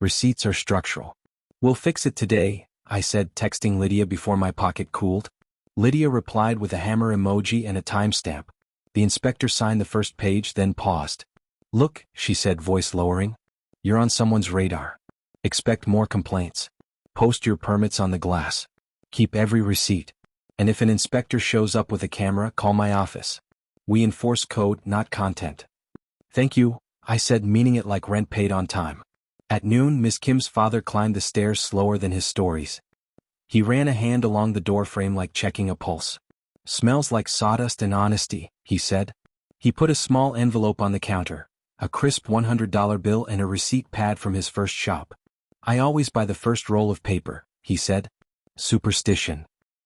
Receipts are structural. We'll fix it today, I said, texting Lydia before my pocket cooled. Lydia replied with a hammer emoji and a timestamp. The inspector signed the first page, then paused. Look, she said, voice lowering. You're on someone's radar. Expect more complaints. Post your permits on the glass. Keep every receipt. And if an inspector shows up with a camera, call my office. We enforce code, not content. Thank you, I said, meaning it like rent paid on time. At noon, Miss Kim's father climbed the stairs slower than his stories. He ran a hand along the doorframe like checking a pulse. Smells like sawdust and honesty, he said. He put a small envelope on the counter, a crisp $100 bill and a receipt pad from his first shop. I always buy the first roll of paper, he said. Superstition.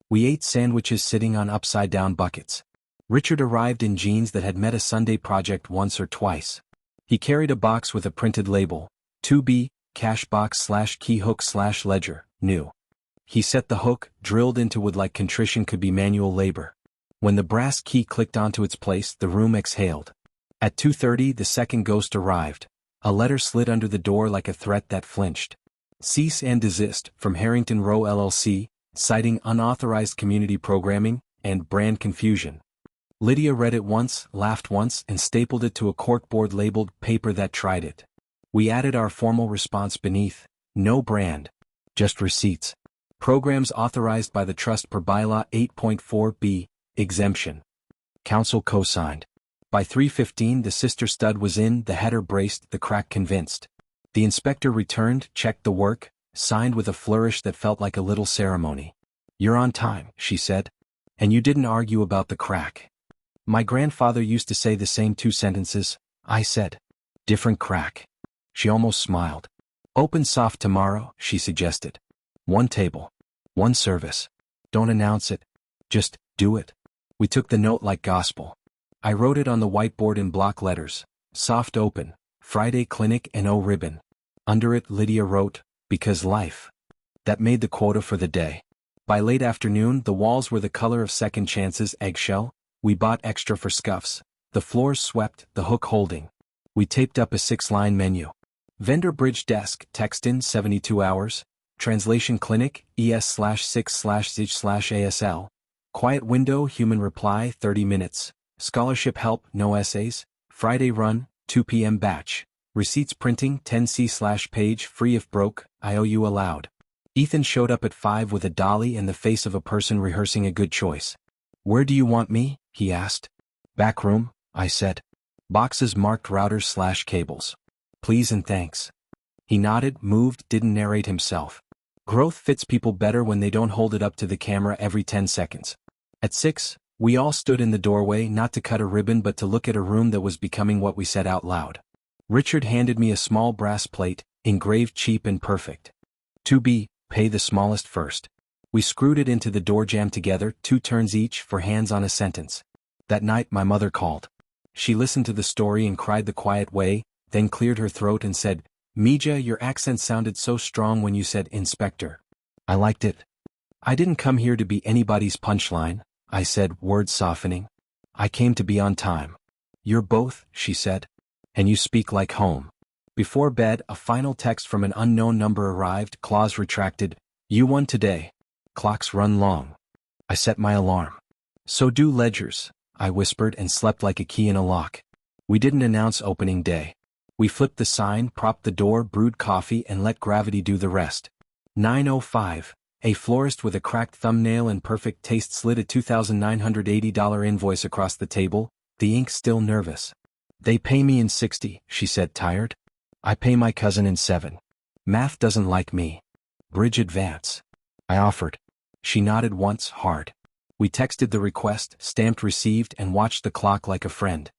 We ate sandwiches sitting on upside-down buckets. Richard arrived in jeans that had met a Sunday project once or twice. He carried a box with a printed label, 2B, cash box/key hook/ledger, new. He set the hook, drilled into wood like contrition could be manual labor. When the brass key clicked onto its place, the room exhaled. At 2:30, the second ghost arrived. A letter slid under the door like a threat that flinched. Cease and desist, from Harrington Row LLC, citing unauthorized community programming and brand confusion. Lydia read it once, laughed once, and stapled it to a corkboard labeled paper that tried it. We added our formal response beneath, no brand, just receipts. Programs authorized by the trust per bylaw 8.4b, exemption. Council co-signed. By 3:15 the sister stud was in, the header braced, the crack convinced. The inspector returned, checked the work, signed with a flourish that felt like a little ceremony. You're on time, she said. And you didn't argue about the crack. My grandfather used to say the same two sentences, I said. Different crack. She almost smiled. Open soft tomorrow, she suggested. One table. One service. Don't announce it. Just do it. We took the note like gospel. I wrote it on the whiteboard in block letters. Soft open. Friday clinic and O ribbon. Under it Lydia wrote, because life. That made the quota for the day. By late afternoon the walls were the color of second chances, eggshell. We bought extra for scuffs. The floors swept, the hook holding. We taped up a 6-line menu. Vendor bridge desk, text in 72 hours. Translation clinic, ES/6/ZH/ASL. Quiet window, human reply, 30 minutes. Scholarship help, no essays. Friday run, 2 p.m. batch. Receipts printing, 10C/page, free if broke, IOU allowed. Ethan showed up at 5 with a dolly and the face of a person rehearsing a good choice. Where do you want me? He asked. Back room, I said. Boxes marked routers/cables. Please and thanks. He nodded, moved, didn't narrate himself. Growth fits people better when they don't hold it up to the camera every 10 seconds. At 6, we all stood in the doorway, not to cut a ribbon but to look at a room that was becoming what we said out loud. Richard handed me a small brass plate, engraved cheap and perfect. 2B, pay the smallest first. We screwed it into the door jamb together, 2 turns each for hands on a sentence. That night my mother called. She listened to the story and cried the quiet way, then cleared her throat and said, Mija, your accent sounded so strong when you said inspector. I liked it. I didn't come here to be anybody's punchline, I said, words softening. I came to be on time. You're both, she said. And you speak like home. Before bed, a final text from an unknown number arrived, clause retracted. You won today. Clocks run long. I set my alarm. So do ledgers, I whispered and slept like a key in a lock. We didn't announce opening day. We flipped the sign, propped the door, brewed coffee and let gravity do the rest. 9:05, A florist with a cracked thumbnail and perfect taste slid a $2,980 invoice across the table, the ink still nervous. They pay me in 60, she said, tired. I pay my cousin in 7. Math doesn't like me. Bridge advance. I offered. She nodded once, hard. We texted the request, stamped received, and watched the clock like a friend.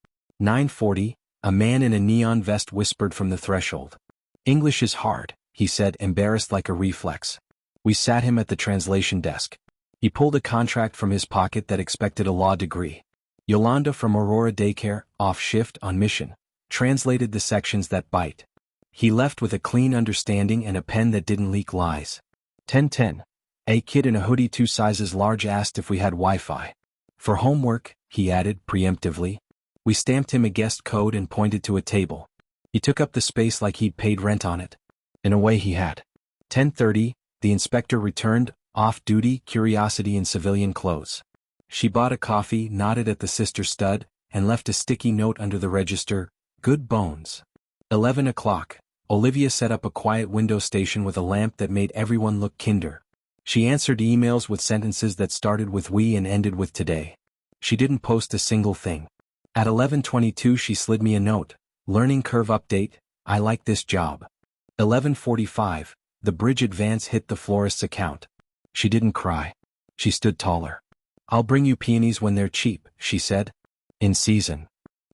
9:40, a man in a neon vest whispered from the threshold. English is hard, he said, embarrassed like a reflex. We sat him at the translation desk. He pulled a contract from his pocket that expected a law degree. Yolanda from Aurora Daycare, off shift, on mission, translated the sections that bite. He left with a clean understanding and a pen that didn't leak lies. 10:10. A kid in a hoodie 2 sizes large asked if we had Wi-Fi. For homework, he added preemptively. We stamped him a guest code and pointed to a table. He took up the space like he'd paid rent on it. In a way he had. 10:30, the inspector returned, off-duty, curiosity in civilian clothes. She bought a coffee, nodded at the sister stud, and left a sticky note under the register, good bones. 11 o'clock, Olivia set up a quiet window station with a lamp that made everyone look kinder. She answered emails with sentences that started with we and ended with today. She didn't post a single thing. At 11:22 she slid me a note, learning curve update, I like this job. 11:45, the bridge advance hit the florist's account. She didn't cry. She stood taller. I'll bring you peonies when they're cheap, she said. In season.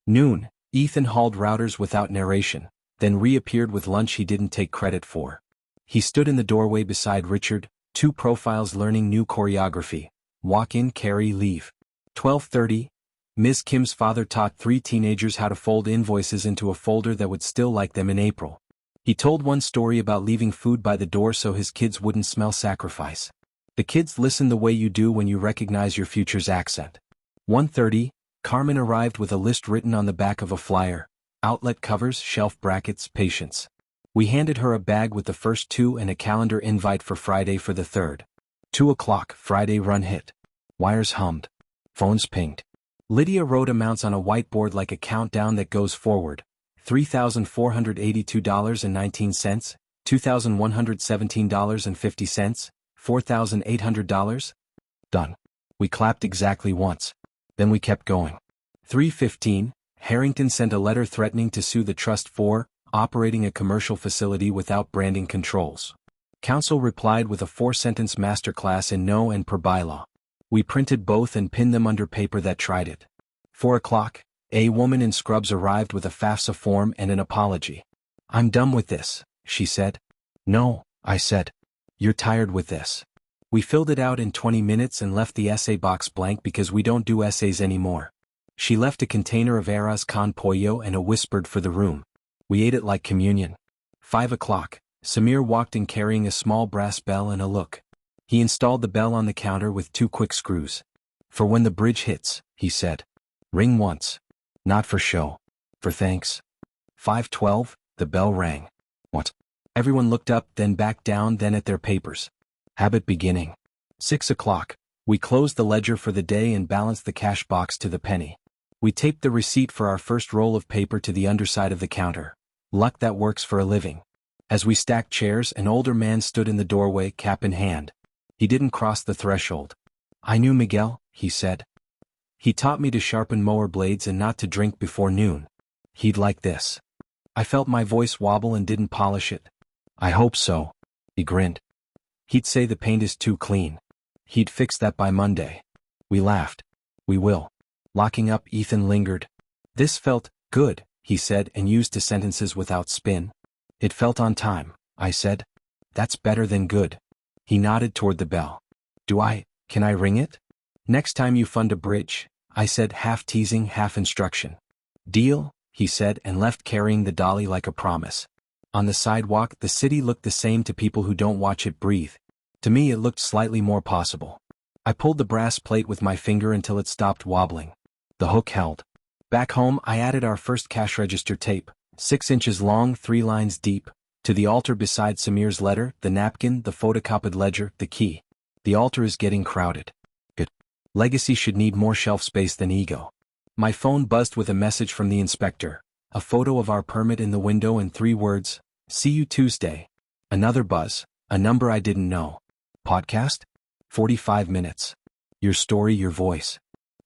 Noon, Ethan hauled routers without narration, then reappeared with lunch he didn't take credit for. He stood in the doorway beside Richard, 2 profiles learning new choreography. Walk in, carry, leave. 12:30, Ms. Kim's father taught 3 teenagers how to fold invoices into a folder that would still like them in April. He told one story about leaving food by the door so his kids wouldn't smell sacrifice. The kids listen the way you do when you recognize your future's accent. 1:30, Carmen arrived with a list written on the back of a flyer. Outlet covers, shelf brackets, patience. We handed her a bag with the first 2 and a calendar invite for Friday for the 3rd. 2 o'clock, Friday run hit. Wires hummed. Phones pinged. Lydia wrote amounts on a whiteboard like a countdown that goes forward. $3,482.19, $2,117.50, $4,800? Done. We clapped exactly once. Then we kept going. 3:15, Harrington sent a letter threatening to sue the trust for operating a commercial facility without branding controls. Counsel replied with a 4-sentence masterclass in no and per bylaw. We printed both and pinned them under paper that tried it. 4 o'clock, a woman in scrubs arrived with a FAFSA form and an apology. I'm done with this, she said. No, I said. You're tired with this. We filled it out in 20 minutes and left the essay box blank because we don't do essays anymore. She left a container of arroz con pollo and a whispered for the room. We ate it like communion. 5 o'clock, Samir walked in carrying a small brass bell and a look. He installed the bell on the counter with 2 quick screws. For when the bridge hits, he said. Ring once. Not for show. For thanks. 5:12, the bell rang. What? Everyone looked up, then back down, then at their papers. Habit beginning. 6 o'clock, we closed the ledger for the day and balanced the cash box to the penny. We taped the receipt for our first roll of paper to the underside of the counter. Luck that works for a living. As we stacked chairs, an older man stood in the doorway, cap in hand. He didn't cross the threshold. I knew Miguel, he said. He taught me to sharpen mower blades and not to drink before noon. He'd like this. I felt my voice wobble and didn't polish it. I hope so. He grinned. He'd say the paint is too clean. He'd fix that by Monday. We laughed. We will. Locking up, Ethan lingered. This felt good, he said, and used 2 sentences without spin. It felt on time, I said. That's better than good. He nodded toward the bell. Can I ring it? Next time you fund a bridge, I said, half teasing, half instruction. Deal, he said, and left carrying the dolly like a promise. On the sidewalk, the city looked the same to people who don't watch it breathe. To me it looked slightly more possible. I pulled the brass plate with my finger until it stopped wobbling. The hook held. Back home I added our first cash register tape, 6 inches long, 3 lines deep, to the altar beside Samir's letter, the napkin, the photocopied ledger, the key. The altar is getting crowded. Good. Legacy should need more shelf space than ego. My phone buzzed with a message from the inspector, a photo of our permit in the window and 3 words, see you Tuesday. Another buzz, a number I didn't know. Podcast? 45 minutes. Your story, your voice.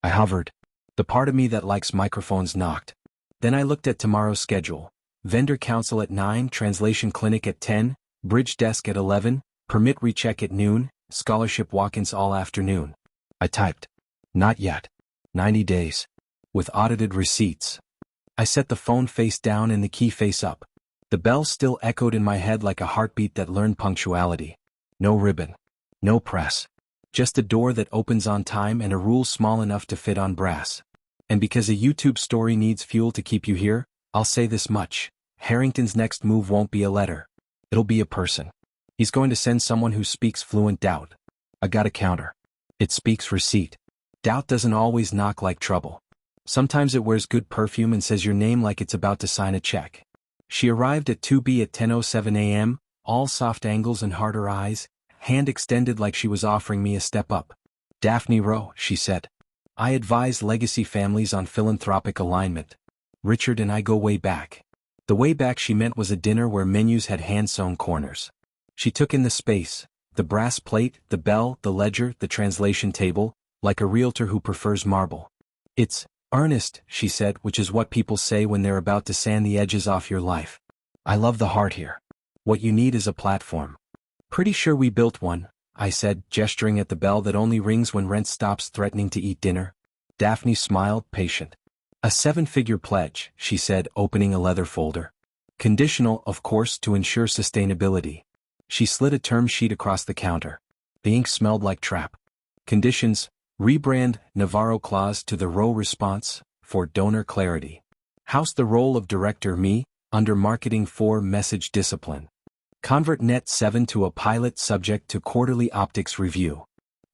I hovered. The part of me that likes microphones knocked. Then I looked at tomorrow's schedule. Vendor council at 9, translation clinic at 10, bridge desk at 11, permit recheck at noon, scholarship walk-ins all afternoon. I typed. Not yet. 90 days. With audited receipts. I set the phone face down and the key face up. The bell still echoed in my head like a heartbeat that learned punctuality. No ribbon. No press. Just a door that opens on time and a rule small enough to fit on brass. And because a YouTube story needs fuel to keep you here, I'll say this much. Harrington's next move won't be a letter. It'll be a person. He's going to send someone who speaks fluent doubt. I got a counter. It speaks receipt. Doubt doesn't always knock like trouble. Sometimes it wears good perfume and says your name like it's about to sign a check. She arrived at 2B at 10:07 a.m., all soft angles and harder eyes, hand extended like she was offering me a step up. Daphne Rowe, she said. I advise legacy families on philanthropic alignment. Richard and I go way back. The way back she meant was a dinner where menus had hand-sewn corners. She took in the space, the brass plate, the bell, the ledger, the translation table, like a realtor who prefers marble. It's earnest, she said, which is what people say when they're about to sand the edges off your life. I love the heart here. What you need is a platform. Pretty sure we built one, I said, gesturing at the bell that only rings when rent stops threatening to eat dinner. Daphne smiled, patient. A 7-figure pledge, she said, opening a leather folder. Conditional, of course, to ensure sustainability. She slid a term sheet across the counter. The ink smelled like trap. Conditions: rebrand Navarro Clause to the Rowe response, for donor clarity. House the role of director me, under marketing for message discipline. Convert Net 7 to a pilot subject to quarterly optics review.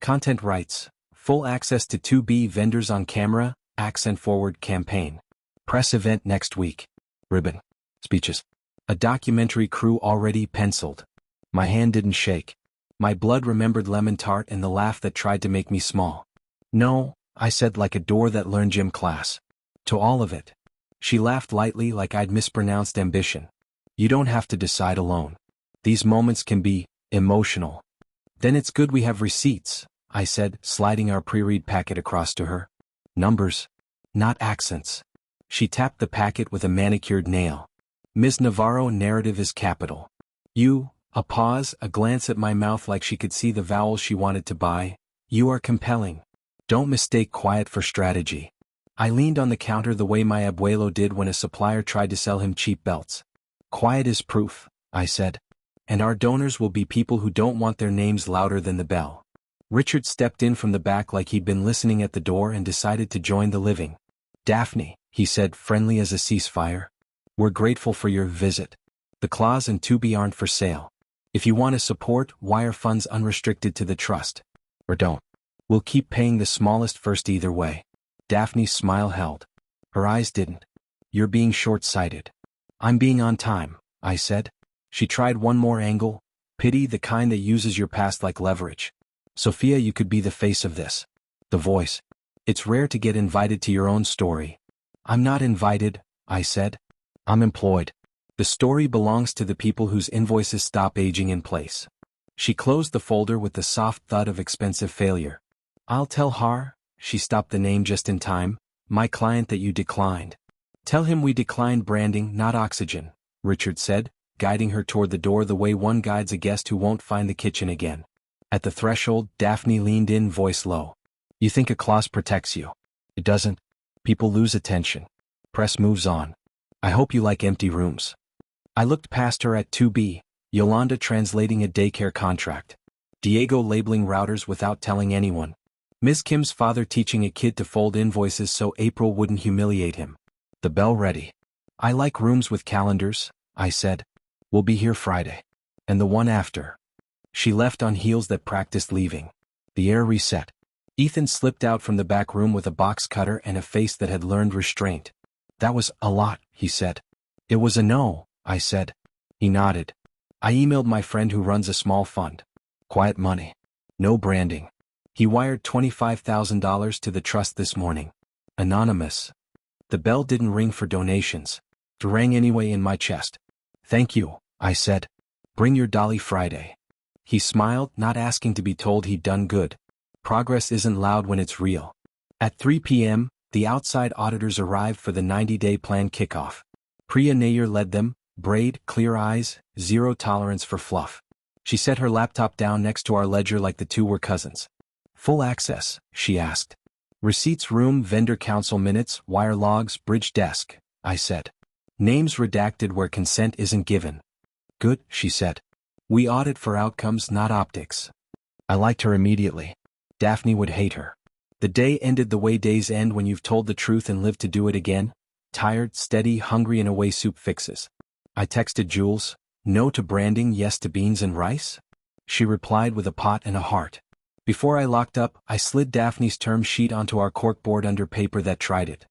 Content rights, full access to 2B vendors on camera, accent forward campaign. Press event next week. Ribbon. Speeches. A documentary crew already penciled. My hand didn't shake. My blood remembered lemon tart and the laugh that tried to make me small. No, I said like a door that learned gym class. To all of it. She laughed lightly like I'd mispronounced ambition. You don't have to decide alone. These moments can be emotional. Then it's good we have receipts, I said, sliding our pre-read packet across to her. Numbers, not accents. She tapped the packet with a manicured nail. Ms. Navarro, narrative is capital. You, a pause, a glance at my mouth like she could see the vowel she wanted to buy. You are compelling. Don't mistake quiet for strategy. I leaned on the counter the way my abuelo did when a supplier tried to sell him cheap belts. Quiet is proof, I said. And our donors will be people who don't want their names louder than the bell. Richard stepped in from the back like he'd been listening at the door and decided to join the living. Daphne, he said, friendly as a ceasefire. We're grateful for your visit. The clause and 2B aren't for sale. If you want to support, wire funds unrestricted to the trust. Or don't. We'll keep paying the smallest first either way. Daphne's smile held. Her eyes didn't. You're being short-sighted. I'm being on time, I said. She tried one more angle. Pity, the kind that uses your past like leverage. Sophia, you could be the face of this. The voice. It's rare to get invited to your own story. I'm not invited, I said. I'm employed. The story belongs to the people whose invoices stop aging in place. She closed the folder with the soft thud of expensive failure. I'll tell Har, she stopped the name just in time, my client that you declined. Tell him we declined branding, not oxygen, Richard said, guiding her toward the door the way one guides a guest who won't find the kitchen again. At the threshold, Daphne leaned in, voice low. You think a clause protects you? It doesn't. People lose attention. Press moves on. I hope you like empty rooms. I looked past her at 2B, Yolanda translating a daycare contract. Diego labeling routers without telling anyone. Ms. Kim's father teaching a kid to fold invoices so April wouldn't humiliate him. The bell ready. I like rooms with calendars, I said. We'll be here Friday. And the one after. She left on heels that practiced leaving. The air reset. Ethan slipped out from the back room with a box cutter and a face that had learned restraint. That was a lot, he said. It was a no, I said. He nodded. I emailed my friend who runs a small fund. Quiet money. No branding. He wired $25,000 to the trust this morning. Anonymous. The bell didn't ring for donations. It rang anyway in my chest. Thank you, I said. Bring your dolly Friday. He smiled, not asking to be told he'd done good. Progress isn't loud when it's real. At 3 p.m., the outside auditors arrived for the 90-day plan kickoff. Priya Nair led them, braid, clear eyes, zero tolerance for fluff. She set her laptop down next to our ledger like the two were cousins. Full access, she asked. Receipts room, vendor council minutes, wire logs, bridge desk, I said. Names redacted where consent isn't given. Good, she said. We audit for outcomes, not optics. I liked her immediately. Daphne would hate her. The day ended the way days end when you've told the truth and lived to do it again. Tired, steady, hungry in a way soup fixes. I texted Jules, no to branding, yes to beans and rice? She replied with a pot and a heart. Before I locked up, I slid Daphne's term sheet onto our corkboard under paper that tried it.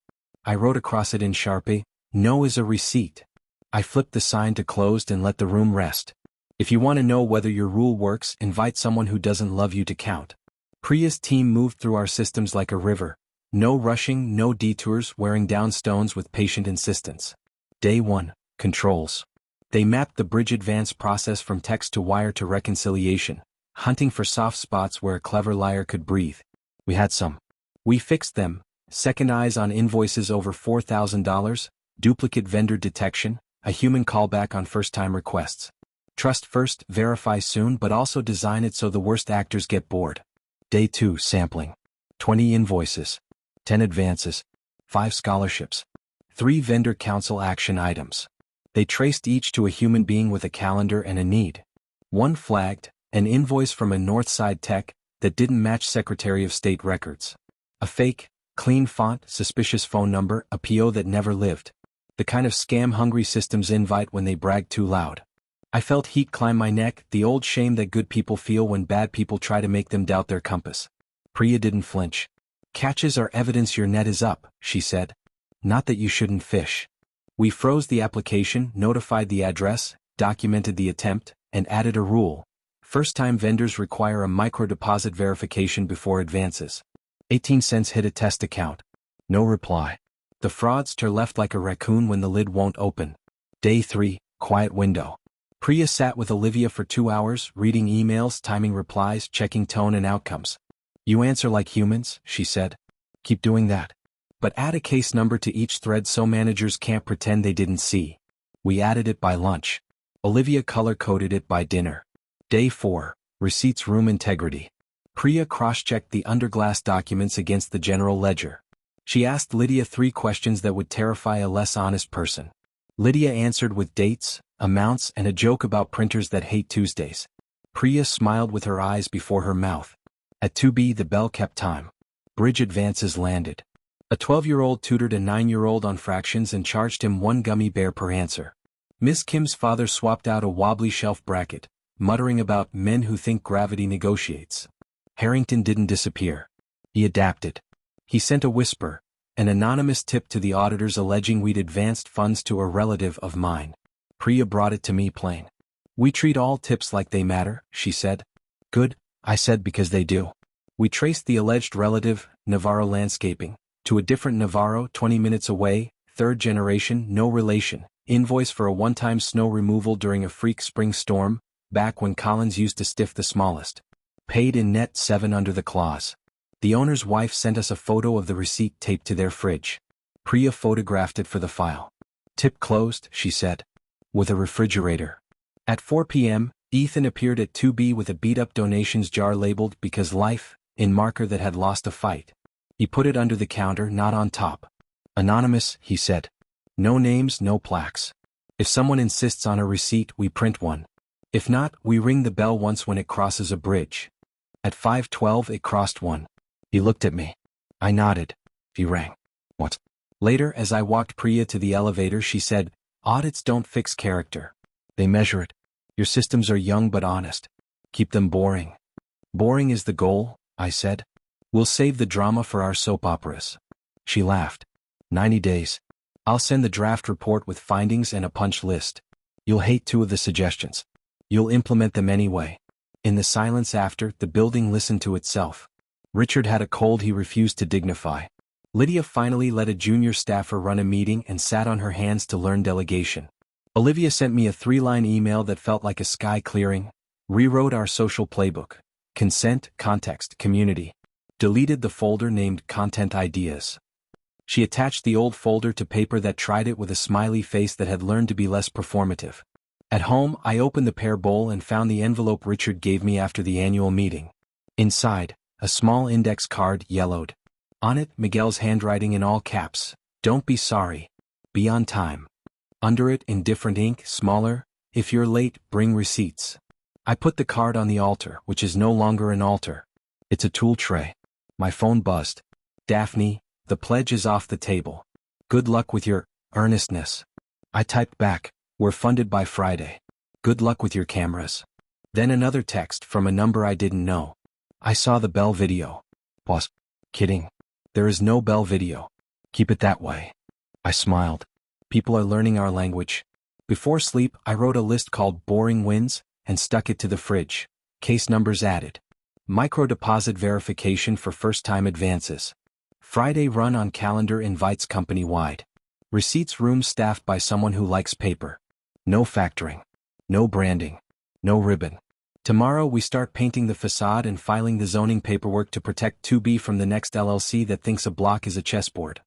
I wrote across it in Sharpie, no is a receipt. I flipped the sign to closed and let the room rest. If you want to know whether your rule works, invite someone who doesn't love you to count. Priya's team moved through our systems like a river. No rushing, no detours, wearing down stones with patient insistence. Day 1, controls. They mapped the bridge advance process from text to wire to reconciliation, hunting for soft spots where a clever liar could breathe. We had some. We fixed them. Second eyes on invoices over $4,000, duplicate vendor detection, a human callback on first-time requests. Trust first, verify soon, but also design it so the worst actors get bored. Day 2, sampling. 20 invoices. 10 advances. 5 scholarships. 3 vendor council action items. They traced each to a human being with a calendar and a need. 1 flagged, an invoice from a Northside Tech that didn't match Secretary of State records. A fake, clean font, suspicious phone number, a PO that never lived. The kind of scam-hungry systems invite when they brag too loud. I felt heat climb my neck, the old shame that good people feel when bad people try to make them doubt their compass. Priya didn't flinch. Catches are evidence your net is up, she said. Not that you shouldn't fish. We froze the application, notified the address, documented the attempt, and added a rule. First-time vendors require a micro-deposit verification before advances. 18 cents hit a test account. No reply. The fraudster left like a raccoon when the lid won't open. Day 3, quiet window. Priya sat with Olivia for 2 hours, reading emails, timing replies, checking tone and outcomes. You answer like humans, she said. Keep doing that. But add a case number to each thread so managers can't pretend they didn't see. We added it by lunch. Olivia color-coded it by dinner. Day 4, receipts room integrity. Priya cross-checked the underglass documents against the general ledger. She asked Lydia 3 questions that would terrify a less honest person. Lydia answered with dates, amounts, and a joke about printers that hate Tuesdays. Priya smiled with her eyes before her mouth. At 2B, the bell kept time. Bridge advances landed. A 12-year-old tutored a 9-year-old on fractions and charged him 1 gummy bear per answer. Miss Kim's father swapped out a wobbly shelf bracket, muttering about men who think gravity negotiates. Harrington didn't disappear. He adapted. He sent a whisper, an anonymous tip to the auditors alleging we'd advanced funds to a relative of mine. Priya brought it to me plain. We treat all tips like they matter, she said. Good, I said, because they do. We traced the alleged relative, Navarro Landscaping, to a different Navarro 20 minutes away, 3rd generation, no relation, invoice for a one-time snow removal during a freak spring storm, back when Collins used to stiff the smallest. Paid in net 7 under the clause. The owner's wife sent us a photo of the receipt taped to their fridge. Priya photographed it for the file. Tip closed, she said. With a refrigerator. At 4 p.m., Ethan appeared at 2B with a beat-up donations jar labeled "Because Life," in marker that had lost a fight. He put it under the counter, not on top. Anonymous, he said. No names, no plaques. If someone insists on a receipt, we print one. If not, we ring the bell once when it crosses a bridge. At 5:12 it crossed one. He looked at me. I nodded. He rang. What? Later, as I walked Priya to the elevator, she said, audits don't fix character. They measure it. Your systems are young but honest. Keep them boring. Boring is the goal, I said. We'll save the drama for our soap operas. She laughed. 90 days. I'll send the draft report with findings and a punch list. You'll hate 2 of the suggestions. You'll implement them anyway. In the silence after, the building listened to itself. Richard had a cold he refused to dignify. Lydia finally let a junior staffer run a meeting and sat on her hands to learn delegation. Olivia sent me a 3-line email that felt like a sky clearing. Rewrote our social playbook. Consent, context, community. Deleted the folder named Content Ideas. She attached the old folder to paper that tried it with a smiley face that had learned to be less performative. At home, I opened the pear bowl and found the envelope Richard gave me after the annual meeting. Inside, a small index card, yellowed. On it, Miguel's handwriting in all caps. Don't be sorry. Be on time. Under it, in different ink, smaller, if you're late, bring receipts. I put the card on the altar, which is no longer an altar. It's a tool tray. My phone buzzed. Daphne, the pledge is off the table. Good luck with your earnestness. I typed back, we're funded by Friday. Good luck with your cameras. Then another text from a number I didn't know. I saw the Bell video. Was kidding. There is no Bell video. Keep it that way. I smiled. People are learning our language. Before sleep, I wrote a list called Boring Wins and stuck it to the fridge. Case numbers added. Micro deposit verification for first-time advances. Friday run on calendar invites company-wide. Receipts room staffed by someone who likes paper. No factoring. No branding. No ribbon. Tomorrow we start painting the facade and filing the zoning paperwork to protect 2B from the next LLC that thinks a block is a chessboard.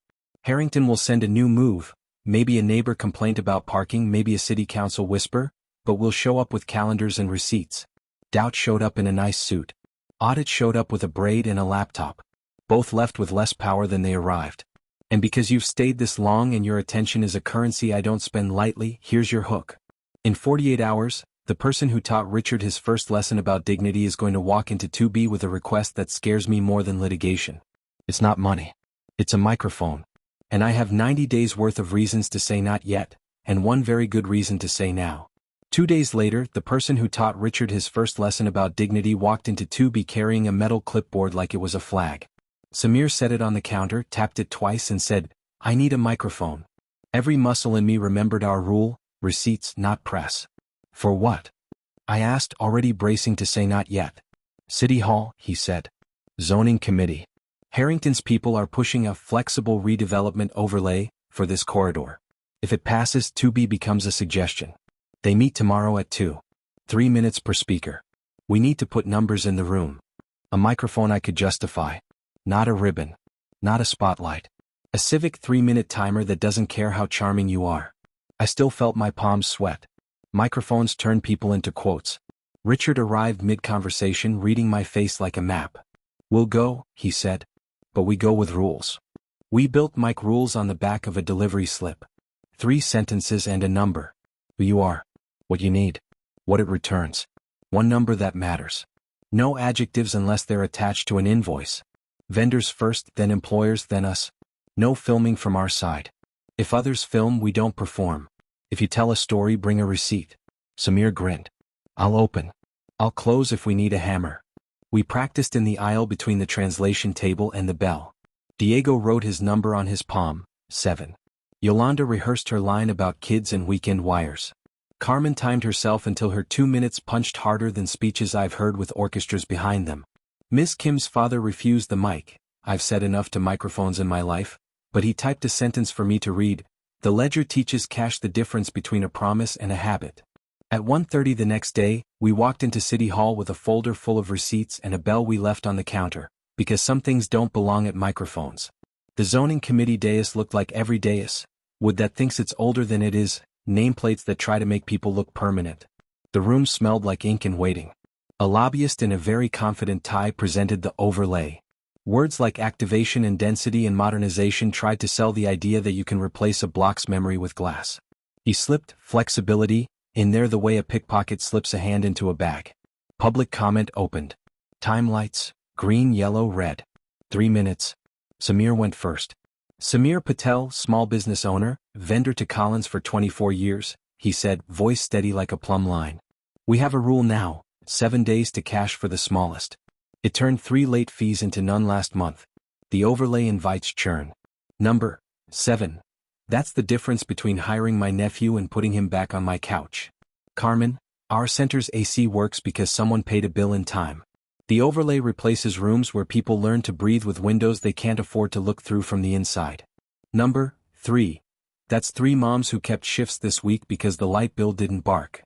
Harrington will send a new move, maybe a neighbor complaint about parking, maybe a city council whisper, but we'll show up with calendars and receipts. Doubt showed up in a nice suit. Audit showed up with a braid and a laptop. Both left with less power than they arrived. And because you've stayed this long and your attention is a currency I don't spend lightly, here's your hook. In 48 hours, the person who taught Richard his first lesson about dignity is going to walk into 2B with a request that scares me more than litigation. It's not money. It's a microphone. And I have 90 days worth of reasons to say not yet, and one very good reason to say now. 2 days later, the person who taught Richard his first lesson about dignity walked into 2B carrying a metal clipboard like it was a flag. Samir set it on the counter, tapped it twice and said, I need a microphone. Every muscle in me remembered our rule, receipts, not press. For what? I asked, already bracing to say not yet. City Hall, he said. Zoning Committee. Harrington's people are pushing a flexible redevelopment overlay for this corridor. If it passes, 2B becomes a suggestion. They meet tomorrow at 2. 3 minutes per speaker. We need to put numbers in the room. A microphone I could justify. Not a ribbon. Not a spotlight. A civic 3-minute timer that doesn't care how charming you are. I still felt my palms sweat. Microphones turn people into quotes. Richard arrived mid-conversation, reading my face like a map. We'll go, he said. But we go with rules. We built mic rules on the back of a delivery slip. 3 sentences and a number. Who you are. What you need. What it returns. One number that matters. No adjectives unless they're attached to an invoice. Vendors first, then employers, then us. No filming from our side. If others film, we don't perform. If you tell a story, bring a receipt. Samir grinned. I'll open. I'll close if we need a hammer. We practiced in the aisle between the translation table and the bell. Diego wrote his number on his palm, 7. Yolanda rehearsed her line about kids and weekend wires. Carmen timed herself until her 2 minutes punched harder than speeches I've heard with orchestras behind them. Miss Kim's father refused the mic. I've said enough to microphones in my life, but he typed a sentence for me to read. The ledger teaches Cash the difference between a promise and a habit. At 1:30 the next day, we walked into City Hall with a folder full of receipts and a bell we left on the counter, because some things don't belong at microphones. The zoning committee dais looked like every dais. Wood that thinks it's older than it is, nameplates that try to make people look permanent. The room smelled like ink and waiting. A lobbyist in a very confident tie presented the overlay. Words like activation and density and modernization tried to sell the idea that you can replace a block's memory with glass. He slipped flexibility in there the way a pickpocket slips a hand into a bag. Public comment opened. Time lights, green, yellow, red. 3 minutes. Samir went first. Samir Patel, small business owner, vendor to Collins for 24 years, he said, voice steady like a plumb line. We have a rule now, 7 days to cash for the smallest. It turned 3 late fees into none last month. The overlay invites churn. Number 7. That's the difference between hiring my nephew and putting him back on my couch. Carmen, our center's AC works because someone paid a bill in time. The overlay replaces rooms where people learn to breathe with windows they can't afford to look through from the inside. Number 3. That's 3 moms who kept shifts this week because the light bill didn't bark.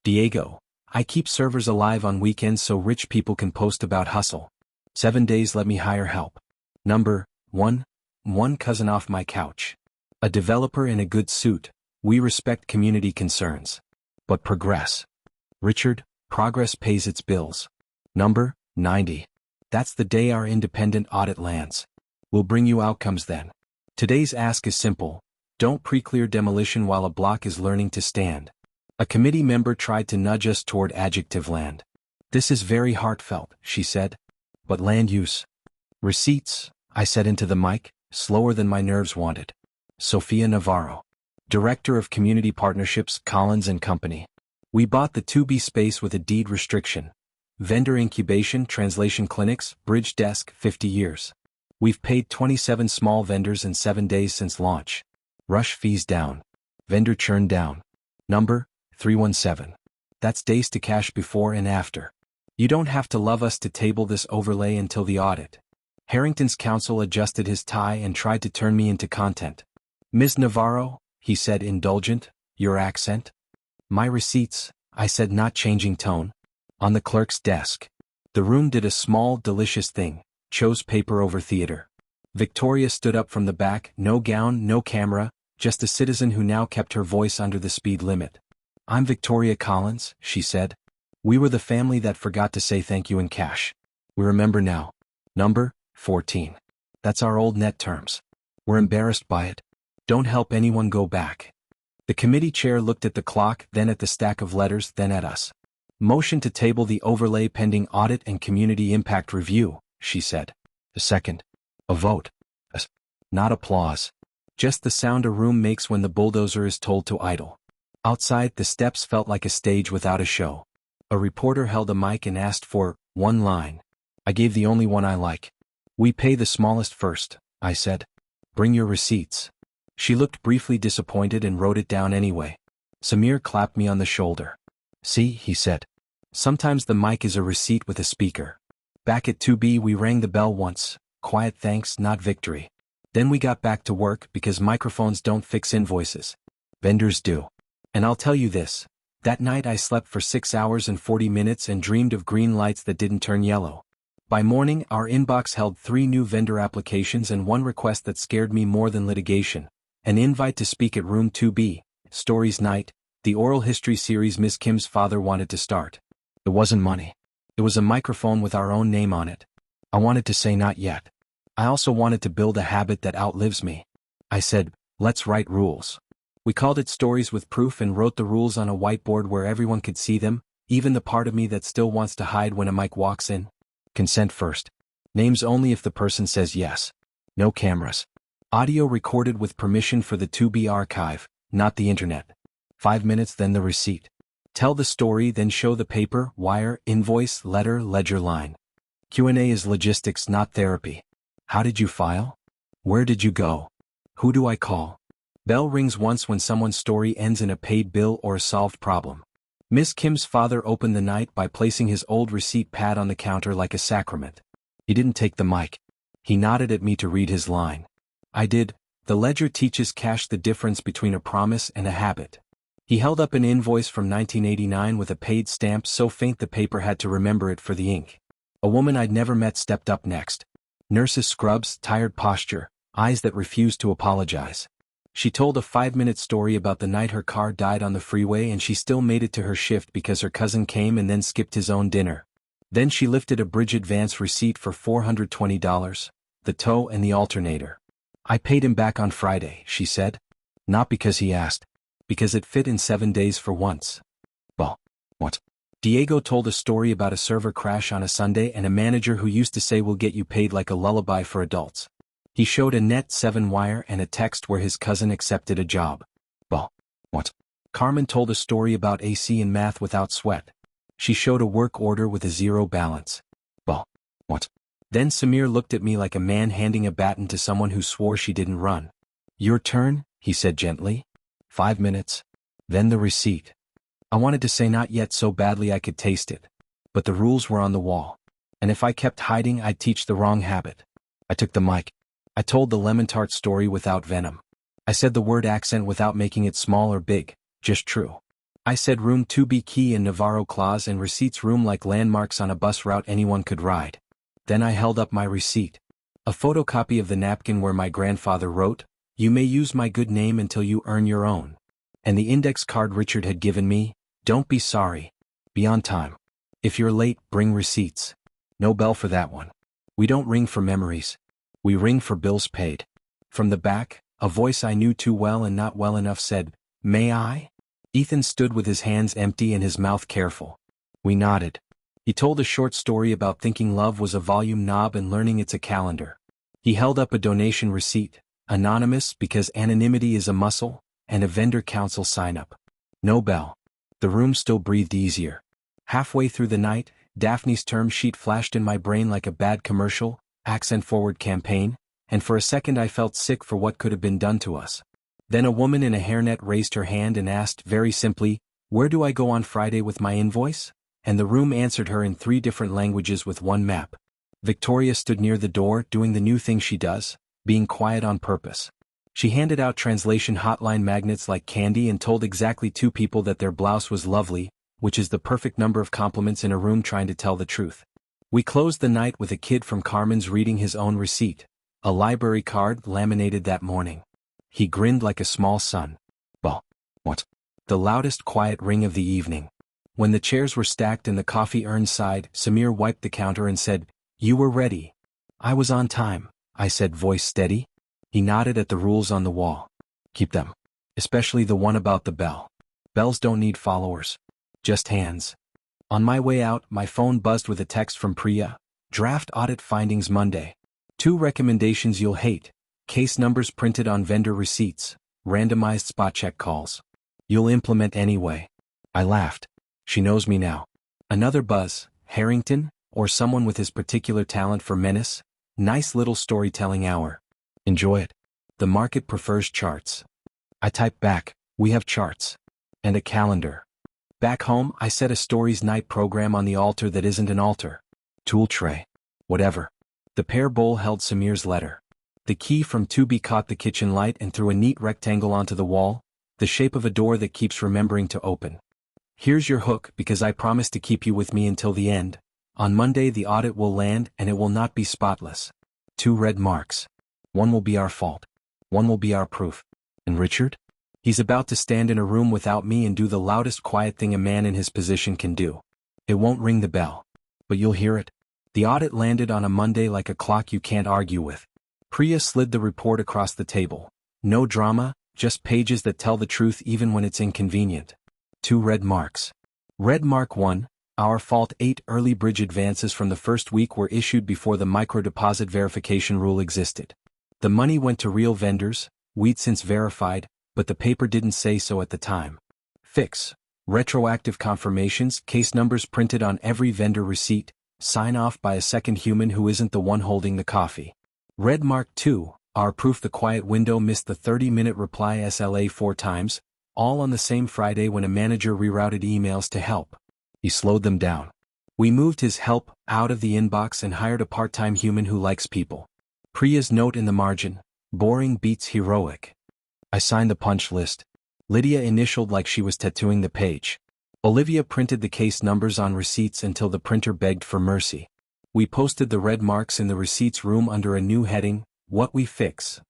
Diego, I keep servers alive on weekends so rich people can post about hustle. 7 days let me hire help. Number 1. One cousin off my couch. A developer in a good suit. We respect community concerns. But progress. Richard, progress pays its bills. Number 90. That's the day our independent audit lands. We'll bring you outcomes then. Today's ask is simple. Don't pre-clear demolition while a block is learning to stand. A committee member tried to nudge us toward adjective land. This is very heartfelt, she said. But land use. Receipts, I said into the mic, slower than my nerves wanted. Sophia Navarro. Director of Community Partnerships, Collins and Company. We bought the 2B space with a deed restriction. Vendor incubation, translation clinics, bridge desk, 50 years. We've paid 27 small vendors in 7 days since launch. Rush fees down. Vendor churn down. Number 317. That's days to cash before and after. You don't have to love us to table this overlay until the audit. Harrington's counsel adjusted his tie and tried to turn me into content. Ms. Navarro, he said indulgent, your accent? My receipts, I said not changing tone. On the clerk's desk. The room did a small, delicious thing, chose paper over theater. Victoria stood up from the back, no gown, no camera, just a citizen who now kept her voice under the speed limit. I'm Victoria Collins, she said. We were the family that forgot to say thank you in cash. We remember now. Number 14. That's our old net terms. We're embarrassed by it. Don't help anyone go back. The committee chair looked at the clock, then at the stack of letters, then at us. Motion to table the overlay pending audit and community impact review, she said. A second. A vote. Not applause. Just the sound a room makes when the bulldozer is told to idle. Outside, the steps felt like a stage without a show. A reporter held a mic and asked for one line. I gave the only one I like. We pay the smallest first, I said. Bring your receipts. She looked briefly disappointed and wrote it down anyway. Samir clapped me on the shoulder. See, he said. Sometimes the mic is a receipt with a speaker. Back at 2B we rang the bell once, quiet thanks, not victory. Then we got back to work because microphones don't fix invoices. Vendors do. And I'll tell you this. That night I slept for 6 hours and 40 minutes and dreamed of green lights that didn't turn yellow. By morning, our inbox held 3 new vendor applications and one request that scared me more than litigation. An invite to speak at Room 2B, Stories Night, the oral history series Miss Kim's father wanted to start. It wasn't money. It was a microphone with our own name on it. I wanted to say not yet. I also wanted to build a habit that outlives me. I said, let's write rules. We called it Stories with Proof and wrote the rules on a whiteboard where everyone could see them, even the part of me that still wants to hide when a mic walks in. Consent first. Names only if the person says yes. No cameras. Audio recorded with permission for the 2B archive, not the internet. 5 minutes then the receipt. Tell the story then show the paper, wire, invoice, letter, ledger line. Q&A is logistics, not therapy. How did you file? Where did you go? Who do I call? Bell rings once when someone's story ends in a paid bill or a solved problem. Miss Kim's father opened the night by placing his old receipt pad on the counter like a sacrament. He didn't take the mic. He nodded at me to read his line. I did. The ledger teaches cash the difference between a promise and a habit. He held up an invoice from 1989 with a paid stamp so faint the paper had to remember it for the ink. A woman I'd never met stepped up next. Nurse's scrubs, tired posture, eyes that refused to apologize. She told a 5-minute story about the night her car died on the freeway and she still made it to her shift because her cousin came and then skipped his own dinner. Then she lifted a bridge advance receipt for $420, the tow and the alternator. I paid him back on Friday, she said. Not because he asked. Because it fit in 7 days for once. Well, what? Diego told a story about a server crash on a Sunday and a manager who used to say we'll get you paid like a lullaby for adults. He showed a net 7 wire and a text where his cousin accepted a job. Well, what? Carmen told a story about AC and math without sweat. She showed a work order with a 0 balance. Well, what? Then Samir looked at me like a man handing a baton to someone who swore she didn't run. Your turn, he said gently. 5 minutes. Then the receipt. I wanted to say not yet so badly I could taste it. But the rules were on the wall. And if I kept hiding I'd teach the wrong habit. I took the mic. I told the lemon tart story without venom. I said the word accent without making it small or big, just true. I said room 2B key in Navarro Clause and receipts room like landmarks on a bus route anyone could ride. Then I held up my receipt. A photocopy of the napkin where my grandfather wrote, "You may use my good name until you earn your own." And the index card Richard had given me, "Don't be sorry. Be on time. If you're late, bring receipts." No bell for that one. We don't ring for memories. We ring for bills paid. From the back, a voice I knew too well and not well enough said, "May I?" Ethan stood with his hands empty and his mouth careful. We nodded. He told a short story about thinking love was a volume knob and learning it's a calendar. He held up a donation receipt, anonymous because anonymity is a muscle, and a vendor council sign-up. No bell. The room still breathed easier. Halfway through the night, Daphne's term sheet flashed in my brain like a bad commercial, accent-forward campaign, and for a second I felt sick for what could have been done to us. Then a woman in a hairnet raised her hand and asked very simply, "Where do I go on Friday with my invoice?" And the room answered her in 3 different languages with one map. Victoria stood near the door doing the new thing she does, being quiet on purpose. She handed out translation hotline magnets like candy and told exactly 2 people that their blouse was lovely, which is the perfect number of compliments in a room trying to tell the truth. We closed the night with a kid from Carmen's reading his own receipt, a library card laminated that morning. He grinned like a small son. Well, what? The loudest quiet ring of the evening. When the chairs were stacked and the coffee urn sighed, Samir wiped the counter and said, "You were ready." "I was on time," I said, voice steady. He nodded at the rules on the wall. "Keep them. Especially the one about the bell. Bells don't need followers. Just hands." On my way out, my phone buzzed with a text from Priya. "Draft audit findings Monday. 2 recommendations you'll hate. Case numbers printed on vendor receipts. Randomized spot check calls. You'll implement anyway." I laughed. She knows me now. Another buzz, Harrington, or someone with his particular talent for menace. Nice little storytelling hour. Enjoy it. The market prefers charts. I typed back, "We have charts. And a calendar." Back home, I set a stories night program on the altar that isn't an altar. Tool tray. Whatever. The pear bowl held Samir's letter. The key from 2B caught the kitchen light and threw a neat rectangle onto the wall, the shape of a door that keeps remembering to open. "Here's your hook because I promise to keep you with me until the end. On Monday the audit will land and it will not be spotless. 2 red marks. One will be our fault. One will be our proof. And Richard? He's about to stand in a room without me and do the loudest quiet thing a man in his position can do. It won't ring the bell. But you'll hear it. The audit landed on a Monday like a clock you can't argue with." Priya slid the report across the table. No drama, just pages that tell the truth even when it's inconvenient. 2 red marks. Red mark 1, our fault. 8 early bridge advances from the first week were issued before the micro-deposit verification rule existed. The money went to real vendors, we'd since verified, but the paper didn't say so at the time. Fix. Retroactive confirmations, case numbers printed on every vendor receipt, sign off by a second human who isn't the one holding the coffee. Red mark 2, our proof. The quiet window missed the 30-minute reply SLA 4 times, all on the same Friday when a manager rerouted emails to help. He slowed them down. We moved his help out of the inbox and hired a part-time human who likes people. Priya's note in the margin, "Boring beats heroic." I signed the punch list. Lydia initialed like she was tattooing the page. Olivia printed the case numbers on receipts until the printer begged for mercy. We posted the red marks in the receipts room under a new heading, "What We Fix."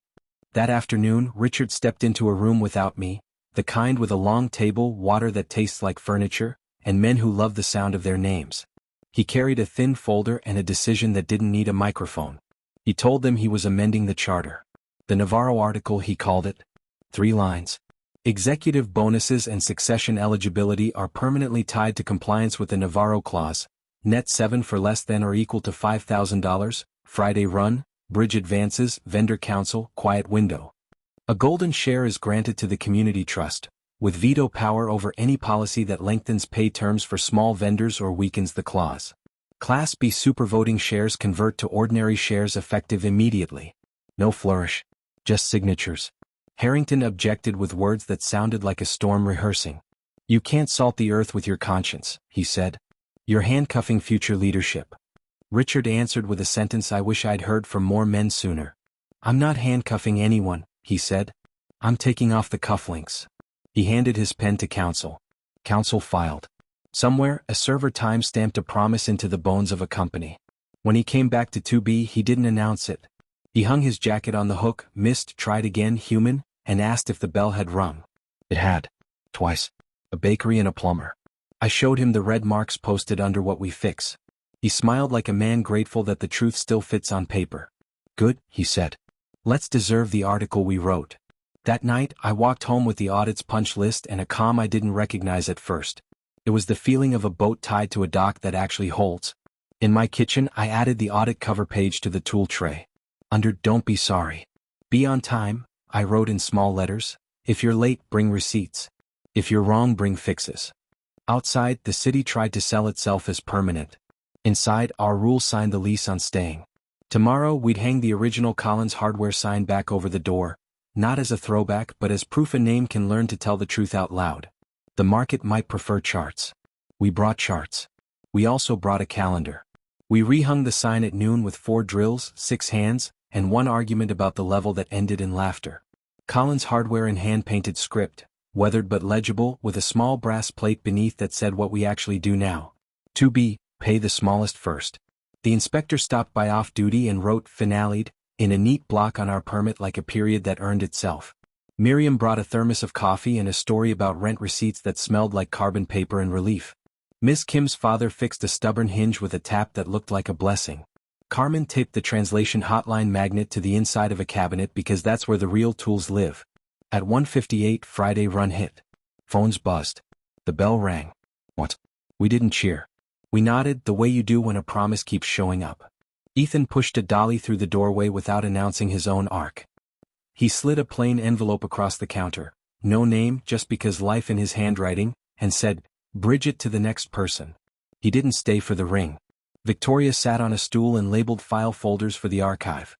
That afternoon, Richard stepped into a room without me, the kind with a long table, water that tastes like furniture, and men who love the sound of their names. He carried a thin folder and a decision that didn't need a microphone. He told them he was amending the charter. The Navarro article, he called it. 3 lines. Executive bonuses and succession eligibility are permanently tied to compliance with the Navarro Clause. Net 7 for less than or equal to $5,000, Friday run, bridge advances, vendor council, quiet window. A golden share is granted to the community trust, with veto power over any policy that lengthens pay terms for small vendors or weakens the clause. Class B supervoting shares convert to ordinary shares effective immediately. No flourish. Just signatures. Harrington objected with words that sounded like a storm rehearsing. "You can't salt the earth with your conscience," he said. "You're handcuffing future leadership." Richard answered with a sentence I wish I'd heard from more men sooner. "I'm not handcuffing anyone," he said. "I'm taking off the cufflinks." He handed his pen to counsel. Counsel filed. Somewhere, a server time-stamped a promise into the bones of a company. When he came back to 2B, he didn't announce it. He hung his jacket on the hook, missed, tried again, human, and asked if the bell had rung. It had. Twice. A bakery and a plumber. I showed him the red marks posted under what we fix. He smiled like a man grateful that the truth still fits on paper. Good, he said. Let's deserve the article we wrote. That night, I walked home with the audit's punch list and a calm I didn't recognize at first. It was the feeling of a boat tied to a dock that actually holds. In my kitchen, I added the audit cover page to the tool tray. Under "Don't be sorry. Be on time," I wrote in small letters, "If you're late, bring receipts. If you're wrong, bring fixes." Outside, the city tried to sell itself as permanent. Inside, our rules signed the lease on staying. Tomorrow, we'd hang the original Collins Hardware sign back over the door, not as a throwback but as proof a name can learn to tell the truth out loud. The market might prefer charts. We brought charts. We also brought a calendar. We rehung the sign at noon with 4 drills, 6 hands, and 1 argument about the level that ended in laughter. Collins Hardware in hand-painted script, weathered but legible, with a small brass plate beneath that said what we actually do now. 2B, pay the smallest first. The inspector stopped by off-duty and wrote "finaled" in a neat block on our permit like a period that earned itself. Miriam brought a thermos of coffee and a story about rent receipts that smelled like carbon paper and relief. Miss Kim's father fixed a stubborn hinge with a tap that looked like a blessing. Carmen taped the translation hotline magnet to the inside of a cabinet because that's where the real tools live. At 1:58, Friday run hit. Phones buzzed. The bell rang. What? We didn't cheer. We nodded, the way you do when a promise keeps showing up. Ethan pushed a dolly through the doorway without announcing his own arc. He slid a plain envelope across the counter, no name, just because life in his handwriting, and said, "Bridget to the next person." He didn't stay for the ring. Victoria sat on a stool and labeled file folders for the archive.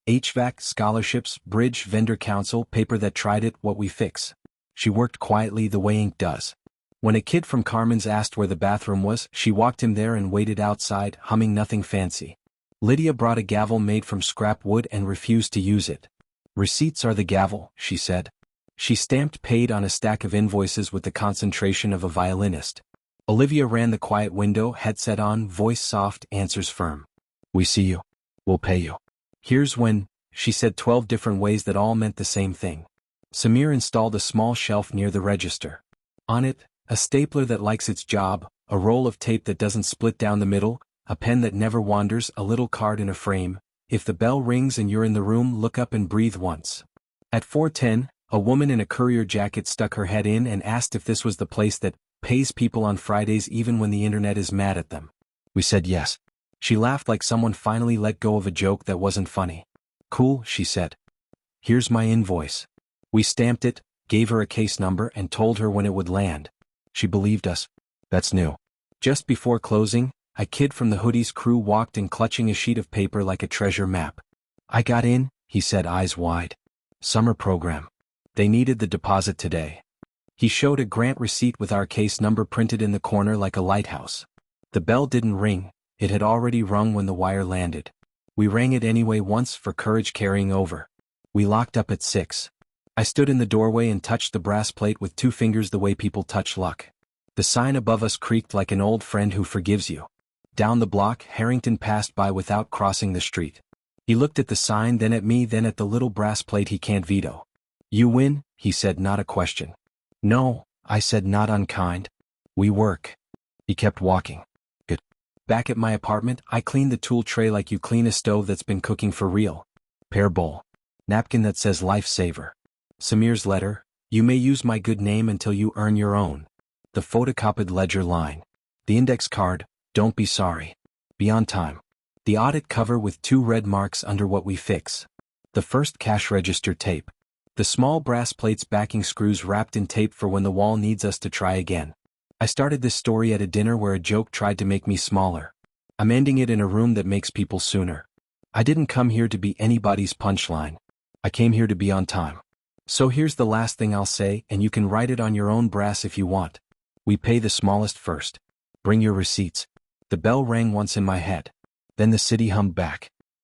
HVAC, scholarships, bridge, vendor council, paper that tried it, what we fix. She worked quietly the way ink does. When a kid from Carmen's asked where the bathroom was, she walked him there and waited outside, humming nothing fancy. Lydia brought a gavel made from scrap wood and refused to use it. "Receipts are the gavel," she said. She stamped paid on a stack of invoices with the concentration of a violinist. Olivia ran the quiet window, headset on, voice soft, answers firm. "We see you. We'll pay you. Here's when," she said 12 different ways that all meant the same thing. Samir installed a small shelf near the register. On it, a stapler that likes its job, a roll of tape that doesn't split down the middle, a pen that never wanders, a little card in a frame. If the bell rings and you're in the room, look up and breathe once. At 4:10, a woman in a courier jacket stuck her head in and asked if this was the place that pays people on Fridays even when the internet is mad at them. We said yes. She laughed like someone finally let go of a joke that wasn't funny. "Cool," she said. "Here's my invoice." We stamped it, gave her a case number, and told her when it would land. She believed us. That's new. Just before closing, a kid from the Hoodies crew walked in clutching a sheet of paper like a treasure map. "I got in," he said, eyes wide. "Summer program. They needed the deposit today." He showed a grant receipt with our case number printed in the corner like a lighthouse. The bell didn't ring, it had already rung when the wire landed. We rang it anyway once for courage carrying over. We locked up at 6. I stood in the doorway and touched the brass plate with 2 fingers the way people touch luck. The sign above us creaked like an old friend who forgives you. Down the block, Harrington passed by without crossing the street. He looked at the sign, then at me, then at the little brass plate he can't veto. "You win," he said, not a question. "No," I said, not unkind. "We work." He kept walking. Good. Back at my apartment, I cleaned the tool tray like you clean a stove that's been cooking for real. Pear bowl. Napkin that says lifesaver. Samir's letter, "You may use my good name until you earn your own." The photocopied ledger line. The index card, "Don't be sorry. Be on time." The audit cover with 2 red marks under what we fix. The first cash register tape. The small brass plates backing screws wrapped in tape for when the wall needs us to try again. I started this story at a dinner where a joke tried to make me smaller. I'm ending it in a room that makes people sooner. I didn't come here to be anybody's punchline. I came here to be on time. So here's the last thing I'll say, and you can write it on your own brass if you want. We pay the smallest first. Bring your receipts. The bell rang once in my head. Then the city hummed back.